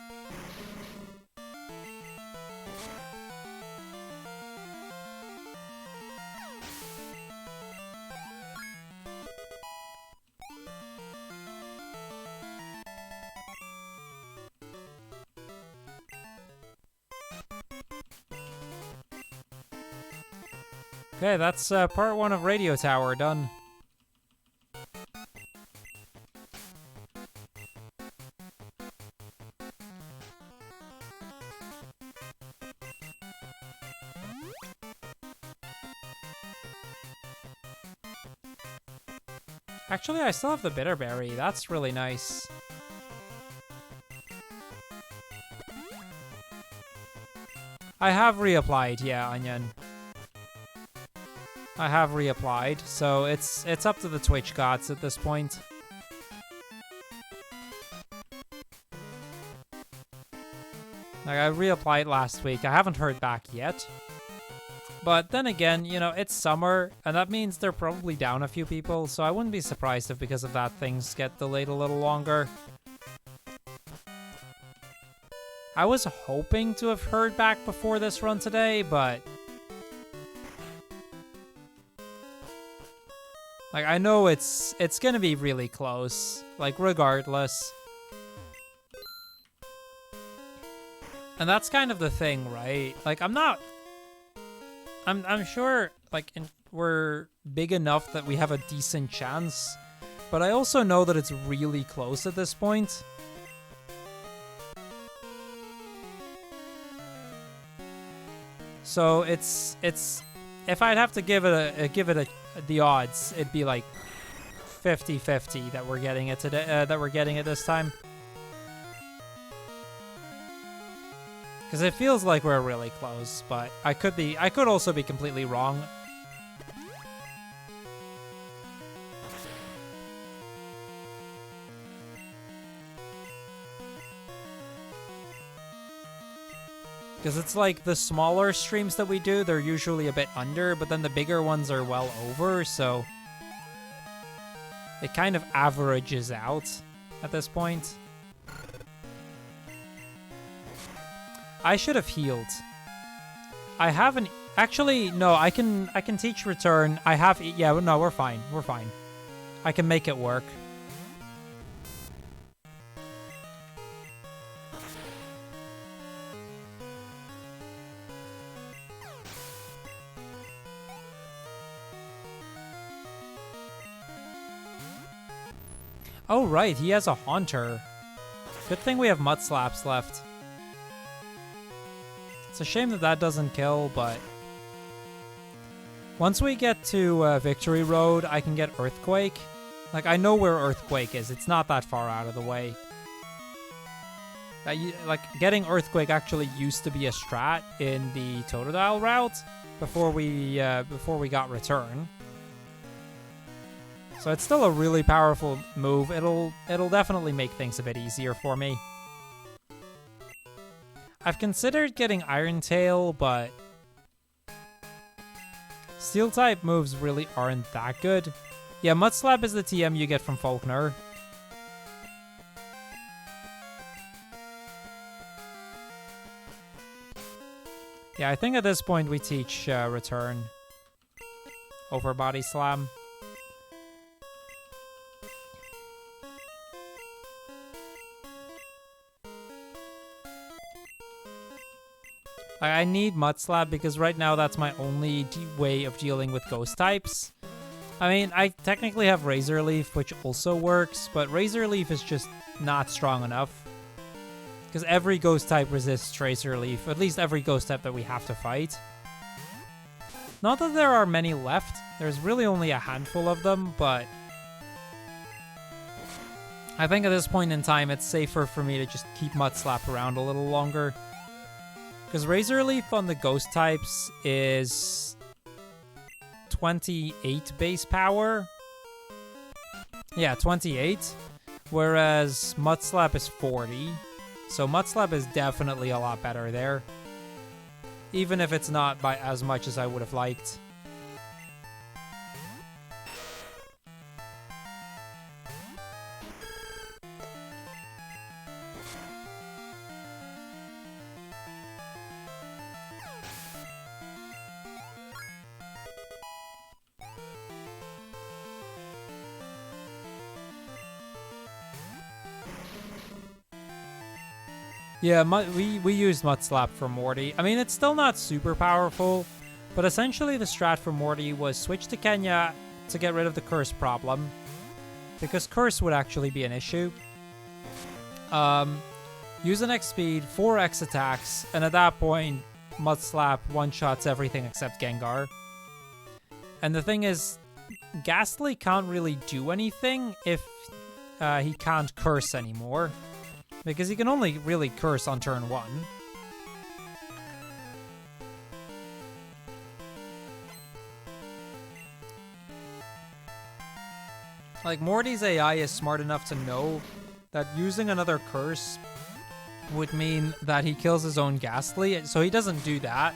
Okay, that's part 1 of Radio Tower done. Actually, I still have the Bitterberry. That's really nice. I have reapplied, yeah, Onion. I have reapplied, so it's up to the Twitch gods at this point. Like, I reapplied last week. I haven't heard back yet. But then again, you know, it's summer, and that means they're probably down a few people, so I wouldn't be surprised if because of that things get delayed a little longer. I was hoping to have heard back before this run today, but... like, I know it's gonna be really close, like, regardless. And that's kind of the thing, right? Like, I'm sure, like, we're big enough that we have a decent chance, but I also know that it's really close at this point. So it's if I'd have to give it the odds, it'd be like 50-50 that we're getting it today, that we're getting it this time. Because it feels like we're really close, but I could also be completely wrong. Because it's like the smaller streams that we do, they're usually a bit under, but then the bigger ones are well over, so it kind of averages out at this point. I should have healed. I haven't actually. No, I can teach return. I have. Yeah, no, we're fine. We're fine. I can make it work. Oh right, he has a Haunter. Good thing we have Mudslaps left. It's a shame that that doesn't kill, but... once we get to Victory Road, I can get Earthquake. Like, I know where Earthquake is. It's not that far out of the way. Like, getting Earthquake actually used to be a strat in the Totodile route before we got Return. So it's still a really powerful move. It'll definitely make things a bit easier for me. I've considered getting Iron Tail, but Steel-type moves really aren't that good. Yeah, Mudslap is the TM you get from Faulkner. Yeah, I think at this point we teach Return over Body Slam. I need Mudslap because right now that's my only way of dealing with ghost types. I mean, I technically have Razor Leaf, which also works, but Razor Leaf is just not strong enough. Because every ghost type resists Razor Leaf, at least every ghost type that we have to fight. Not that there are many left, there's really only a handful of them, but... I think at this point in time, it's safer for me to just keep Mudslap around a little longer. Because Razor Leaf on the ghost types is 28 base power. Yeah, 28. Whereas Mudslap is 40. So Mudslap is definitely a lot better there. Even if it's not by as much as I would have liked. Yeah, we used Mud Slap for Morty. I mean, it's still not super powerful, but essentially the strat for Morty was switch to Kenya to get rid of the curse problem, because curse would actually be an issue. Use an X speed, 4 X attacks, and at that point, Mud Slap one-shots everything except Gengar. And the thing is, Ghastly can't really do anything if he can't curse anymore, because he can only really curse on turn 1. Like, Morty's AI is smart enough to know that using another curse would mean that he kills his own Ghastly, so he doesn't do that.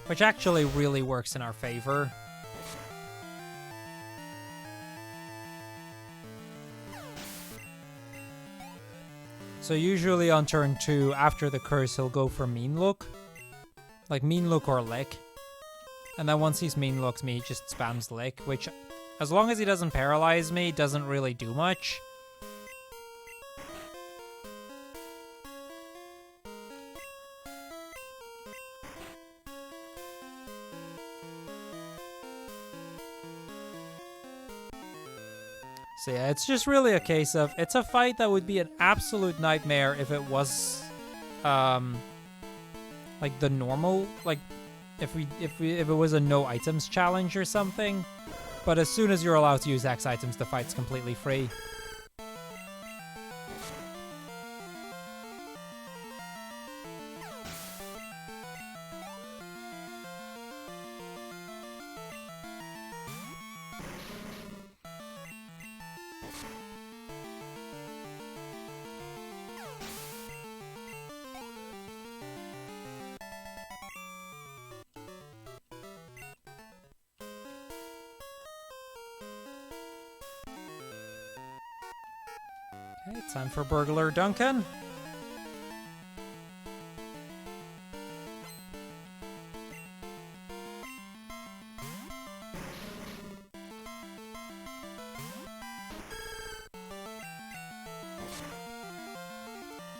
Which actually really works in our favor. So usually on turn 2, after the curse, he'll go for Mean Look. Like Mean Look or Lick. And then once he's Mean Looks me, he just spams Lick, which, as long as he doesn't paralyze me, doesn't really do much. So yeah, it's just really a case of, it's a fight that would be an absolute nightmare if it was, like the normal, like, if it was a no items challenge or something. But as soon as you're allowed to use X items, the fight's completely free. Okay, time for Burglar Duncan.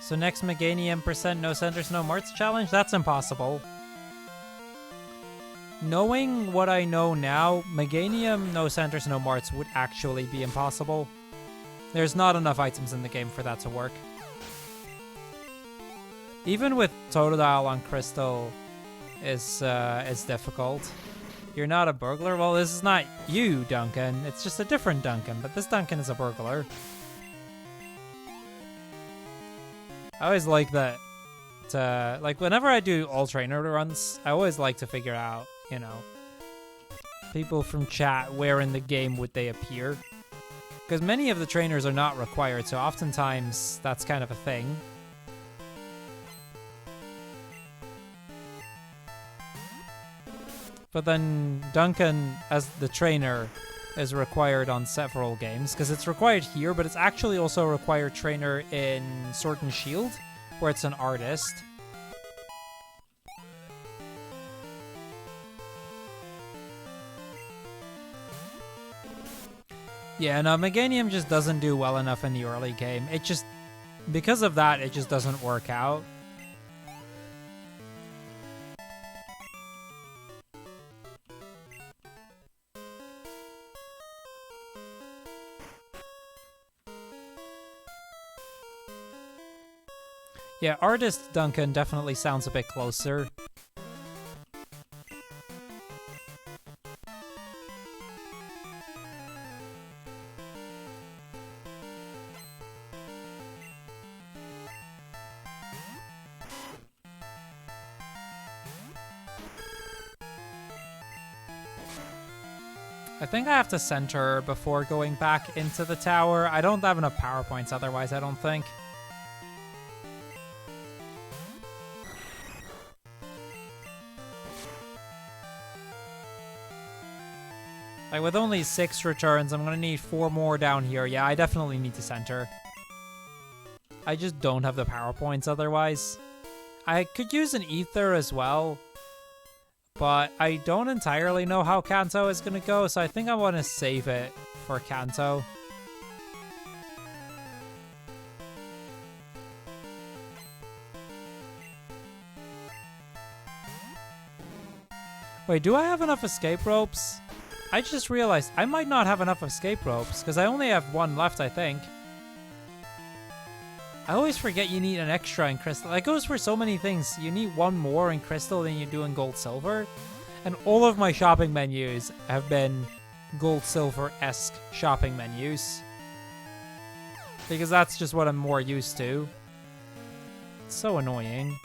So next Meganium % no centers, no marts challenge? That's impossible. Knowing what I know now, Meganium no centers, no marts would actually be impossible. There's not enough items in the game for that to work. Even with Totodile on Crystal is difficult. You're not a burglar? Well, this is not you, Duncan. It's just a different Duncan, but this Duncan is a burglar. I always like that. Like, whenever I do all trainer runs, I always like to figure out, you know, people from chat, where in the game would they appear. Because many of the trainers are not required, so oftentimes that's kind of a thing. But then Duncan, as the trainer, is required on several games, because it's required here, but it's actually also a required trainer in Sword and Shield, where it's an artist. Yeah, no, Meganium just doesn't do well enough in the early game. It just, because of that, it just doesn't work out. Yeah, Artist Duncan definitely sounds a bit closer. I think I have to center before going back into the tower. I don't have enough power points otherwise, I don't think. Like, with only 6 returns, I'm gonna need 4 more down here. Yeah, I definitely need to center. I just don't have the power points otherwise. I could use an ether as well, but I don't entirely know how Kanto is gonna go, so I think I want to save it for Kanto. Wait, do I have enough escape ropes? I just realized I might not have enough escape ropes, because I only have one left, I think. I always forget you need an extra in Crystal. That goes for so many things. You need one more in Crystal than you do in Gold Silver. And all of my shopping menus have been Gold Silver-esque shopping menus. Because that's just what I'm more used to. It's so annoying.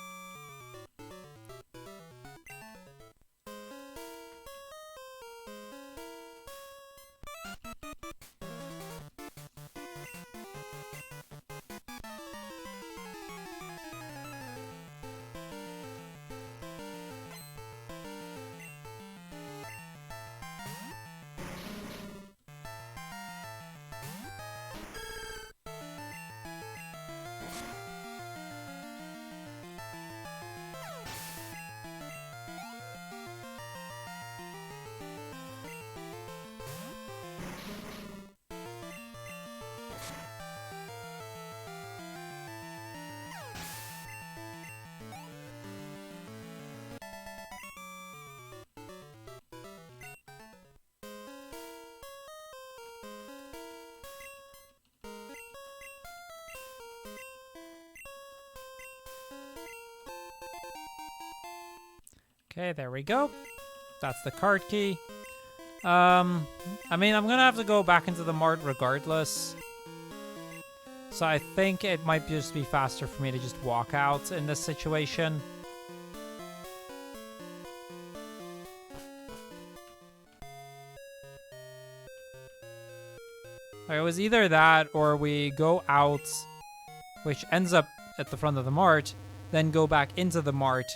Okay, there we go. That's the card key. I mean, I'm gonna have to go back into the mart regardless. So I think it might just be faster for me to just walk out in this situation. It was either that or we go out, which ends up at the front of the mart, then go back into the mart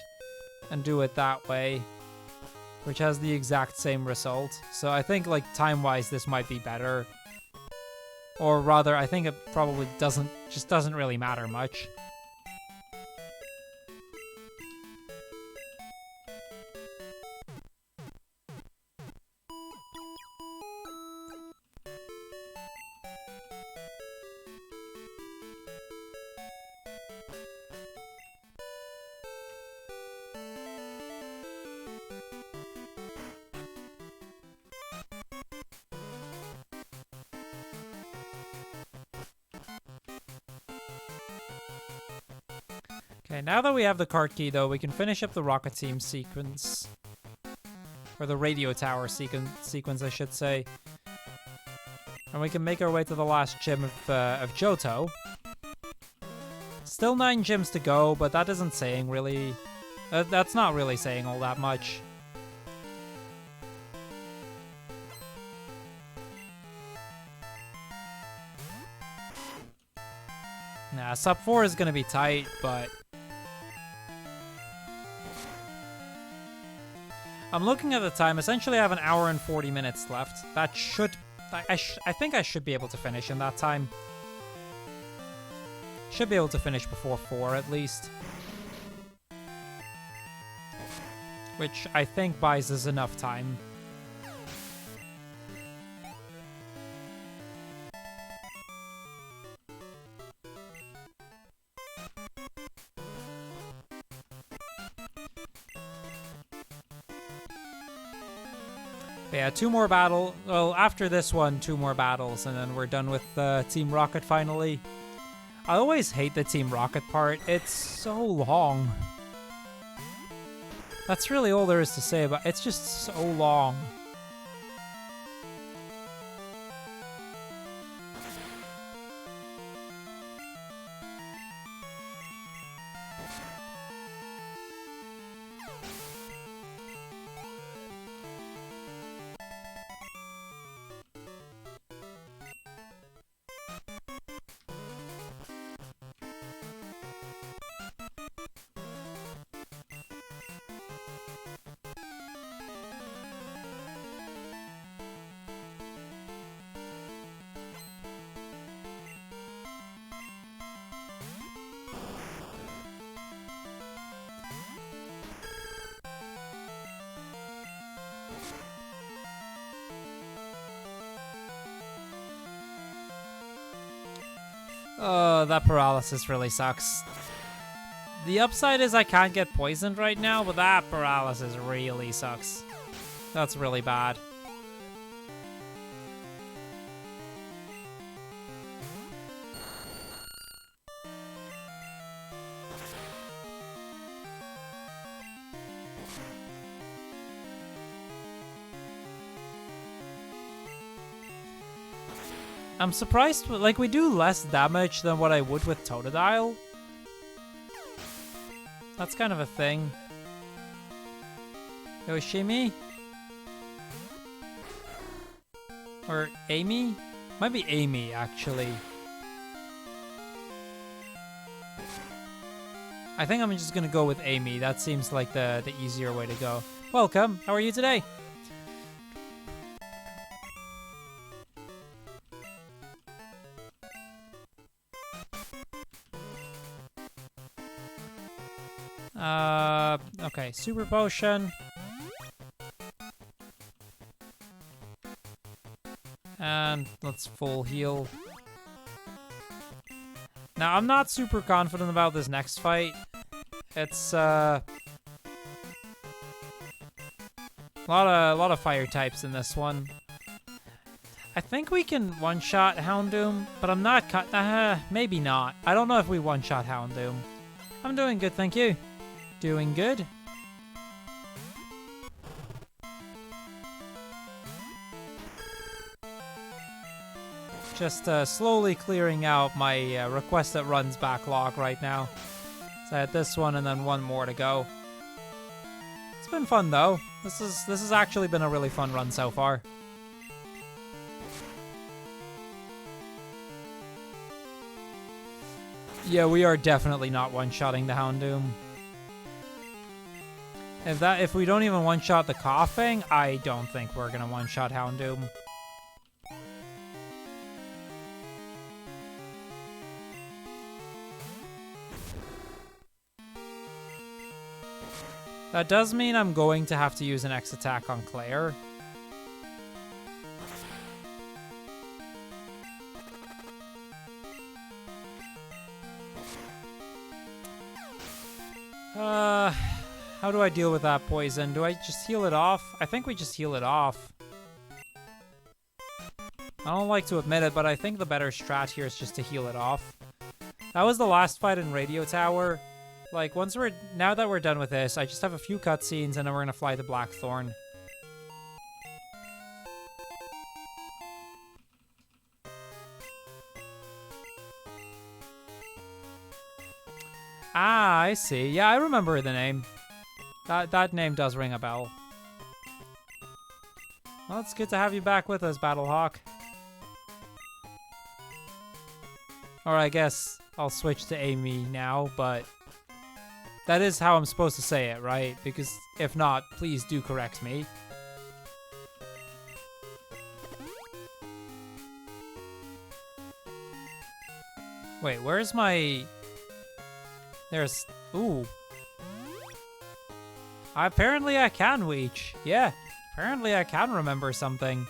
and do it that way, which has the exact same result. So I think, like, time-wise, this might be better. Or rather, I think it probably doesn't really matter much. Okay, now that we have the card key, though, we can finish up the rocket team sequence. Or the radio tower sequence, I should say. And we can make our way to the last gym of Johto. Still 9 gyms to go, but that isn't saying really... that's not really saying all that much. Nah, sub 4 is gonna be tight, but... I'm looking at the time. Essentially, I have an hour and 40 minutes left. That should... I think I should be able to finish in that time. Should be able to finish before 4, at least. Which I think buys us enough time. But yeah, 2 more battles. Well, after this one, 2 more battles, and then we're done with Team Rocket finally. I always hate the Team Rocket part. It's so long. That's really all there is to say about it. It's just so long. Oh, that paralysis really sucks. The upside is I can't get poisoned right now, but that paralysis really sucks. That's really bad. I'm surprised, like, we do less damage than what I would with Totodile. That's kind of a thing. Yoshimi? Or Amy? Might be Amy, actually. I think I'm just gonna go with Amy. That seems like the easier way to go. Welcome, how are you today? Okay, Super Potion. And let's full heal. Now, I'm not super confident about this next fight. It's, a lot of fire types in this one. I think we can one-shot Houndoom, but I'm not maybe not. I don't know if we one-shot Houndoom. I'm doing good, thank you. Doing good. Just slowly clearing out my request that runs backlog right now. So I had this one and then one more to go. It's been fun though. This has actually been a really fun run so far. Yeah, we are definitely not one-shotting the Houndoom. If we don't even one-shot the coughing, I don't think we're gonna one-shot Houndoom. That does mean I'm going to have to use an X attack on Claire. How do I deal with that poison? Do I just heal it off? I think we just heal it off. I don't like to admit it, but I think the better strat here is just to heal it off. That was the last fight in Radio Tower. Like, now that we're done with this, I just have a few cutscenes and then we're gonna fly to Blackthorn. Ah, I see. Yeah, I remember the name. That name does ring a bell. Well, it's good to have you back with us, Battlehawk. Or I guess I'll switch to Amy now, but that is how I'm supposed to say it, right? Because if not, please do correct me. Wait, where's my... There's... Ooh. Apparently I can reach. Yeah, apparently I can remember something.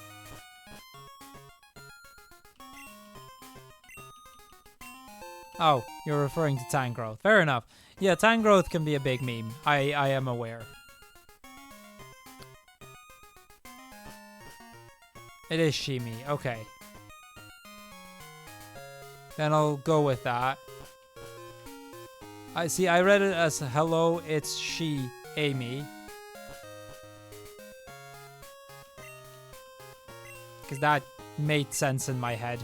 Oh, you're referring to Tangrowth. Fair enough. Yeah, Tangrowth can be a big meme. I am aware. It is Shimi. Okay. Then I'll go with that. I see, I read it as hello, it's she, Amy. Because that made sense in my head.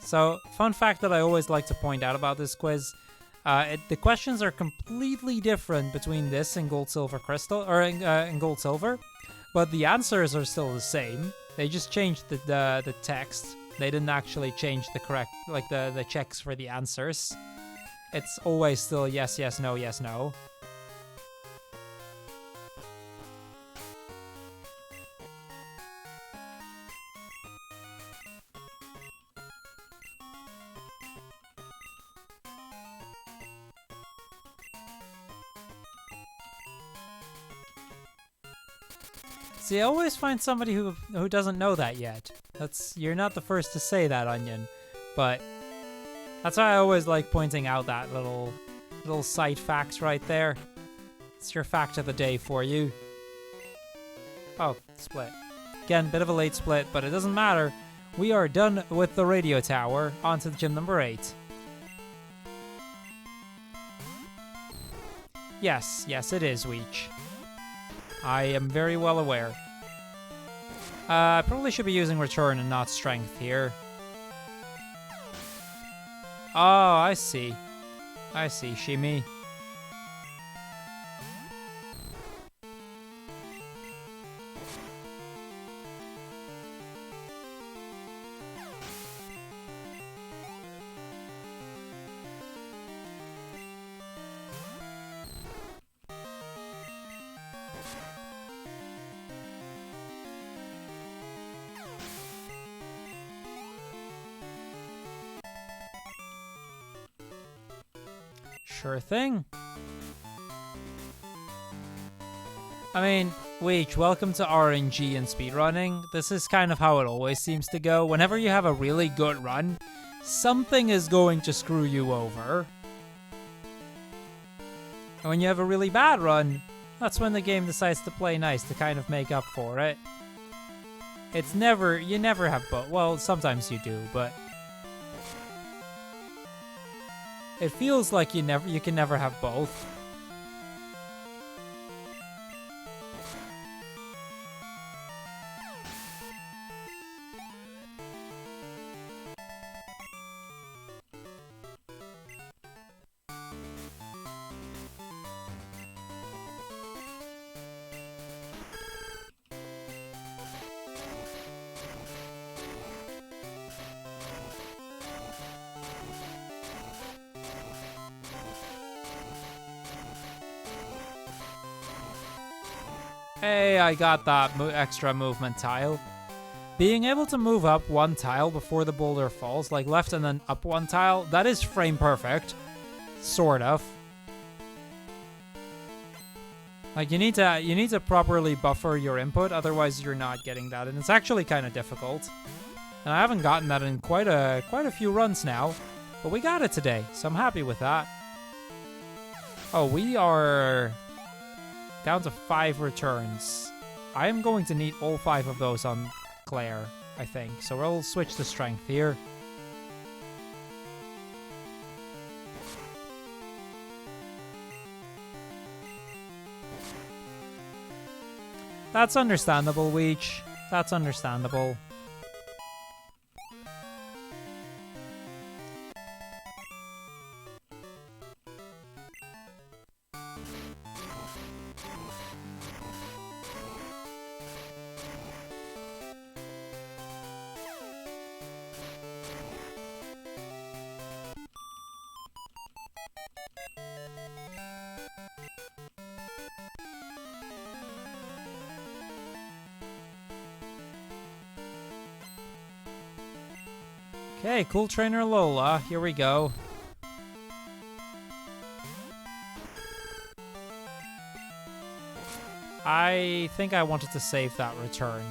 So, fun fact that I always like to point out about this quiz. The questions are completely different between this and Gold, Silver, Crystal, or in Gold, Silver, but the answers are still the same. They just changed the text. They didn't actually change the correct, like the checks for the answers. It's always still yes, yes, no, yes, no. See, I always find somebody who doesn't know that yet. You're not the first to say that, Onion, but that's why I always like pointing out that little side facts right there. It's your fact of the day for you. Oh, split. Again, bit of a late split, but it doesn't matter. We are done with the radio tower. On to gym number 8. Yes, it is Weech. I am very well aware. I probably should be using Return and not Strength here. Oh, I see. Shimmy. Sure thing. I mean, Weech, welcome to RNG and speedrunning. This is kind of how it always seems to go. Whenever you have a really good run, something is going to screw you over. And when you have a really bad run, that's when the game decides to play nice to kind of make up for it. You never have both. Well, sometimes you do, but it feels like you can never have both. Hey, I got that extra movement tile. Being able to move up one tile before the boulder falls, like left and then up one tile, that is frame perfect. Sort of. Like, you need to properly buffer your input, otherwise you're not getting that, and it's actually kind of difficult. And I haven't gotten that in quite a few runs now, but we got it today, so I'm happy with that. Oh, we are down to 5 returns. I am going to need all 5 of those on Claire, I think. So we'll switch to Strength here. That's understandable, Weech. That's understandable. Okay, cool trainer Lola. Here we go. I think I wanted to save that return.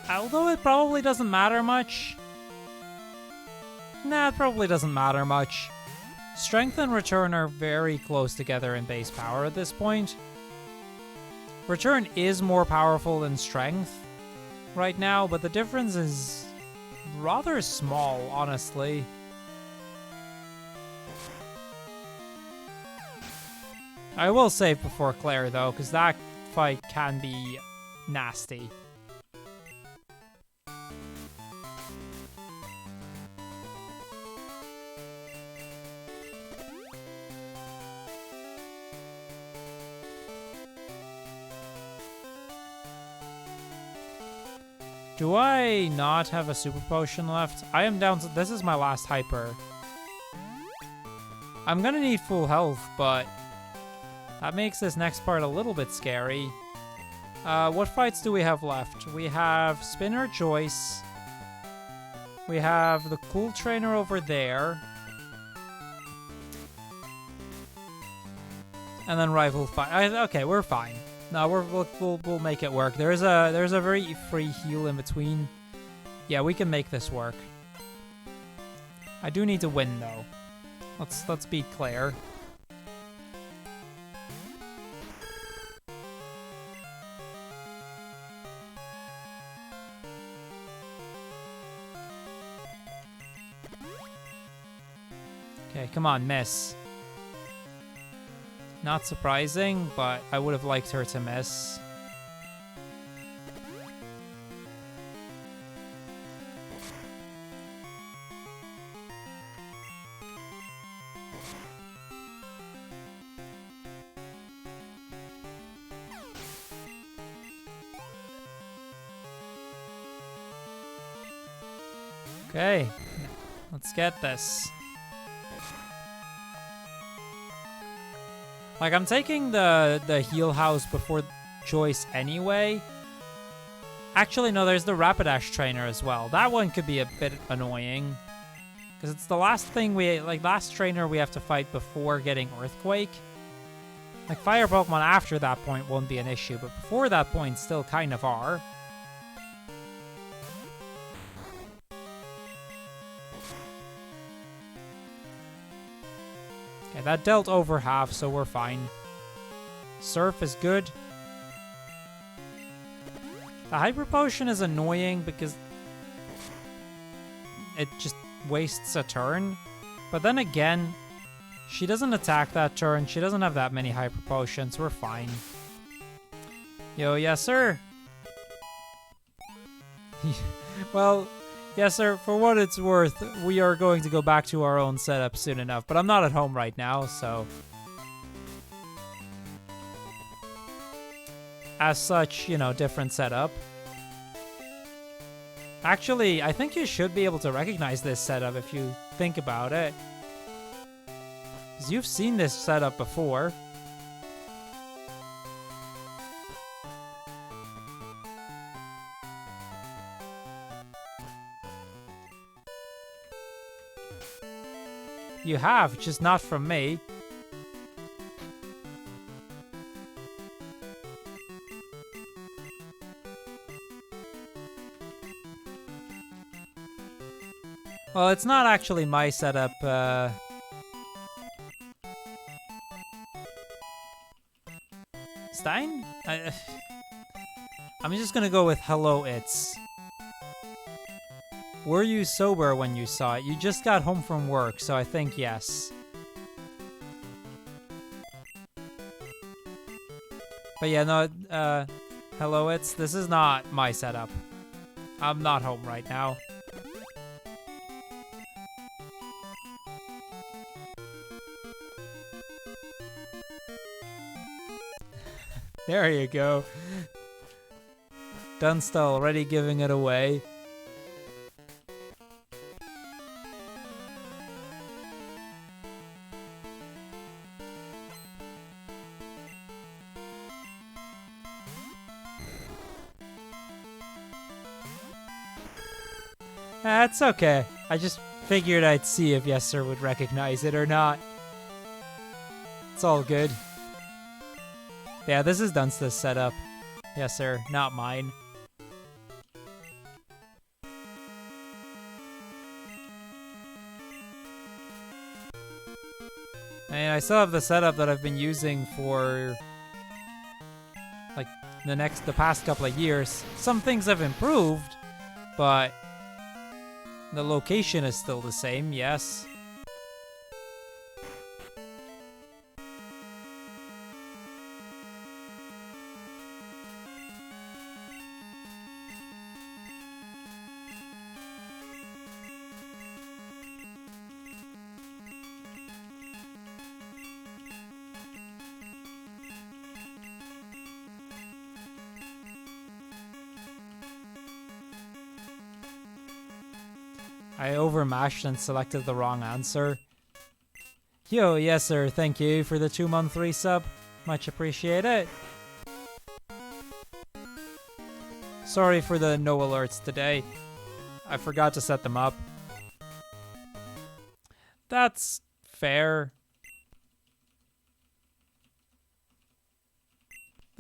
Although it probably doesn't matter much. Nah, it probably doesn't matter much. Strength and Return are very close together in base power at this point. Return is more powerful than Strength right now, but the difference is rather small, honestly. I will save before Claire, though, because that fight can be nasty. Do I not have a super potion left? I am down to... This is my last hyper. I'm gonna need full health, but that makes this next part a little bit scary. What fights do we have left? We have Spinner Joyce. We have the cool trainer over there. And then rival fight. Okay, we're fine. No, we'll make it work. There's a very free heal in between. Yeah, we can make this work. I do need to win though. Let's be clear. Okay, come on, miss. Not surprising, but I would have liked her to miss. Okay, let's get this. Like, I'm taking the heal house before choice anyway. Actually, no, there's the Rapidash trainer as well. That one could be a bit annoying. Because it's the last thing last trainer we have to fight before getting Earthquake. Like, Fire Pokemon after that point won't be an issue, but before that point still kind of are. Okay, that dealt over half, so we're fine. Surf is good. The Hyper Potion is annoying because it just wastes a turn. But then again, she doesn't attack that turn. She doesn't have that many Hyper Potions. We're fine. Yo, yes, sir. Well, yes, sir, for what it's worth, we are going to go back to our own setup soon enough, but I'm not at home right now, so... As such, you know, different setup. Actually, I think you should be able to recognize this setup if you think about it. Because you've seen this setup before. You have, just not from me. Well, it's not actually my setup, Stein? I'm just gonna go with hello, it's. Were you sober when you saw it? You just got home from work, so I think yes. But yeah, no, hello, it's. This is not my setup. I'm not home right now. There you go. Dunsta already giving it away. That's okay. I just figured I'd see if Yes Sir would recognize it or not. It's all good. Yeah, this is Dunsta's setup. Yes, sir. Not mine. And I still have the setup that I've been using for like the past couple of years. Some things have improved, but the location is still the same, yes. I overmashed and selected the wrong answer. Yo, yes sir, thank you for the 2-month resub. Much appreciate it. Sorry for the no alerts today. I forgot to set them up. That's fair.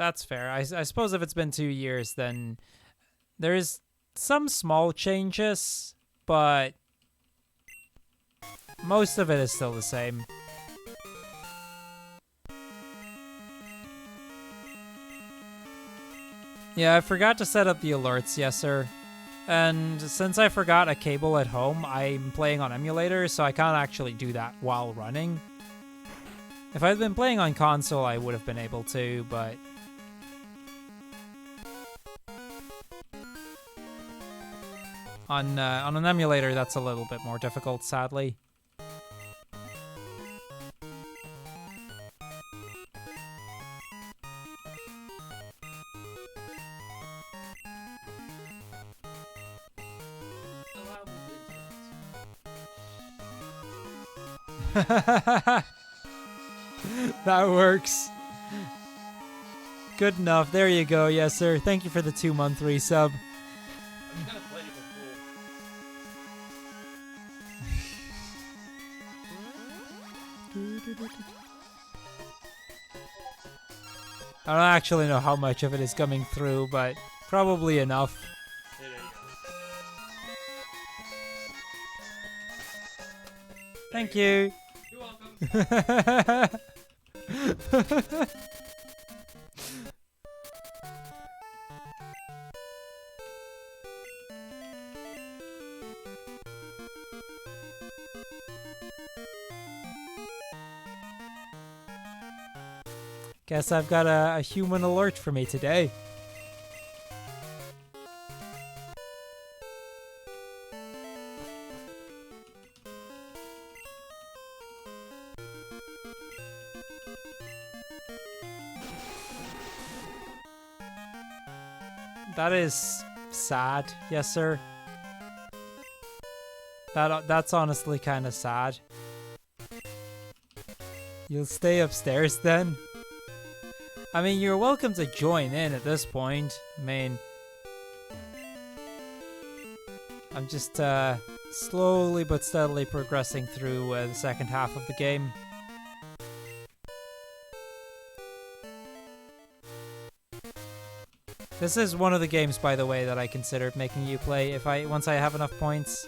That's fair. I suppose if it's been 2 years, then there's some small changes, but most of it is still the same. Yeah, I forgot to set up the alerts, yes sir. And since I forgot a cable at home, I'm playing on emulator, so I can't actually do that while running. If I'd been playing on console, I would have been able to, but... On an emulator, that's a little bit more difficult, sadly. Allow me to That works. Good enough. There you go. Yes, sir. Thank you for the 2-month resub. I'm gonna play it before. I don't actually know how much of it is coming through, but probably enough. There you go. Thank you. You're welcome. Guess I've got a human alert for me today. That is sad, yes sir. That's honestly kind of sad. You'll stay upstairs then? I mean, you're welcome to join in at this point. I mean, I'm just slowly but steadily progressing through the second half of the game. This is one of the games, by the way, that I considered making you play once I have enough points.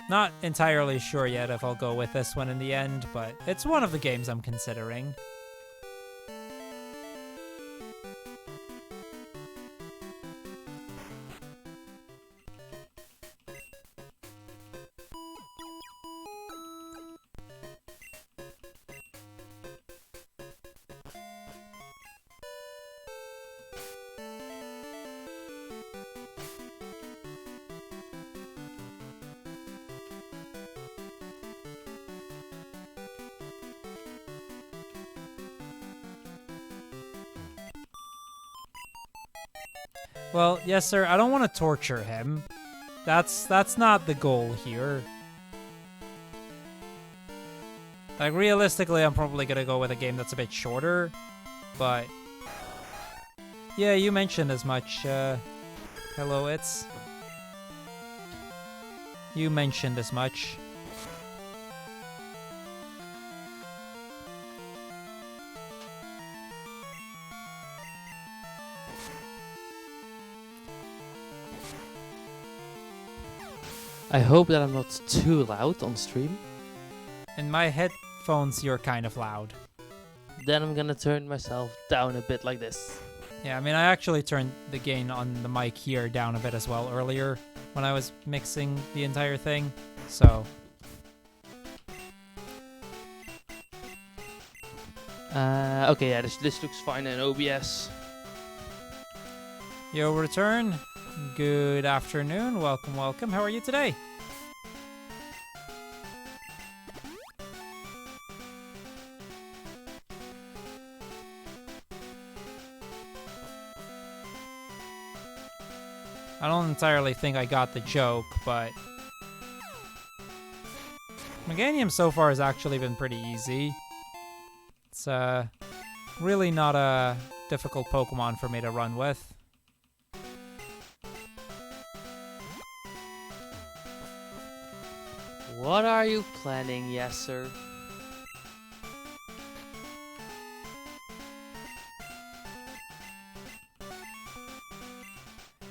Not entirely sure yet if I'll go with this one in the end, but it's one of the games I'm considering. Well, yes sir, I don't want to torture him. That's not the goal here. Like, realistically, I'm probably gonna go with a game that's a bit shorter, but... Yeah, you mentioned as much, hello, it's... You mentioned as much. I hope that I'm not too loud on stream. In my headphones, you're kind of loud. Then I'm gonna turn myself down a bit like this. Yeah, I mean, I actually turned the gain on the mic here down a bit as well earlier when I was mixing the entire thing, so... Okay, yeah, this looks fine in OBS. Yo, return. Good afternoon. Welcome, welcome. How are you today? I don't entirely think I got the joke, but... Meganium so far has actually been pretty easy. It's really not a difficult Pokemon for me to run with. What are you planning, yes sir?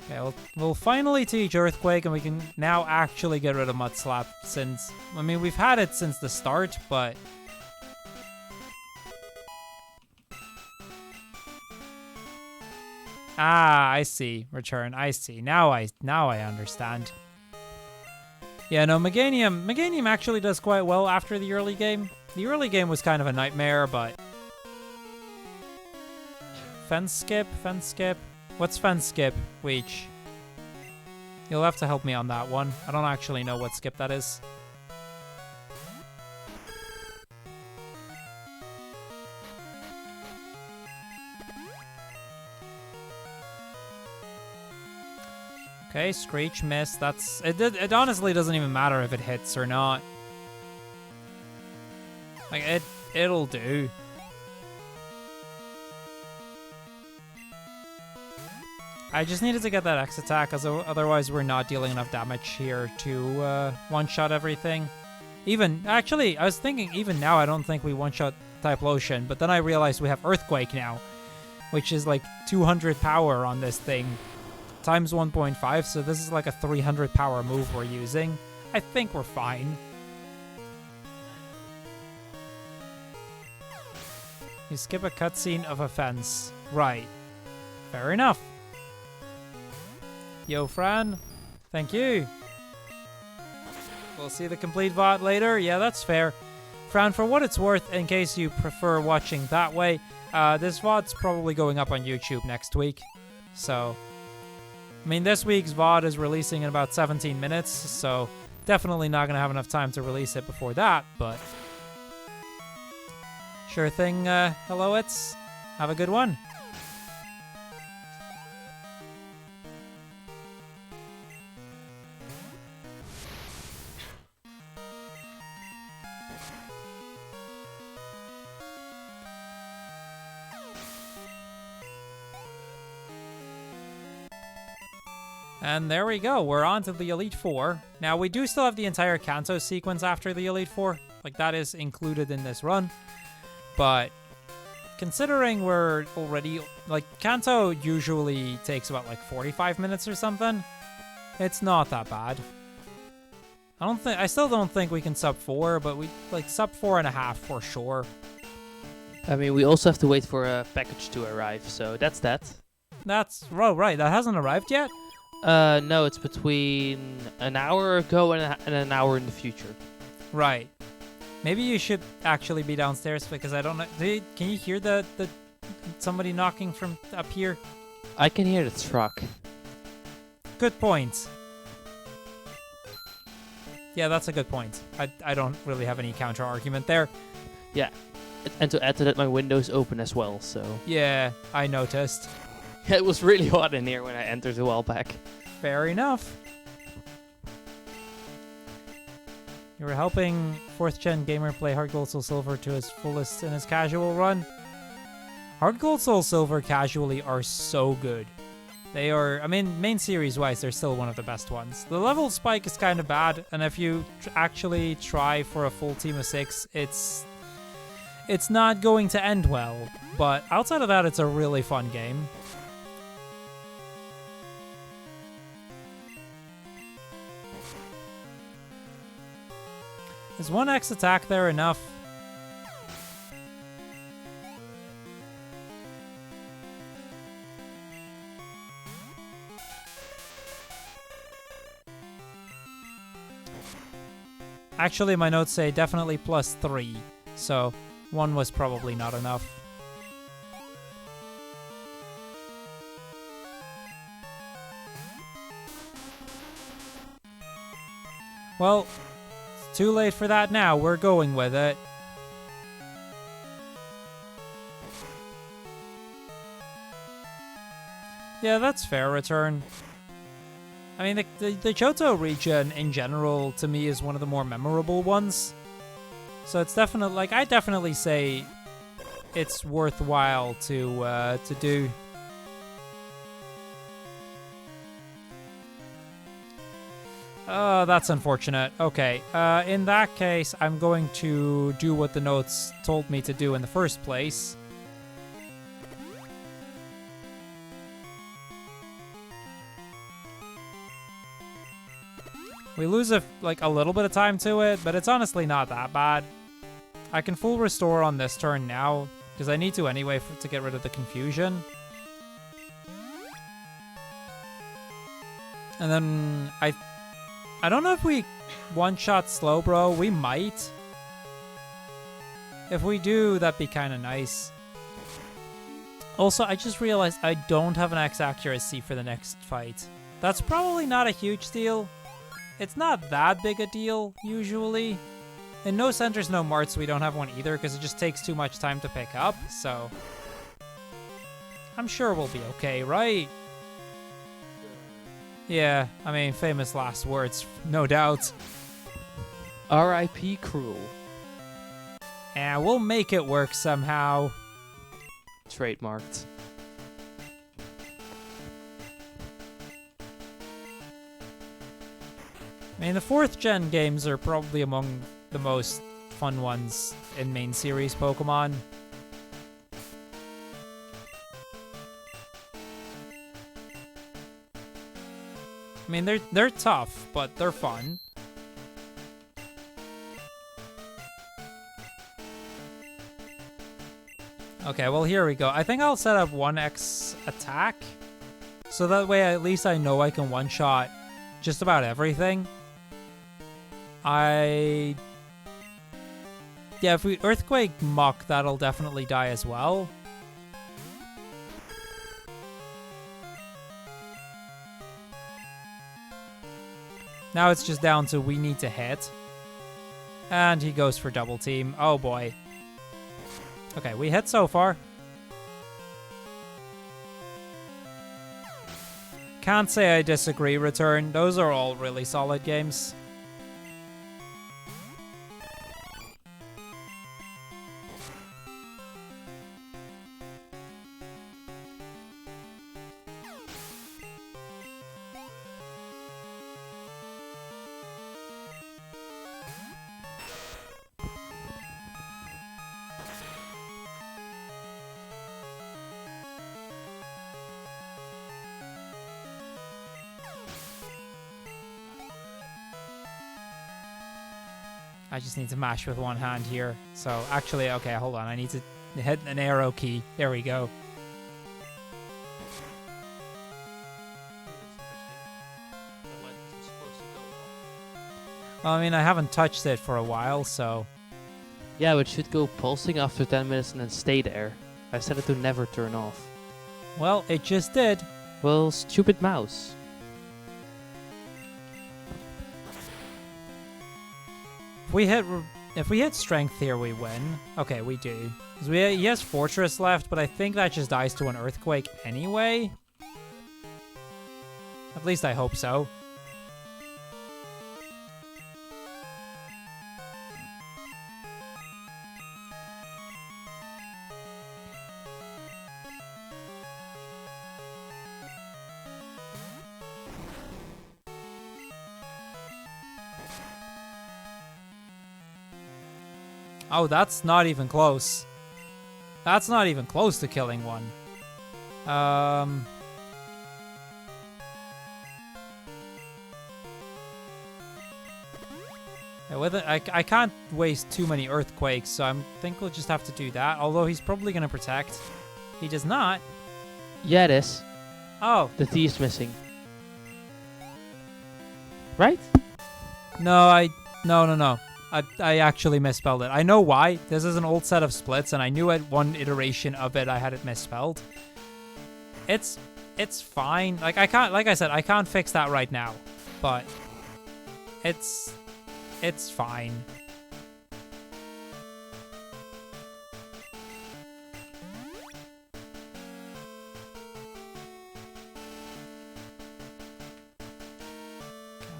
Okay, we'll finally teach Earthquake, and we can now actually get rid of Mud Slap since... I mean, we've had it since the start, but... Ah, I see. Return. I see. Now I understand. Yeah, no, Meganium actually does quite well after the early game. The early game was kind of a nightmare, but... Fence skip? What's fence skip, Weech? You'll have to help me on that one. I don't actually know what skip that is. Okay, Screech missed. That's it honestly doesn't even matter if it hits or not. Like it'll do. I just needed to get that X attack, as otherwise we're not dealing enough damage here to one-shot everything. Actually, I was thinking even now I don't think we one-shot Typhlosion, but then I realized we have Earthquake now, which is like 200 power on this thing, times 1.5, so this is like a 300 power move we're using. I think we're fine. You skip a cutscene of a fence. Right. Fair enough. Yo, Fran. Thank you. We'll see the complete VOD later. Yeah, that's fair. Fran, for what it's worth, in case you prefer watching that way, this VOD's probably going up on YouTube next week. So, I mean, this week's VOD is releasing in about 17 minutes, so definitely not going to have enough time to release it before that, but... Sure thing, Helloits. Have a good one. And there we go, we're on to the Elite Four. Now, we do still have the entire Kanto sequence after the Elite Four. Like, that is included in this run. But, considering we're already... Like, Kanto usually takes about, like, 45 minutes or something. It's not that bad. I still don't think we can sub 4, but we, like, sub 4.5 for sure. I mean, we also have to wait for a package to arrive, so that's that. That's... Oh, right, that hasn't arrived yet? No, it's between an hour ago and an hour in the future. Right. Maybe you should actually be downstairs, because I don't know. Can you hear the somebody knocking from up here? I can hear the truck. Good point. Yeah, that's a good point. I don't really have any counter argument there. Yeah. And to add to that, my window's open as well, so... Yeah, I noticed. It was really hot in here when I entered a while back. Fair enough. You were helping 4th Gen gamer play Hard Gold Soul Silver to his fullest in his casual run. Hard Gold Soul Silver casually are so good. They are, I mean, main series wise, they're still one of the best ones. The level spike is kind of bad, and if you actually try for a full team of 6, it's not going to end well. But outside of that, it's a really fun game. Is one X attack there enough? Actually, my notes say definitely +3, so 1 was probably not enough. Well, it's too late for that now. We're going with it. Yeah, that's fair, return. I mean, the Johto region in general, to me, is one of the more memorable ones. So it's definitely, like, I definitely say it's worthwhile to do. Oh, that's unfortunate. Okay, in that case, I'm going to do what the notes told me to do in the first place. We lose like a little bit of time to it, but it's honestly not that bad. I can full restore on this turn now, because I need to anyway to get rid of the confusion. And then I don't know if we one-shot Slowbro. We might. If we do, that'd be kind of nice. Also, I just realized I don't have an X accuracy for the next fight. That's probably not a huge deal. It's not that big a deal, usually. In No Centers, No Marts, we don't have one either, because it just takes too much time to pick up, so... I'm sure we'll be okay, right? Yeah, I mean, famous last words, no doubt. R.I.P. Cruel. Yeah, we'll make it work somehow. Trademarked. I mean, the 4th gen games are probably among the most fun ones in main series Pokemon. I mean, they're tough, but they're fun. Okay, well, here we go. I think I'll set up 1x attack, so that way at least I know I can one-shot just about everything. Yeah, if we Earthquake Muck, that'll definitely die as well. Now it's just down to we need to hit. And he goes for double team. Oh boy. Okay, we hit so far. Can't say I disagree, Return. Those are all really solid games. I just need to mash with one hand here. So actually, okay, hold on. I need to hit an arrow key. There we go. Well, I mean, I haven't touched it for a while, so... Yeah, but it should go pulsing after 10 minutes and then stay there. I set it to never turn off. Well, it just did. Well, stupid mouse. If we hit strength here, we win. Okay, we do. 'Cause he has Fortress left, but I think that just dies to an Earthquake anyway. At least I hope so. Oh, that's not even close. That's not even close to killing one. Yeah, with it, I can't waste too many Earthquakes, so I think we'll just have to do that. Although he's probably going to protect. He does not. Yeah, it is. Oh. The Th's missing. Right? No, No. I actually misspelled it. I know why. This is an old set of splits, and I knew at one iteration of it I had it misspelled. It's fine. Like I said, I can't fix that right now. But it's fine.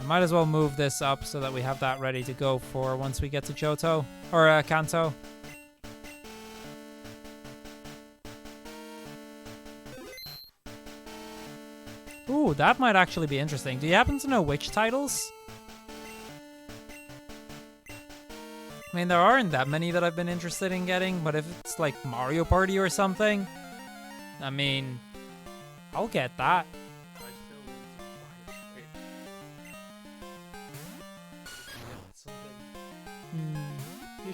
Might as well move this up so that we have that ready to go for once we get to Johto. Or Kanto. Ooh, that might actually be interesting. Do you happen to know which titles? I mean, there aren't that many that I've been interested in getting, but if it's like Mario Party or something, I mean, I'll get that.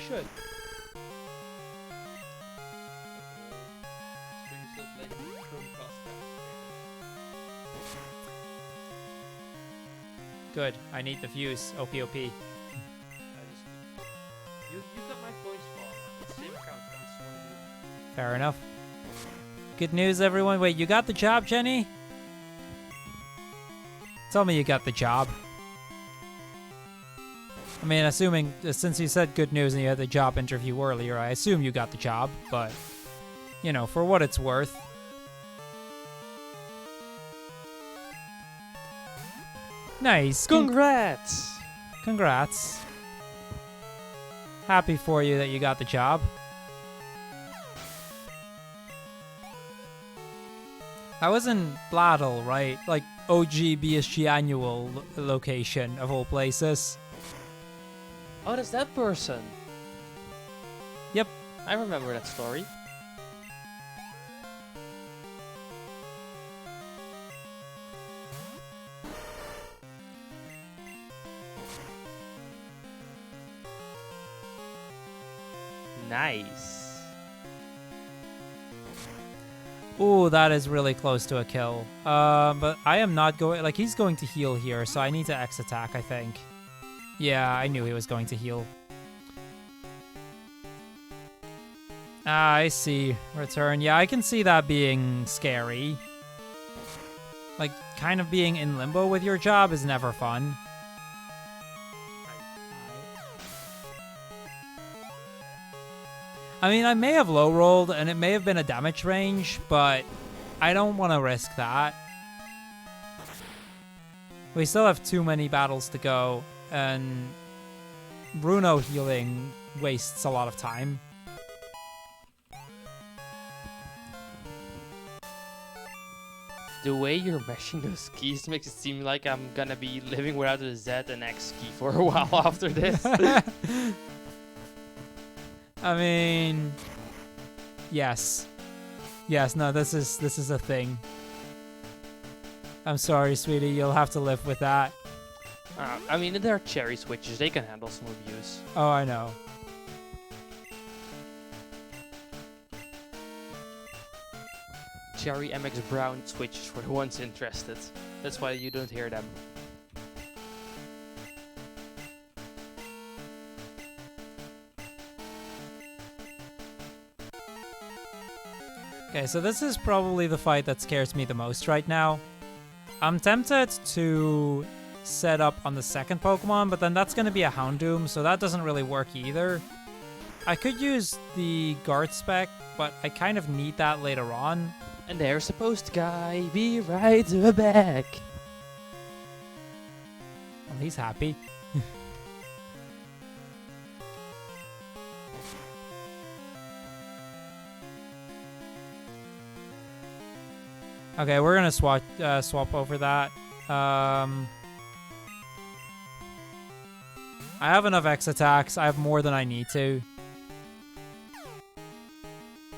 should. Stream still playing Chrome Prospect. Good. I need the views. OPOP. You got my voice file. Same account. That's one of you. Fair enough. Good news, everyone. Wait, you got the job, Jenny? Tell me you got the job. I mean, assuming, since you said good news and you had the job interview earlier, I assume you got the job, but, you know, for what it's worth. Nice. Congrats! Congrats. Happy for you that you got the job. I was in Blattle, right? Like, OG BSG annual location of all places. Oh, that's that person. Yep. I remember that story. Nice. Ooh, that is really close to a kill. But I am not going... Like, he's going to heal here, so I need to X attack, I think. Yeah, I knew he was going to heal. Ah, I see. Return. Yeah, I can see that being scary. Like, kind of being in limbo with your job is never fun. I mean, I may have low rolled and it may have been a damage range, but I don't want to risk that. We still have too many battles to go, and Bruno healing wastes a lot of time. The way you're meshing those keys makes it seem like I'm gonna be living without a Z and X key for a while after this. I mean, yes. Yes, no, this is a thing. I'm sorry, sweetie, you'll have to live with that. I mean, there are cherry switches, they can handle some abuse. Oh, I know. Cherry MX Brown switches for the ones interested. That's why you don't hear them. Okay, so this is probably the fight that scares me the most right now. I'm tempted to set up on the second Pokemon, but then that's going to be a Houndoom, so that doesn't really work either. I could use the guard spec, but I kind of need that later on. And there's the post guy, be right back. Well, he's happy. Okay, we're gonna swap over that. I have enough X attacks. I have more than I need to.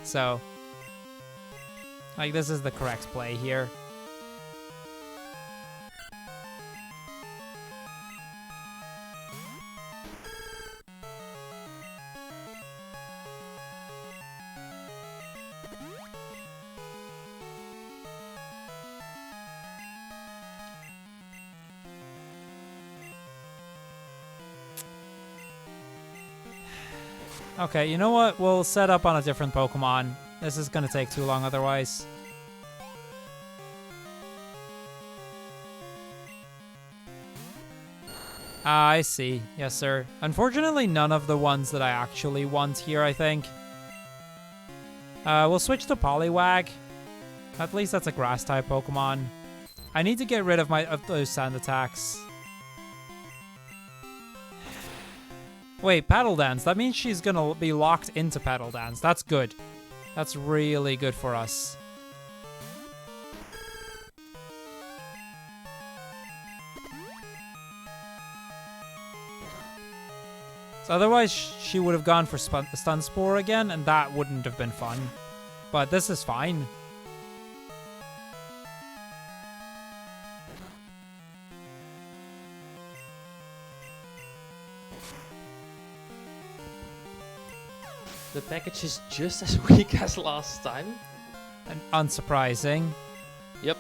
So, like, this is the correct play here. Okay, you know what? We'll set up on a different Pokemon. This is gonna take too long otherwise. Ah, I see. Yes, sir. Unfortunately, none of the ones that I actually want here, I think. We'll switch to Poliwag. At least that's a Grass-type Pokemon. I need to get rid of those sand attacks. Wait, Paddle Dance. That means she's gonna be locked into Paddle Dance. That's good. That's really good for us. So otherwise, she would have gone for Stun Spore again, and that wouldn't have been fun. But this is fine. The package is just as weak as last time. And unsurprising. Yep.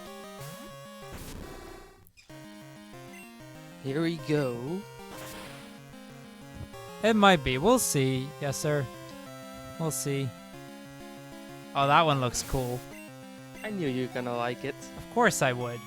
Here we go. It might be. We'll see. Yes, sir. We'll see. Oh, that one looks cool. I knew you were gonna like it. Of course I would.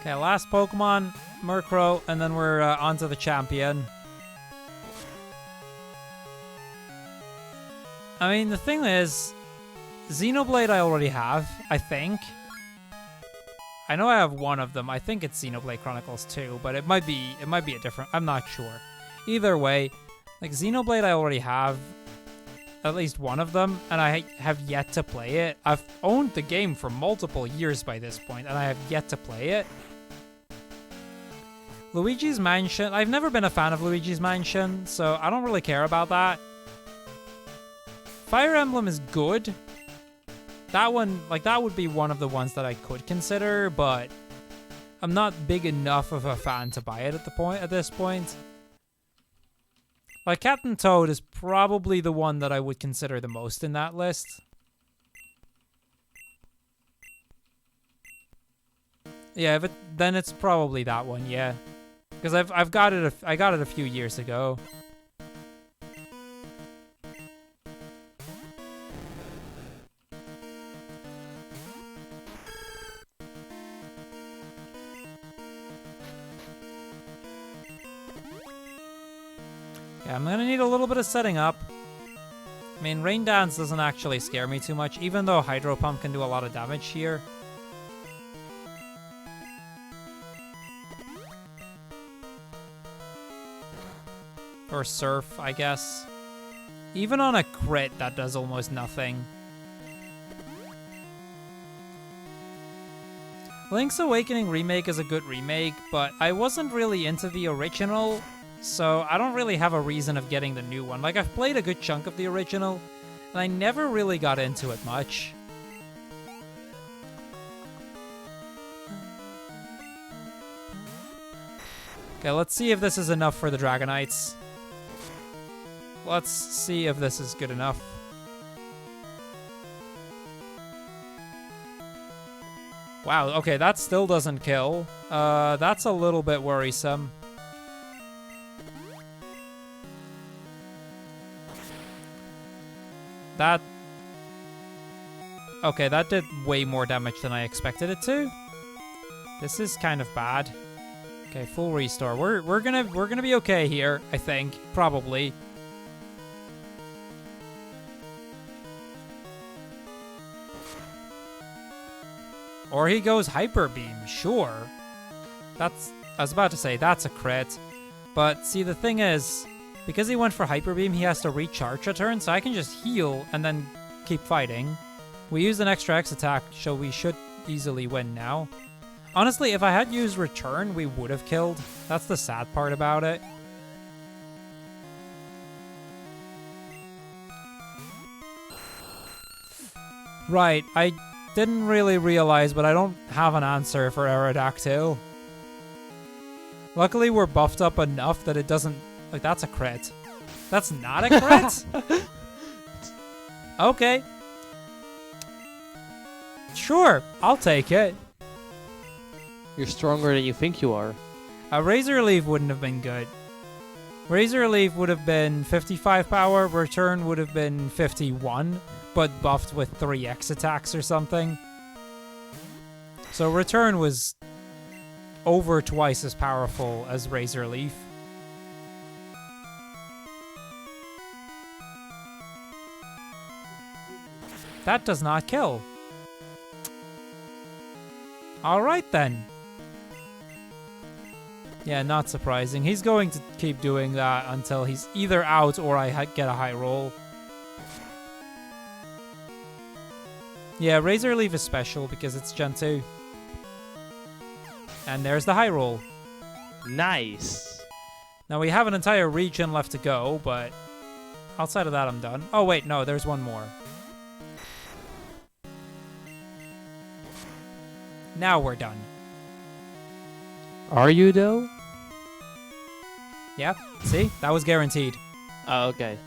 Okay, last Pokemon, Murkrow, and then we're on to the champion. I mean, the thing is, Xenoblade I already have, I think. I know I have one of them. I think it's Xenoblade Chronicles 2, but it might be a different. I'm not sure. Either way, like Xenoblade I already have at least one of them, and I have yet to play it. I've owned the game for multiple years by this point, and I have yet to play it. Luigi's Mansion, I've never been a fan of Luigi's Mansion, so I don't really care about that. Fire Emblem is good. That one, like, that would be one of the ones that I could consider, but I'm not big enough of a fan to buy it at this point. Like, Captain Toad is probably the one that I would consider the most in that list. Yeah, but then it's probably that one, yeah. Because I got it a few years ago. Yeah, I'm gonna need a little bit of setting up. I mean, Rain Dance doesn't actually scare me too much, even though Hydro Pump can do a lot of damage here. Or Surf, I guess. Even on a crit, that does almost nothing. Link's Awakening Remake is a good remake, but I wasn't really into the original, so I don't really have a reason of getting the new one. Like, I've played a good chunk of the original, and I never really got into it much. Okay, let's see if this is enough for the Dragonites. Let's see if this is good enough. Wow, okay, that still doesn't kill. That's a little bit worrisome. That... Okay, that did way more damage than I expected it to. This is kind of bad. Okay, full restore. We're gonna be okay here, I think. Probably. Or he goes Hyper Beam, sure. I was about to say, that's a crit. But see, the thing is, because he went for Hyper Beam, he has to recharge a turn, so I can just heal and then keep fighting. We used an extra X attack, so we should easily win now. Honestly, if I had used Return, we would have killed. That's the sad part about it. Right, I didn't really realize, but I don't have an answer for Aerodactyl. Luckily, we're buffed up enough that it doesn't... Like, that's a crit. That's not a crit? Okay. Sure, I'll take it. You're stronger than you think you are. Razor Leaf wouldn't have been good. Razor Leaf would have been 55 power, Return would have been 51, but buffed with 3 X attacks or something. So Return was over twice as powerful as Razor Leaf. That does not kill. Alright then. Yeah, not surprising. He's going to keep doing that until he's either out or I get a high roll. Yeah, Razor Leaf is special because it's Gen 2. And there's the high roll. Nice. Now we have an entire region left to go, but Outside of that, I'm done. Oh, wait, no, there's one more. Now we're done. Are you though? Yeah, see? That was guaranteed. Oh, okay.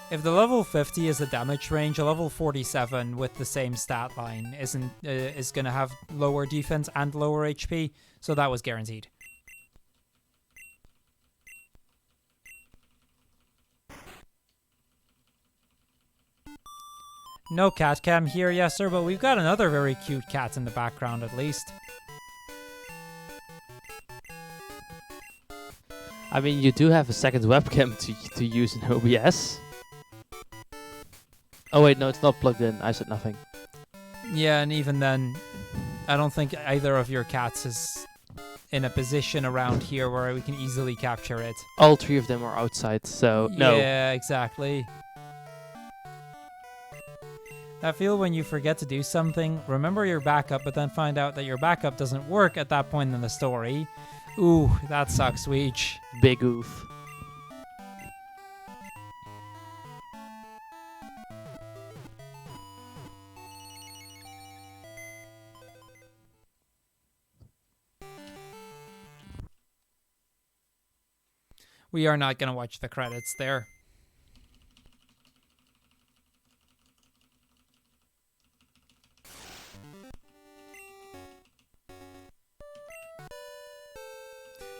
If the level 50 is the damage range, a level 47 with the same stat line is going to have lower defense and lower HP, so that was guaranteed. No cat cam here, yes sir, but we've got another very cute cat in the background at least. I mean, you do have a second webcam to use in OBS. Oh wait, no, it's not plugged in. I said nothing. Yeah, and even then, I don't think either of your cats is in a position around here where we can easily capture it. All three of them are outside, so no. Yeah, exactly. I feel when you forget to do something, remember your backup, but then find out that your backup doesn't work at that point in the story. Ooh, that sucks, Weech. Big oof. We are not going to watch the credits there.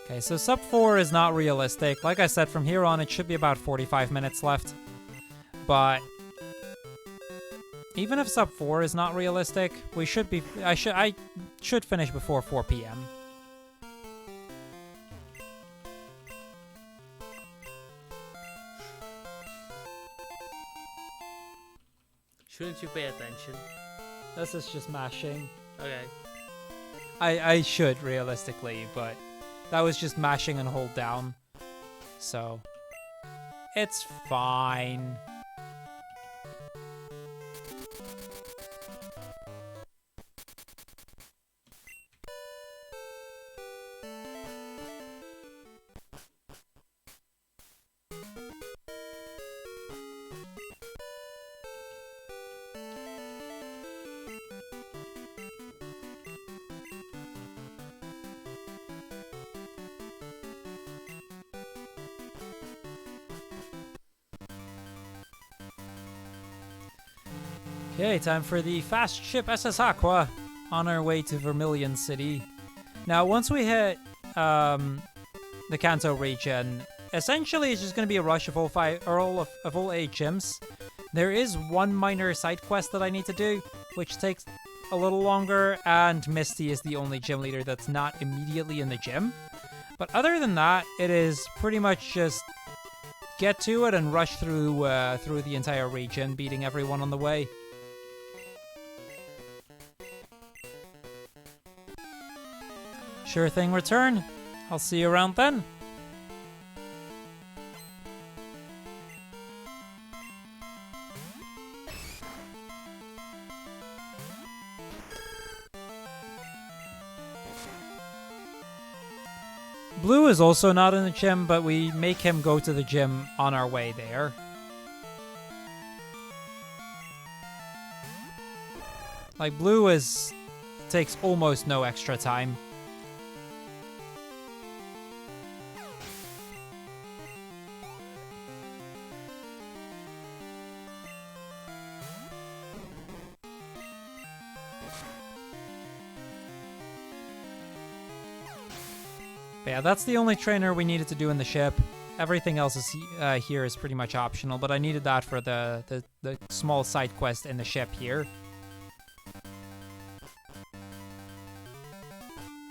Okay, so sub 4 is not realistic. Like I said, from here on, it should be about 45 minutes left. But even if sub 4 is not realistic, we should be. I should finish before 4 p.m. Shouldn't you pay attention? This is just mashing. Okay. I should realistically, but that was just mashing and hold down. So it's fine. Okay, time for the fast ship SS Aqua on our way to Vermilion City. Now, once we hit the Kanto region, essentially it's just going to be a rush of all all 8 gyms. There is one minor side quest that I need to do, which takes a little longer, and Misty is the only gym leader that's not immediately in the gym. But other than that, it is pretty much just get to it and rush through the entire region, beating everyone on the way. Sure thing, return. I'll see you around then. Blue is also not in the gym, but we make him go to the gym on our way there. Like, Blue takes almost no extra time. But yeah, that's the only trainer we needed to do in the ship. Everything else is here is pretty much optional, but I needed that for the small side quest in the ship here.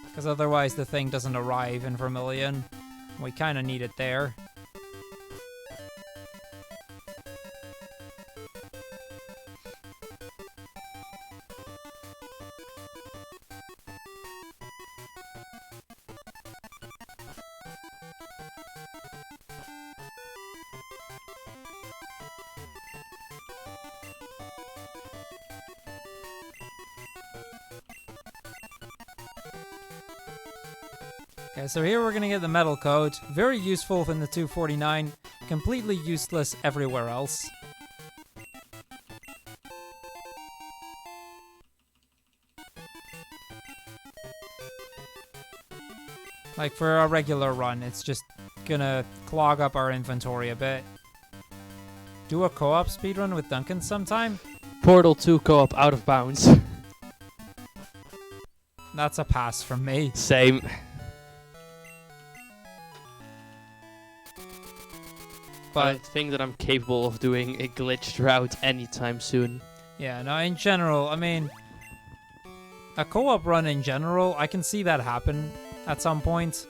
Because otherwise the thing doesn't arrive in Vermilion. We kind of need it there. Okay, so here we're going to get the metal code. Very useful in the 249. completely useless everywhere else. Like for a regular run, it's just gonna clog up our inventory a bit. Do a co-op speedrun with Duncan sometime? Portal 2 co-op out of bounds. That's a pass from me. Same. But I don't think that I'm capable of doing a glitched route anytime soon. yeah, no, in general, I mean, a co-op run in general, I can see that happen at some point.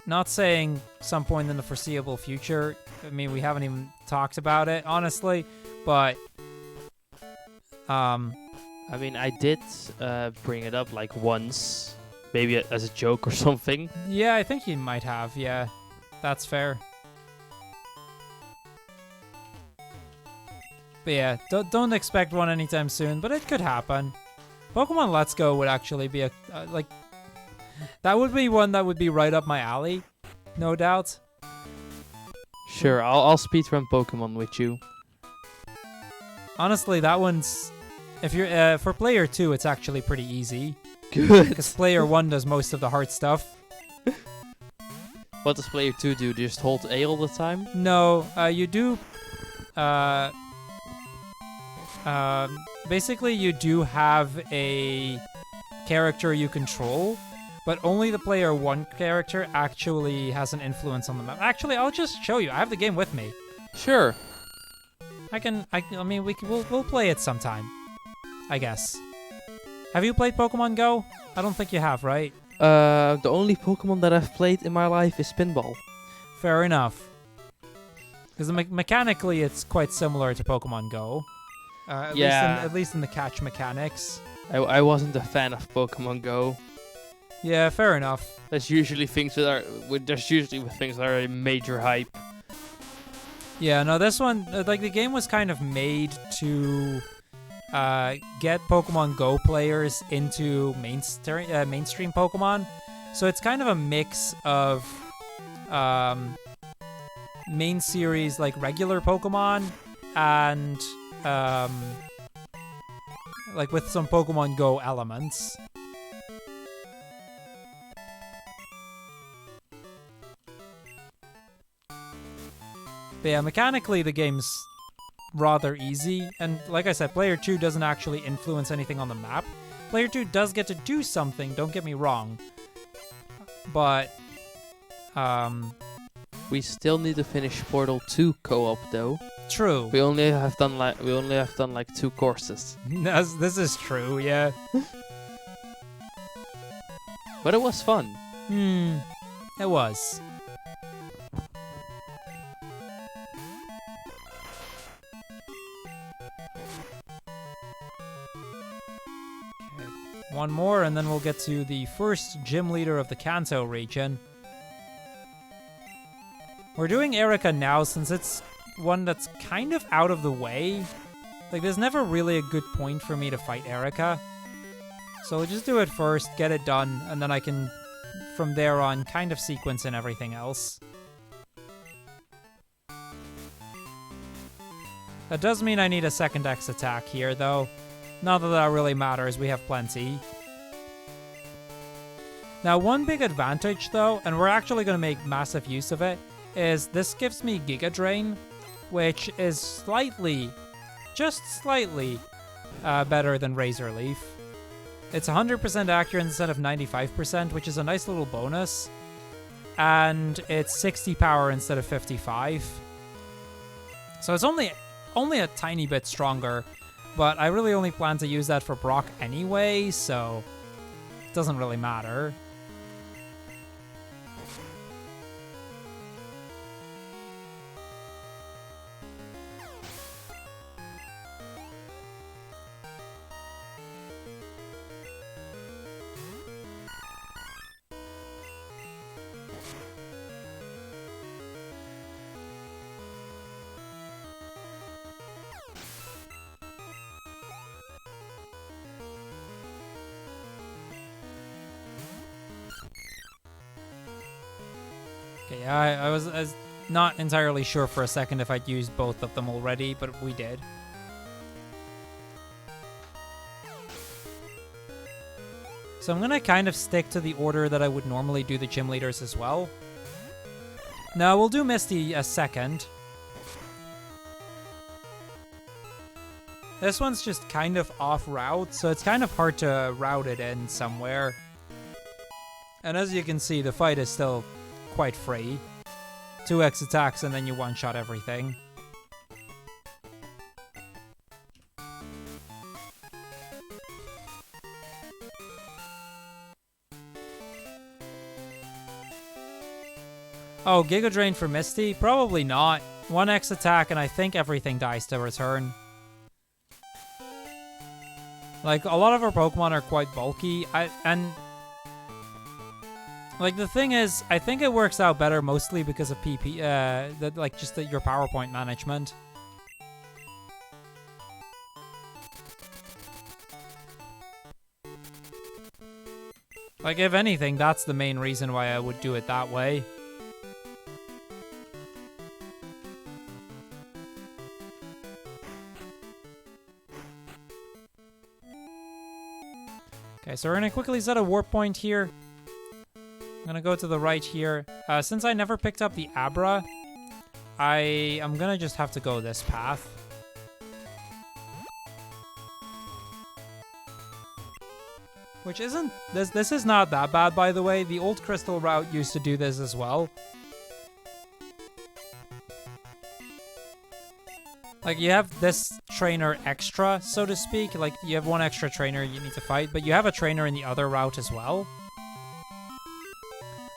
Not saying some point in the foreseeable future. I mean, we haven't even talked about it, honestly, but I mean, I did bring it up like once, maybe as a joke or something. yeah, I think you might have, yeah. That's fair. But yeah, don't expect one anytime soon, but it could happen. Pokemon Let's Go would actually be a, like, that would be one that would be right up my alley, no doubt. Sure, I'll speedrun Pokemon with you. Honestly, that one's, if you're, for player 2, it's actually pretty easy. Good. Because player 1 does most of the hard stuff. What does player 2 do? Just hold A all the time? No, you do, basically you do have a character you control, but only the player 1 character actually has an influence on the map. Actually, I'll just show you. I have the game with me. Sure. I mean, we'll play it sometime, I guess. Have you played Pokemon Go? I don't think you have, right? The only Pokemon that I've played in my life is Pinball. Fair enough. Because mechanically, it's quite similar to Pokemon Go. At least in the catch mechanics. I wasn't a fan of Pokemon Go. Yeah, fair enough. There's usually things that are a major hype. Yeah, no, this one, like, the game was kind of made to get Pokemon Go players into mainstream Pokemon. So it's kind of a mix of main series, like, regular Pokemon and like with some Pokemon Go elements. But yeah, mechanically the game's rather easy, and like I said, player 2 doesn't actually influence anything on the map. Player 2 does get to do something, don't get me wrong. But we still need to finish Portal 2 co-op though. True. We only have done like 2 courses. This is true, yeah. But it was fun. It was. Okay, one more and then we'll get to the first gym leader of the Kanto region. We're doing Erica now since it's one that's kind of out of the way. Like, there's never really a good point for me to fight Erica. So we'll just do it first, get it done, and then I can, from there on, kind of sequence in everything else. That does mean I need a second X attack here, though. Not that that really matters, we have plenty. Now, one big advantage, though, and we're actually going to make massive use of it, is this gives me Giga Drain, which is slightly, just slightly, better than Razor Leaf. It's 100% accurate instead of 95%, which is a nice little bonus. And it's 60 power instead of 55. So it's only a tiny bit stronger, but I really only plan to use that for Brock anyway, so it doesn't really matter. Okay, I was not entirely sure for a second if I'd used both of them already, but we did. So I'm gonna kind of stick to the order that I would normally do the gym leaders as well. Now we'll do Misty a second. This one's just kind of off route, so it's kind of hard to route it in somewhere. And as you can see, the fight is still quite free. 2x attacks and then you one-shot everything. Oh, Giga Drain for Misty? Probably not. 1x attack and I think everything dies to return. Like, a lot of our Pokemon are quite bulky, like, the thing is, I think it works out better mostly because of your PowerPoint management. Like, if anything, that's the main reason why I would do it that way. Okay, so we're gonna quickly set a warp point here. I'm gonna go to the right here. Since I never picked up the Abra, I am gonna just have to go this path. Which isn't... This is not that bad, by the way. The old Crystal route used to do this as well. Like, you have this trainer extra, so to speak. Like, you have one extra trainer you need to fight, but you have a trainer in the other route as well.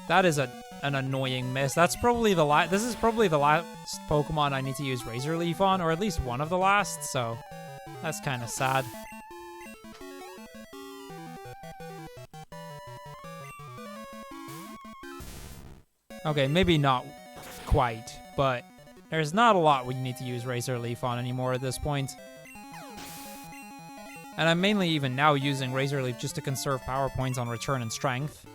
That is an annoying miss. That's probably the last... This is probably the last Pokemon I need to use Razor Leaf on, or at least one of the last, so... That's kind of sad. Okay, maybe not quite, but... There's not a lot we need to use Razor Leaf on anymore at this point. And I'm mainly even now using Razor Leaf just to conserve power points on return and strength.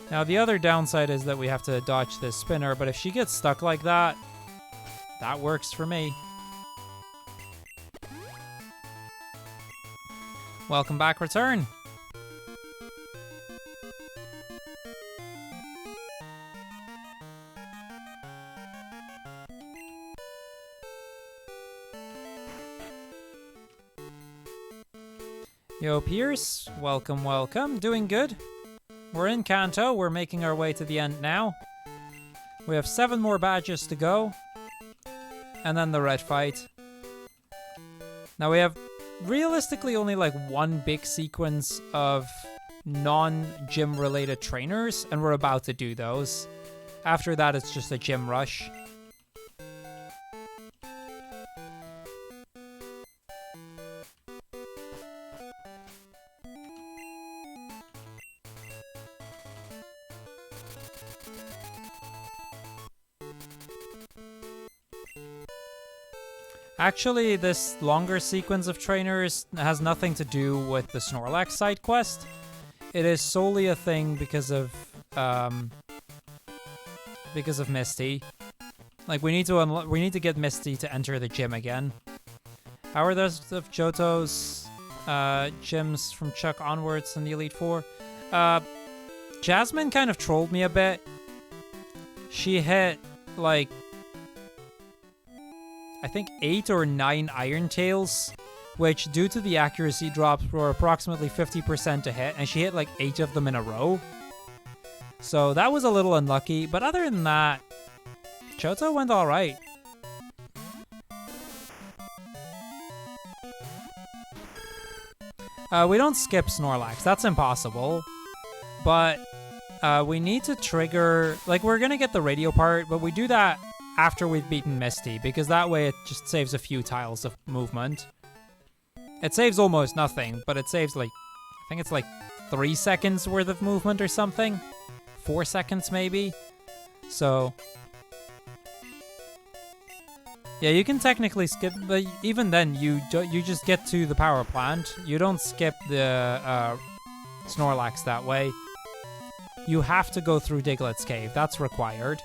Now the other downside is that we have to dodge this spinner, but if she gets stuck like that, that works for me. Welcome back, return. Yo, Pierce. Welcome, welcome. Doing good? We're in Kanto. We're making our way to the end now. We have 7 more badges to go. And then the red fight. Now we have realistically only like one big sequence of non-gym related trainers, and we're about to do those. After that, it's just a gym rush. Actually, this longer sequence of trainers has nothing to do with the Snorlax side quest. It is solely a thing because of Misty. Like, we need to get Misty to enter the gym again. How are those of Johto's gyms from Chuck onwards in the Elite Four? Jasmine kind of trolled me a bit. She hit like, I think 8 or 9 Iron Tails, which due to the accuracy drops were approximately 50% to hit, and she hit like 8 of them in a row. So that was a little unlucky, but other than that, Johto went alright. We don't skip Snorlax, that's impossible. But we need to trigger, like, we're gonna get the radio part, but we do that after we've beaten Misty, because that way it just saves a few tiles of movement. It saves almost nothing, but it saves like, I think it's like 3 seconds worth of movement or something. 4 seconds maybe. So Yeah, you can technically skip, but even then, you just get to the power plant. You don't skip the Snorlax that way. You have to go through Diglett's cave. That's required.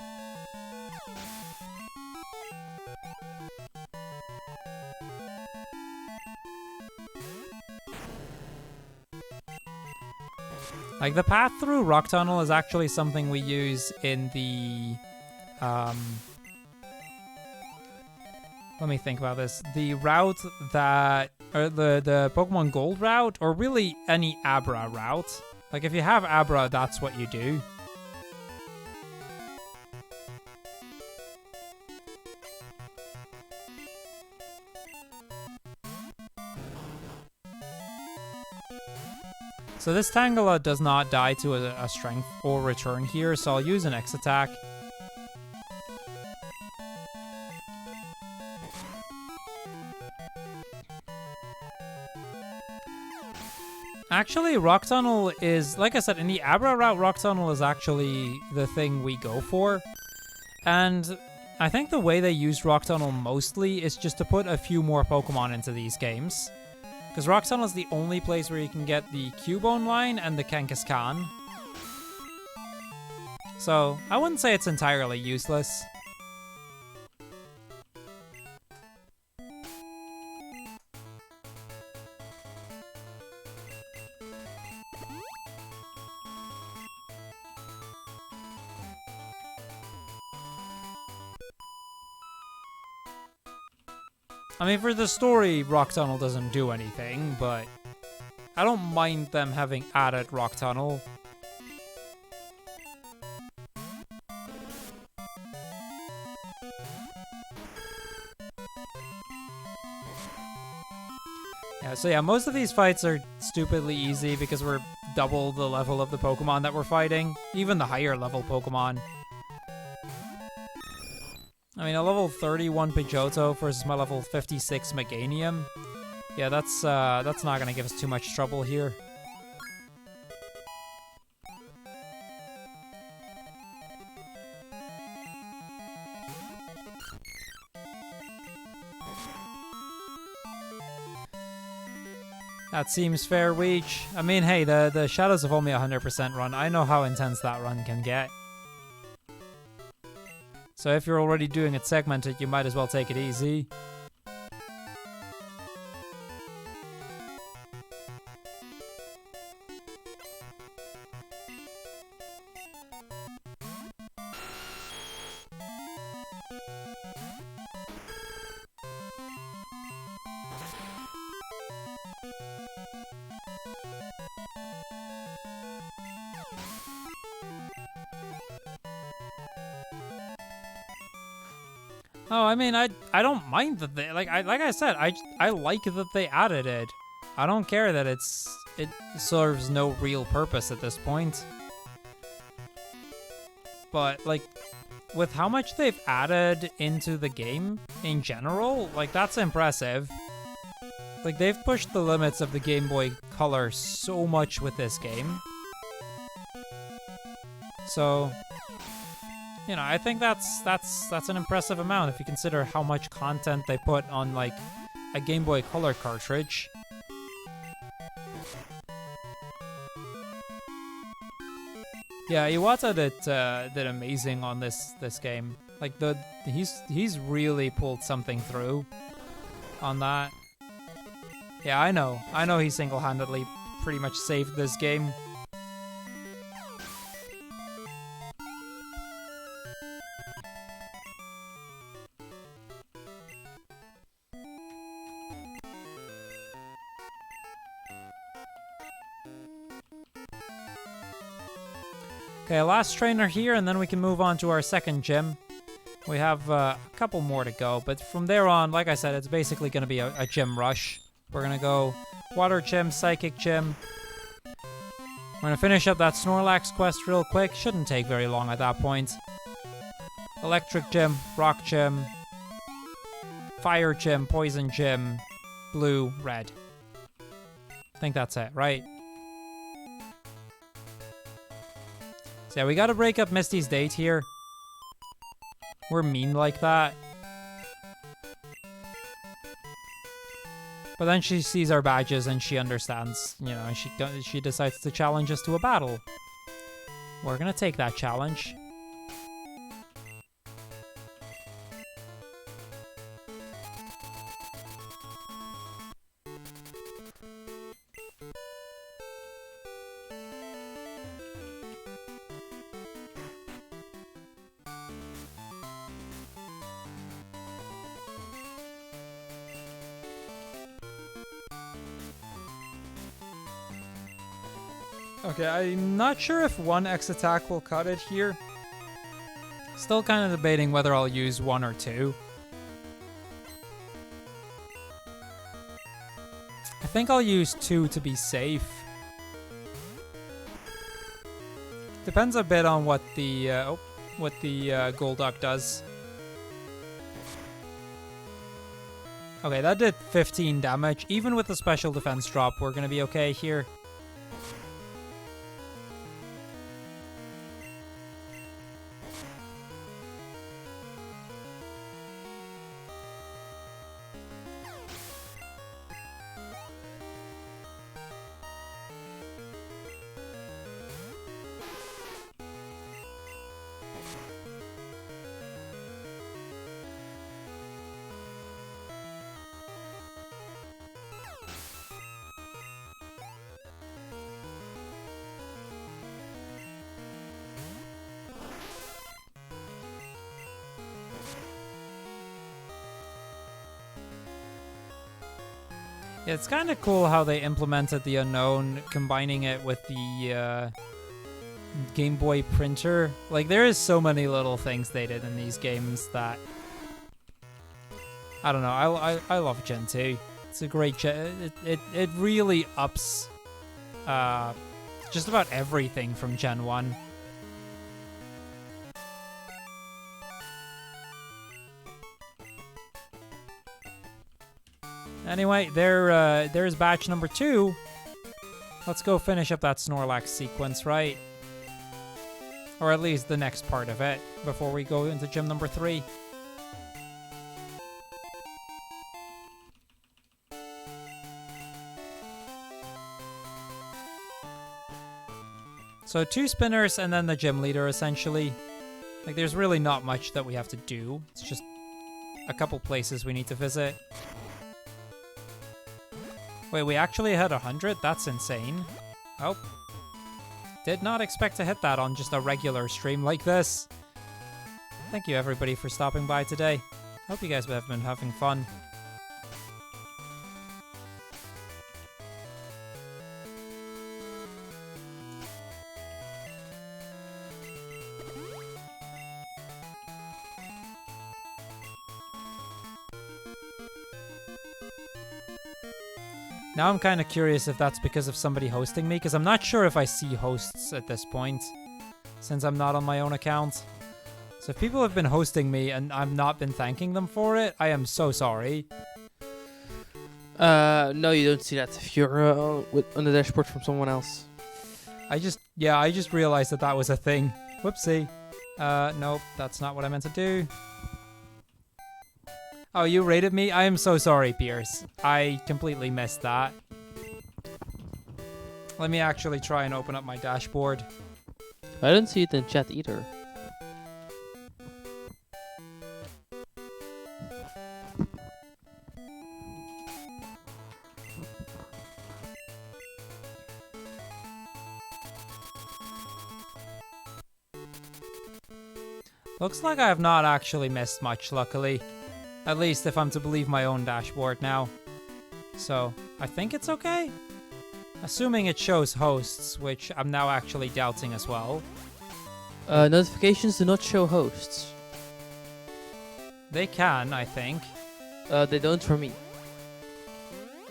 Like, the path through Rock Tunnel is actually something we use in the, let me think about this. The route that, or the Pokemon Gold route, or really any Abra route. Like, if you have Abra, that's what you do. So this Tangela does not die to a strength or return here, so I'll use an X attack. Actually, Rock Tunnel is, like I said, in the Abra route, Rock Tunnel is actually the thing we go for. And I think the way they use Rock Tunnel mostly is just to put a few more Pokemon into these games. Because Rock Tunnel is the only place where you can get the Cubone line and the Kangaskhan. So, I wouldn't say it's entirely useless. I mean, for the story, Rock Tunnel doesn't do anything, but I don't mind them having added Rock Tunnel. Yeah, so yeah, most of these fights are stupidly easy because we're double the level of the Pokemon that we're fighting, even the higher level Pokemon. I mean, a level 31 Pidgeotto versus my level 56 Meganium. Yeah, that's not gonna give us too much trouble here. That seems fair, Weech. I mean, hey, the Shadows of only 100% run. I know how intense that run can get. So if you're already doing it segmented, you might as well take it easy. Oh, I mean, I don't mind that they like I said, I like that they added it. I don't care that it serves no real purpose at this point. But like, with how much they've added into the game in general, like, that's impressive. Like, they've pushed the limits of the Game Boy Color so much with this game. So, you know, I think that's an impressive amount if you consider how much content they put on, like, a Game Boy Color cartridge. Yeah, Iwata did amazing on this game. Like, he's really pulled something through on that. Yeah, I know he single-handedly pretty much saved this game. Okay, last trainer here, and then we can move on to our second gym. We have a couple more to go, but from there on, like I said, it's basically going to be a gym rush. We're going to go Water Gym, Psychic Gym. We're going to finish up that Snorlax quest real quick. Shouldn't take very long at that point. Electric Gym, Rock Gym, Fire Gym, Poison Gym, Blue, Red. I think that's it, right? So yeah, we gotta break up Misty's date here. We're mean like that. But then she sees our badges and she understands, you know, and she decides to challenge us to a battle. We're gonna take that challenge. Okay, I'm not sure if 1x attack will cut it here. Still kind of debating whether I'll use 1 or 2. I think I'll use 2 to be safe. Depends a bit on what the Golduck does. Okay, that did 15 damage. Even with the special defense drop, we're gonna be okay here. Yeah, it's kind of cool how they implemented the unknown, combining it with the Game Boy printer. Like, there is so many little things they did in these games that... I don't know, I love Gen 2. It's a great Gen... It really ups just about everything from Gen 1. Anyway, there's batch number 2. Let's go finish up that Snorlax sequence, right? Or at least the next part of it, before we go into gym number 3. So 2 spinners and then the gym leader, essentially. Like, there's really not much that we have to do. It's just a couple places we need to visit. Wait, we actually had 100? That's insane. Oh. Did not expect to hit that on just a regular stream like this. Thank you everybody for stopping by today. Hope you guys have been having fun. Now I'm kind of curious if that's because of somebody hosting me, because I'm not sure if I see hosts at this point, since I'm not on my own account. So if people have been hosting me and I've not been thanking them for it, I am so sorry. No, you don't see that if you're on the dashboard from someone else. I just realized that that was a thing. Whoopsie. Nope, that's not what I meant to do. Oh, you rated me? I am so sorry, Pierce. I completely missed that. Let me actually try and open up my dashboard. I didn't see it in chat either. Looks like I have not actually missed much, luckily. At least if I'm to believe my own dashboard now. So, I think it's okay. Assuming it shows hosts, which I'm now actually doubting as well. Notifications do not show hosts. They can, I think. They don't for me.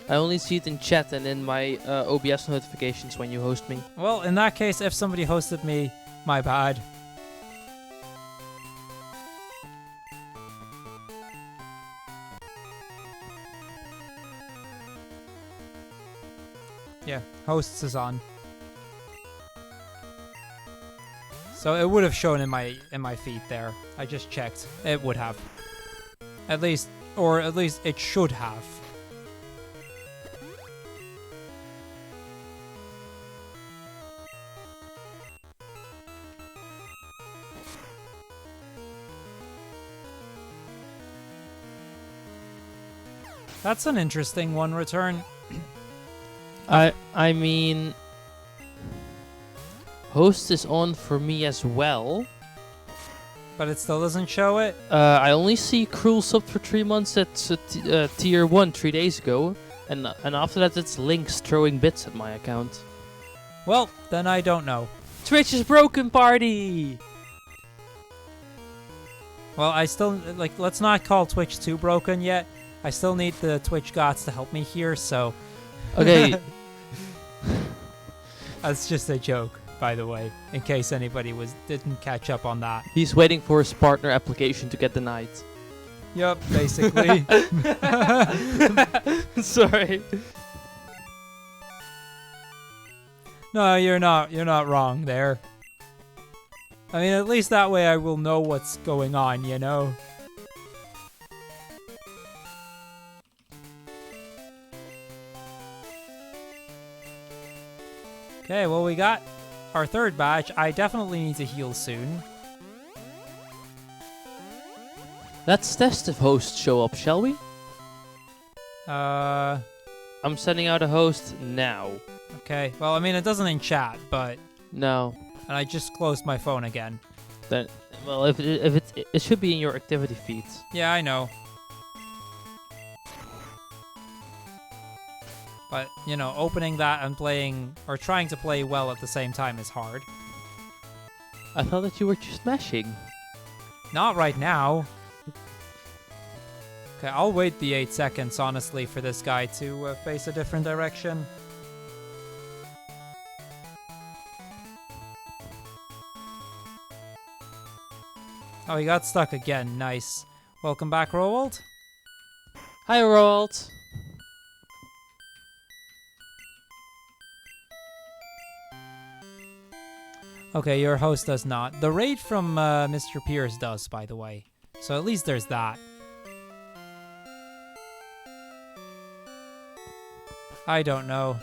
I only see it in chat and in my OBS notifications when you host me. Well, in that case, if somebody hosted me, my bad. Yeah, hosts is on. So it would have shown in my feed there. I just checked. It would have. At least it should have. That's an interesting one, Return. I mean, host is on for me as well. But it still doesn't show it? I only see Cruel sub for 3 months at tier 1 3 days ago. And after that, it's Links throwing bits at my account. Well, then I don't know. Twitch is broken, party! Well, I still, like, let's not call Twitch too broken yet. I still need the Twitch gods to help me here, so... Okay. That's just a joke, by the way, in case anybody didn't catch up on that. He's waiting for his partner application to get denied. Yup, basically. Sorry. No, you're not wrong there. I mean, at least that way I will know what's going on, you know? Okay, well, we got our third badge. I definitely need to heal soon. Let's test if hosts show up, shall we? Uh, I'm sending out a host now. okay. Well, I mean, it doesn't in chat, but... No. And I just closed my phone again. Then, well, if it should be in your activity feeds. Yeah, I know. But, you know, opening that and playing, or trying to play well at the same time is hard. I thought that you were just mashing. Not right now. Okay, I'll wait the 8 seconds, honestly, for this guy to face a different direction. Oh, he got stuck again. Nice. Welcome back, Roald. Hi, Roald. Okay, your host does not. The raid from Mr. Pierce does, by the way. So at least there's that. I don't know.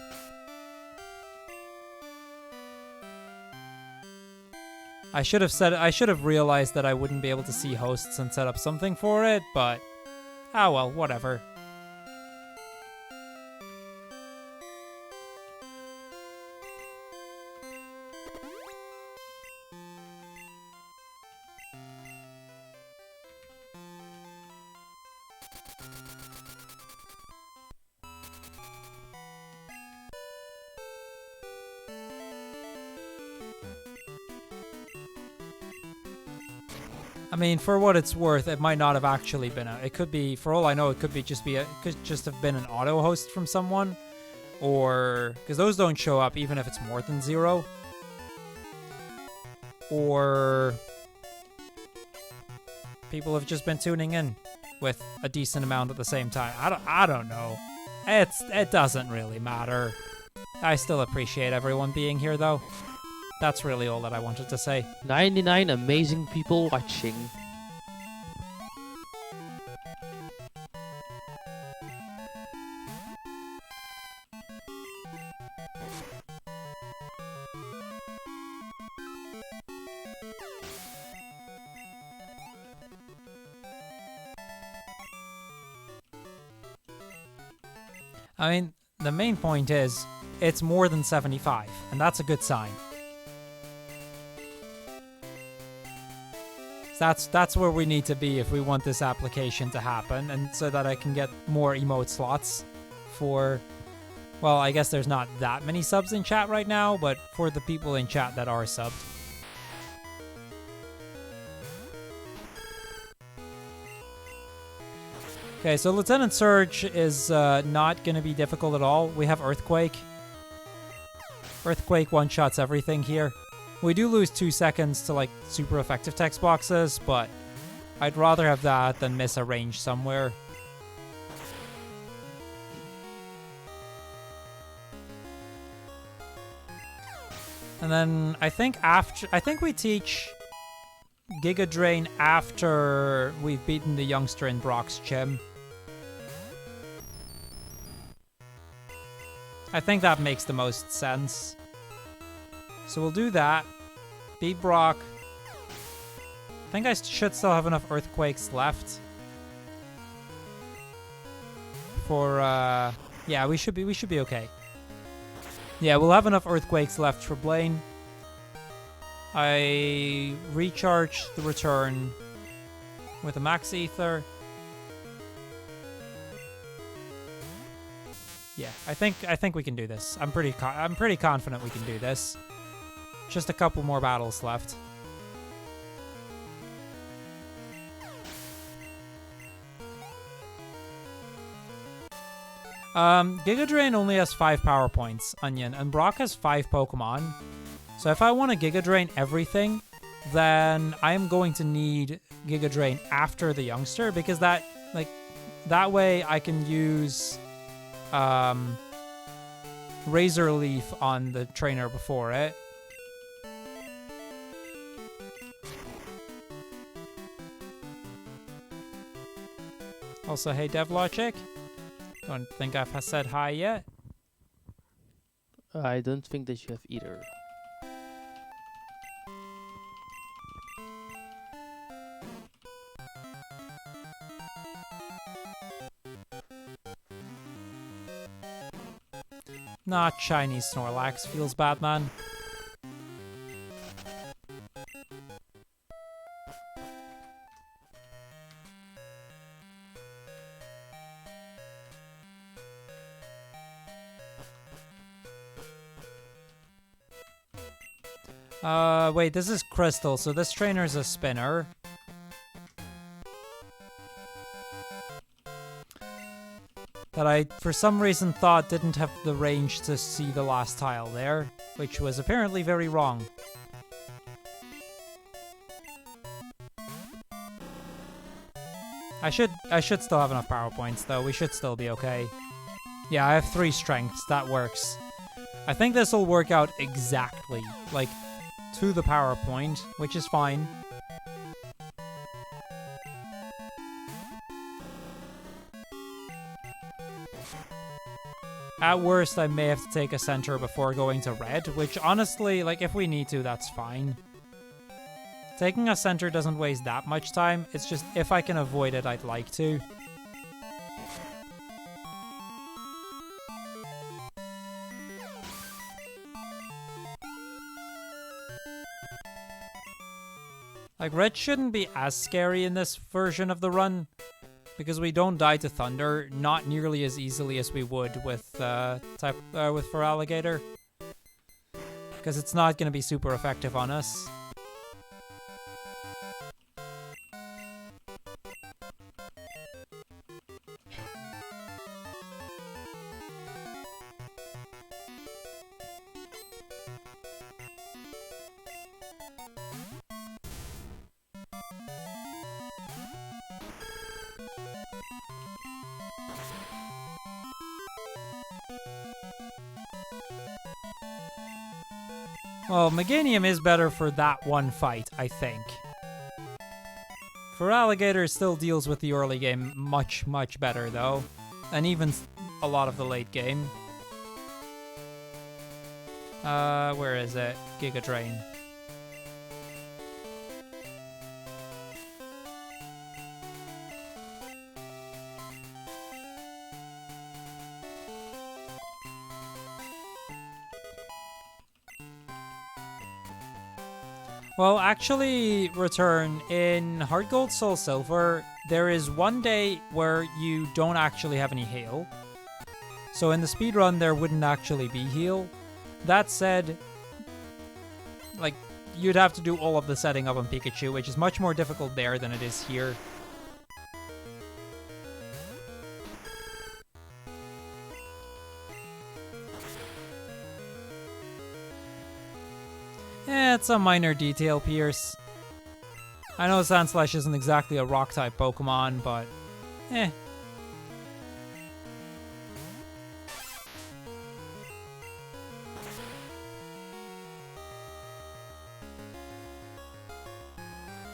I should have realized that I wouldn't be able to see hosts and set up something for it, but ah well, whatever. I mean, for what it's worth, it might not have actually been it could be, for all I know, it could just have been an auto host from someone, or because those don't show up even if it's more than 0, or people have just been tuning in with a decent amount at the same time. I don't know. It doesn't really matter. I still appreciate everyone being here though. That's really all that I wanted to say. 99 amazing people watching. I mean, the main point is, it's more than 75, and that's a good sign. That's where we need to be if we want this application to happen, and so that I can get more emote slots for, well, I guess there's not that many subs in chat right now, but for the people in chat that are subbed. Okay, so Lieutenant Surge is not going to be difficult at all. We have Earthquake. Earthquake one-shots everything here. We do lose 2 seconds to, like, super effective text boxes, but I'd rather have that than miss a range somewhere. And then I think we teach Giga Drain after we've beaten the youngster in Brock's gym. I think that makes the most sense. So we'll do that. Beat Brock. I think I should still have enough Earthquakes left for yeah, we should be okay. Yeah, we'll have enough earthquakes left for Blaine. I recharge the return with a max ether. Yeah, I think we can do this. I'm pretty confident we can do this. Just a couple more battles left. Giga Drain only has 5 power points, Onion, and Brock has 5 Pokemon. So if I want to Giga Drain everything, then I'm going to need Giga Drain after the youngster, because that way I can use Razor Leaf on the trainer before it. Also, hey DevLogic. Don't think I've said hi yet. I don't think that you have either. Not Chinese Snorlax. Feels bad, man. Wait, this is Crystal, so this trainer's a spinner. That I, for some reason, thought didn't have the range to see the last tile there, which was apparently very wrong. I should still have enough power points, though. We should still be okay. Yeah, I have 3 strengths. That works. I think this will work out exactly, like, to the power point, which is fine. At worst, I may have to take a center before going to red, which honestly, like, if we need to, that's fine. Taking a center doesn't waste that much time, it's just if I can avoid it, I'd like to. Like, red shouldn't be as scary in this version of the run, because we don't die to thunder not nearly as easily as we would with for alligator, because it's not going to be super effective on us. Well, Meganium is better for that one fight, I think. For Alligator, it still deals with the early game much, much better, though. And even a lot of the late game. Where is it? Giga Drain. Well, actually, Return, in Heart Gold, Soul Silver, there is one day where you don't actually have any heal. So in the speedrun, there wouldn't actually be heal. That said, like, you'd have to do all of the setting up on Pikachu, which is much more difficult there than it is here. Eh, it's a minor detail, Pierce. I know Sandslash isn't exactly a rock-type Pokemon, but eh.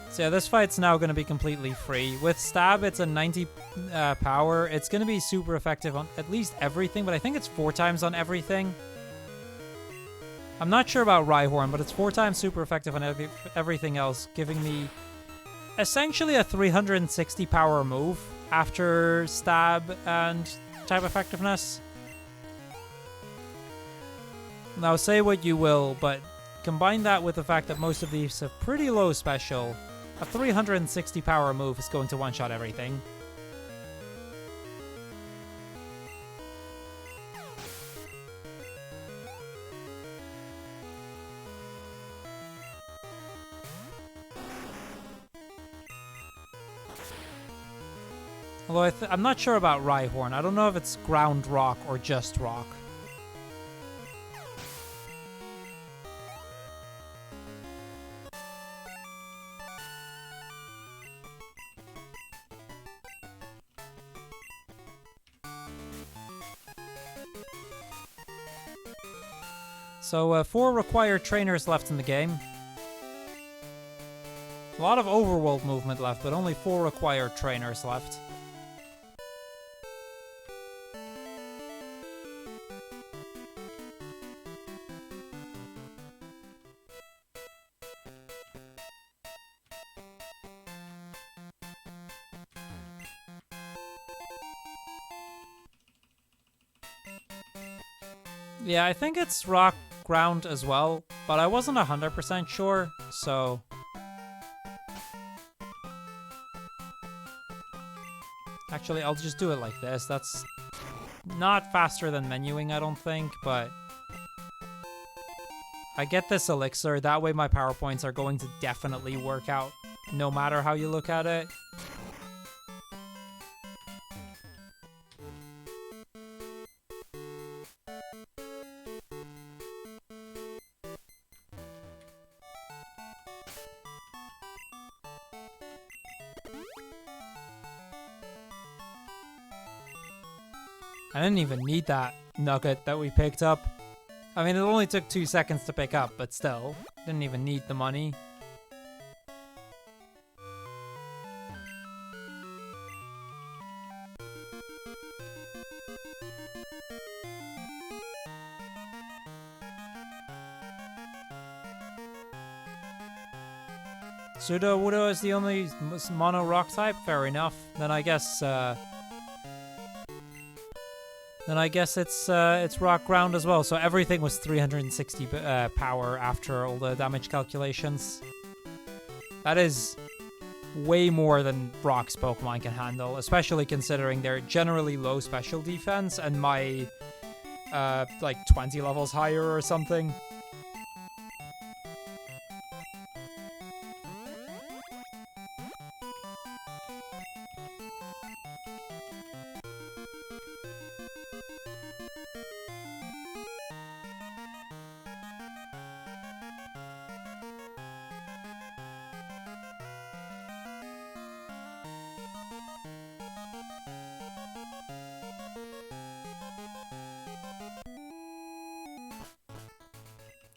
So yeah, this fight's now going to be completely free. With Stab, it's a 90 power. It's going to be super effective on at least everything, but I think it's 4 times on everything. I'm not sure about Rhyhorn, but it's 4 times super effective on everything else, giving me essentially a 360 power move after Stab and type effectiveness. Now, say what you will, but combine that with the fact that most of these have pretty low special. A 360 power move is going to one-shot everything. Although I'm not sure about Rhyhorn. I don't know if it's ground rock or just rock. So 4 required trainers left in the game. A lot of overworld movement left, but only 4 required trainers left. Yeah, I think it's rock ground as well, but I wasn't 100% sure, so... Actually, I'll just do it like this. That's not faster than menuing, I don't think, but... I get this elixir, that way my power points are going to definitely work out, no matter how you look at it. I didn't even need that nugget that we picked up. I mean, it only took 2 seconds to pick up, but still. Didn't even need the money. Sudowoodo is the only mono rock type? Fair enough. Then I guess it's rock ground as well. So everything was 360 power after all the damage calculations. That is way more than Rock's Pokemon can handle, especially considering they're generally low special defense and my like 20 levels higher or something.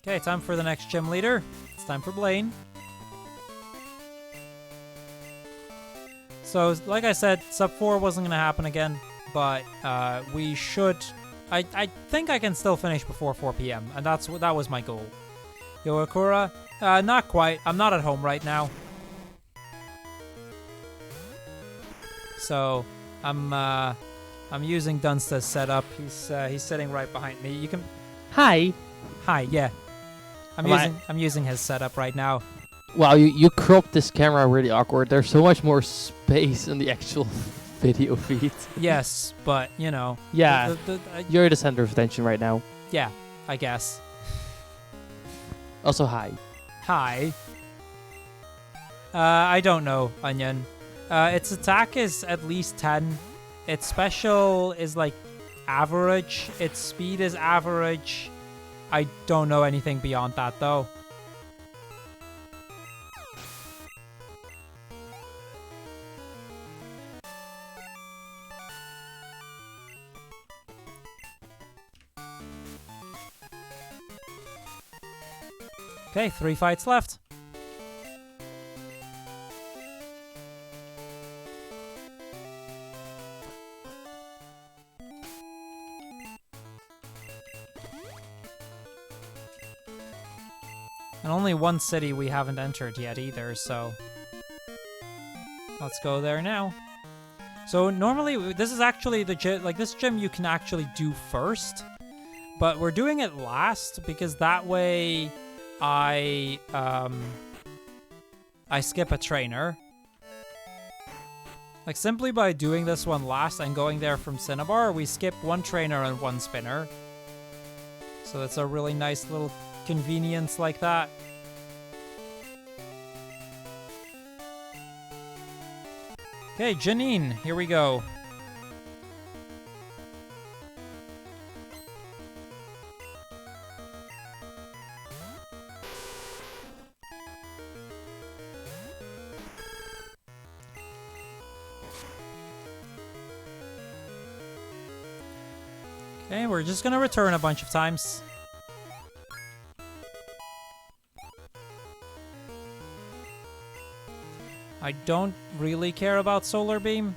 Okay, time for the next gym leader. It's time for Blaine. So, like I said, sub 4 wasn't going to happen again, but we should... I think I can still finish before 4 p.m., and that was my goal. Yoakura? Not quite. I'm not at home right now. So, I'm using Dunsta's setup. He's sitting right behind me. You can... Hi. Hi, yeah. I'm using his setup right now. Wow, you cropped this camera really awkward. There's so much more space in the actual video feed. Yes, but, you know. Yeah, you're the center of attention right now. Yeah, I guess. Also, hi. Hi. I don't know, Onion. Its attack is at least 10. Its special is, like, average. Its speed is average. I don't know anything beyond that, though. Okay, 3 fights left. And only one city we haven't entered yet either, so... Let's go there now. So normally, this is actually the gym, like this gym you can actually do first, but we're doing it last because that way I skip a trainer. Like simply by doing this one last and going there from Cinnabar, we skip one trainer and one spinner. So it's a really nice little convenience like that. Okay, Janine, here we go. Okay, we're just gonna return a bunch of times. I don't really care about Solar Beam.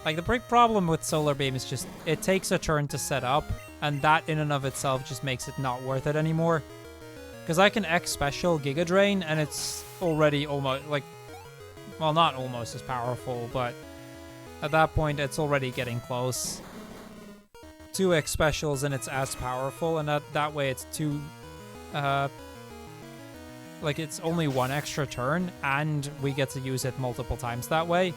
Like, the big problem with Solar Beam is just, it takes a turn to set up, and that in and of itself just makes it not worth it anymore. Because I can X Special Giga Drain, and it's already almost, like, well, not almost as powerful, but at that point, it's already getting close. 2 X Specials, and it's as powerful, and that way it's 2, like, it's only 1 extra turn, and we get to use it multiple times that way.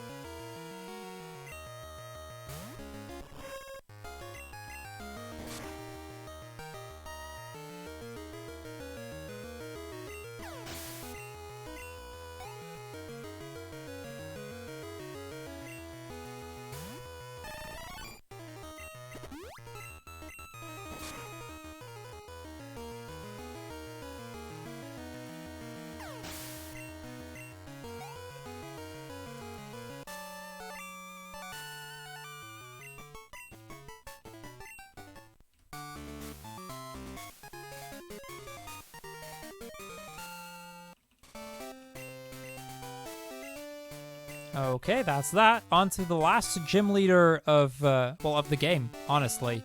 Okay, that's that. On to the last gym leader of, well, of the game, honestly.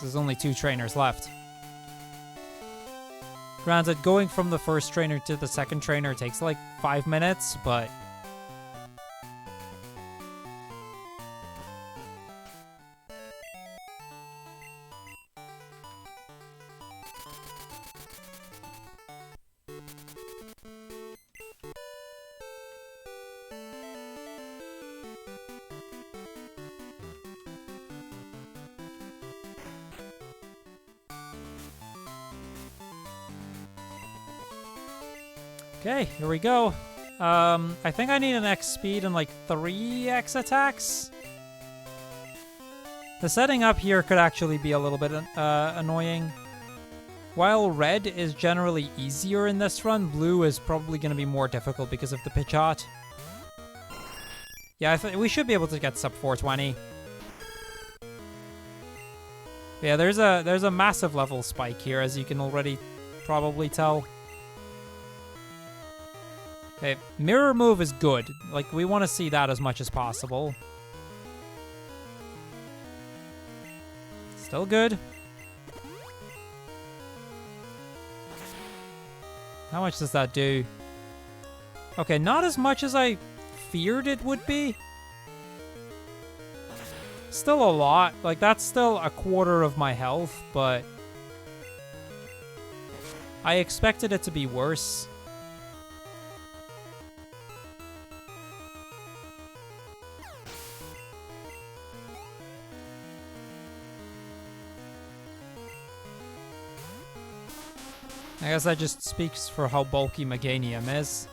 There's only 2 trainers left. Granted, going from the first trainer to the second trainer takes like 5 minutes, but... Okay, here we go. I think I need an X speed and like 3 X attacks. The setting up here could actually be a little bit annoying. While red is generally easier in this run, blue is probably going to be more difficult because of the Pidgeot. Yeah, we should be able to get sub 420. Yeah, there's a massive level spike here, as you can already probably tell. Okay, mirror move is good. Like, we want to see that as much as possible. Still good. How much does that do? Okay, not as much as I feared it would be. Still a lot. Like, that's still a quarter of my health, but I expected it to be worse. I guess that just speaks for how bulky Meganium is.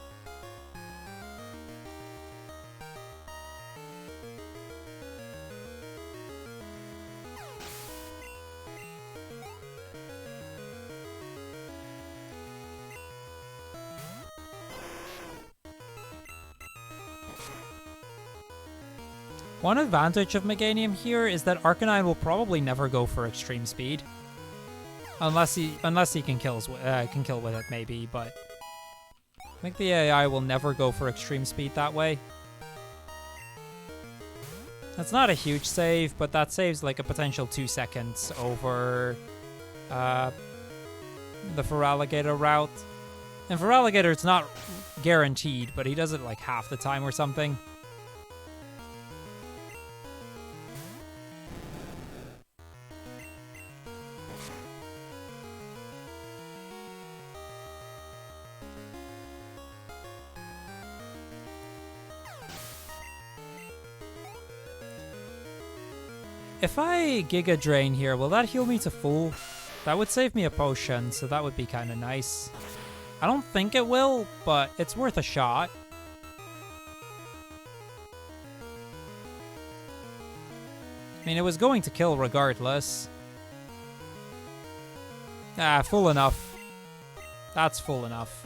One advantage of Meganium here is that Arcanine will probably never go for extreme speed. Unless he can kill with it, maybe, but I think the AI will never go for extreme speed that way. That's not a huge save, but that saves like a potential 2 seconds over the Feraligatr route. And for Alligator, it's not guaranteed, but he does it like half the time or something. If I Giga Drain here, will that heal me to full? That would save me a potion, so that would be kind of nice. I don't think it will, but it's worth a shot. I mean, it was going to kill regardless. Ah, full enough. That's full enough.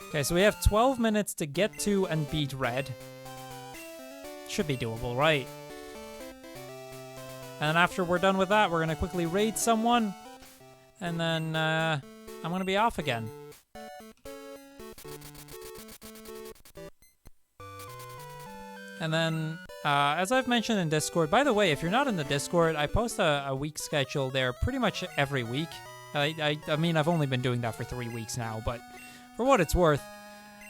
Okay, so we have 12 minutes to get to and beat Red. Should be doable, right? And then after we're done with that, we're going to quickly raid someone. And then I'm going to be off again. And then, as I've mentioned in Discord, by the way, if you're not in the Discord, I post a week schedule there pretty much every week. I mean, I've only been doing that for 3 weeks now, but for what it's worth.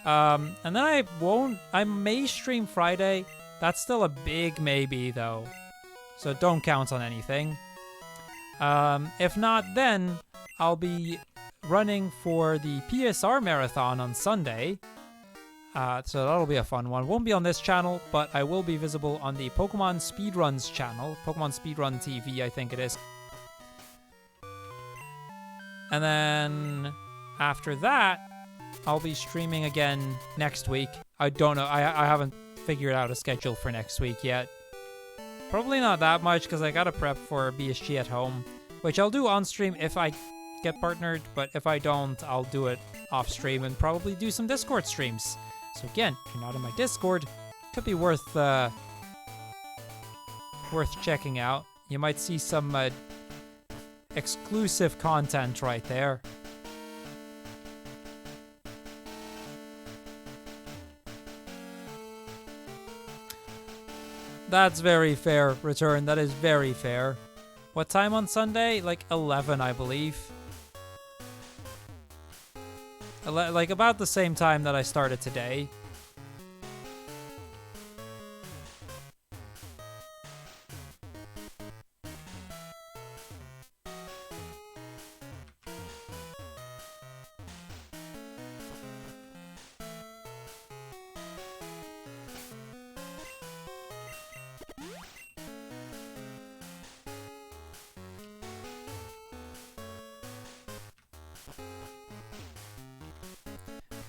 And then I may stream Friday. That's still a big maybe, though. So don't count on anything. If not, then I'll be running for the PSR Marathon on Sunday. So that'll be a fun one. Won't be on this channel, but I will be visible on the Pokemon Speedruns channel. Pokemon Speedrun TV, I think it is. And then after that, I'll be streaming again next week. I don't know. I haven't figured out a schedule for next week yet. Probably not that much because I gotta prep for BSG at home, which I'll do on stream if I get partnered, but if I don't, I'll do it off stream and probably do some Discord streams. So again, if you're not in my Discord, could be worth checking out. You might see some exclusive content right there. That's very fair, Return. That is very fair. What time on Sunday? Like 11, I believe. Like about the same time that I started today.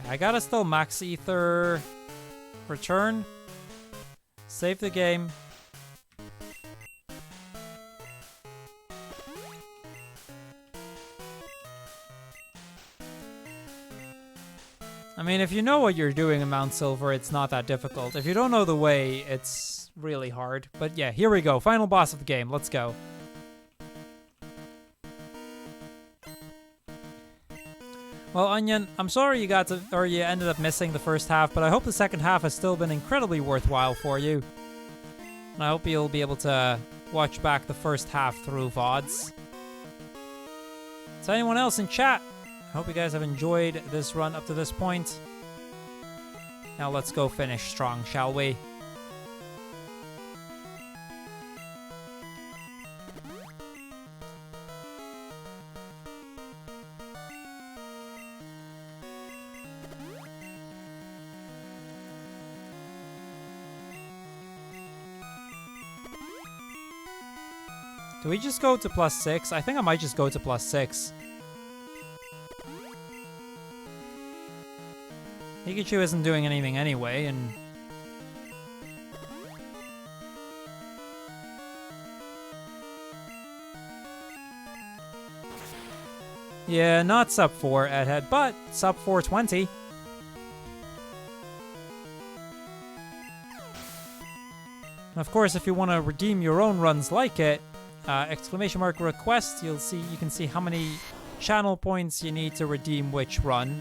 I gotta still max ether, return, save the game. I mean, if you know what you're doing in Mount Silver, it's not that difficult. If you don't know the way, it's really hard. But yeah, here we go. Final boss of the game. Let's go. Well, Onion, I'm sorry you ended up missing the first half, but I hope the second half has still been incredibly worthwhile for you. And I hope you'll be able to watch back the first half through VODs. So anyone else in chat, I hope you guys have enjoyed this run up to this point. Now let's go finish strong, shall we? Do we just go to +6? I think I might just go to +6. Pikachu isn't doing anything anyway, and... yeah, not sub 4 at head, but sub 420. And of course, if you want to redeem your own runs like it, !request, you can see how many channel points you need to redeem which run.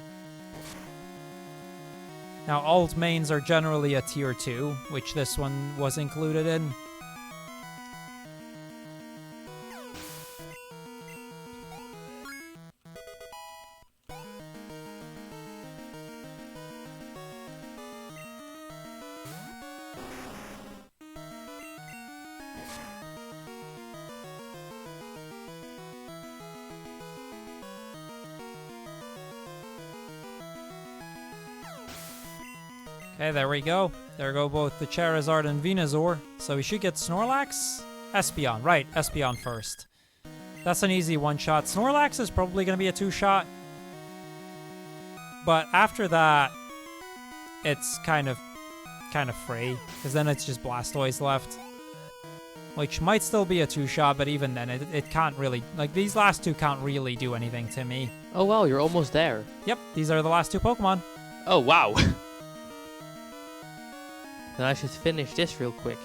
Now, alt mains are generally a tier 2, which this one was included in. Okay, there we go. There go both the Charizard and Venusaur. So we should get Snorlax? Espeon, right, Espeon first. That's an easy one-shot. Snorlax is probably going to be a two-shot. But after that, it's kind of free. Because then it's just Blastoise left. Which might still be a two-shot, but even then, it can't really... Like, these last two can't really do anything to me. Oh, wow, you're almost there. Yep, these are the last two Pokemon. Oh, wow. Then I should finish this real quick.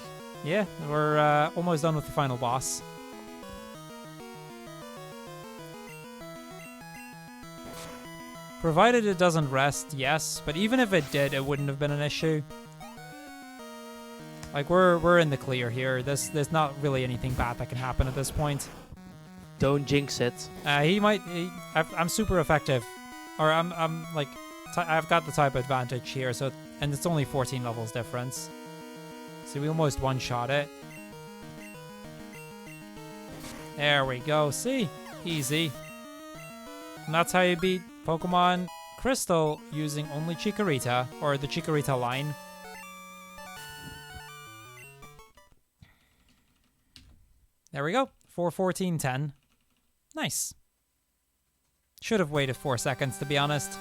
Yeah, we're almost done with the final boss. Provided it doesn't rest, yes, but even if it did, it wouldn't have been an issue. Like, we're in the clear here. There's not really anything bad that can happen at this point. Don't jinx it. I'm super effective. Or I'm like, I've got the type advantage here, so... And it's only 14 levels difference. So we almost one-shot it. There we go. See? Easy. And that's how you beat Pokemon Crystal using only Chikorita, or the Chikorita line. There we go. 4:14:10. Nice. Should have waited 4 seconds, to be honest.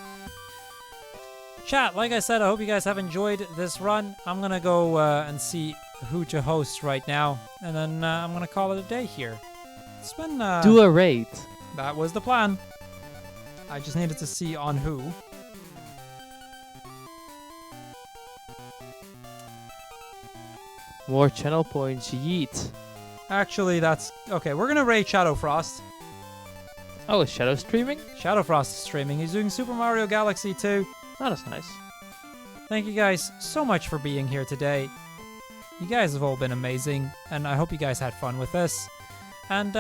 Chat, like I said, I hope you guys have enjoyed this run. I'm going to go and see who to host right now. And then I'm going to call it a day here. It's been... Do a raid. That was the plan. I just needed to see on who. More channel points, yeet. Actually, that's... Okay, we're going to raid Shadow Frost. Oh, is Shadow streaming? Shadow Frost is streaming. He's doing Super Mario Galaxy 2. Oh, that's nice. Thank you guys so much for being here today. You guys have all been amazing, and I hope you guys had fun with this. And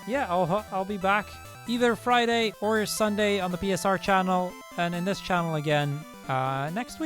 yeah, I'll be back either Friday or Sunday on the PSR channel, and in this channel again next week.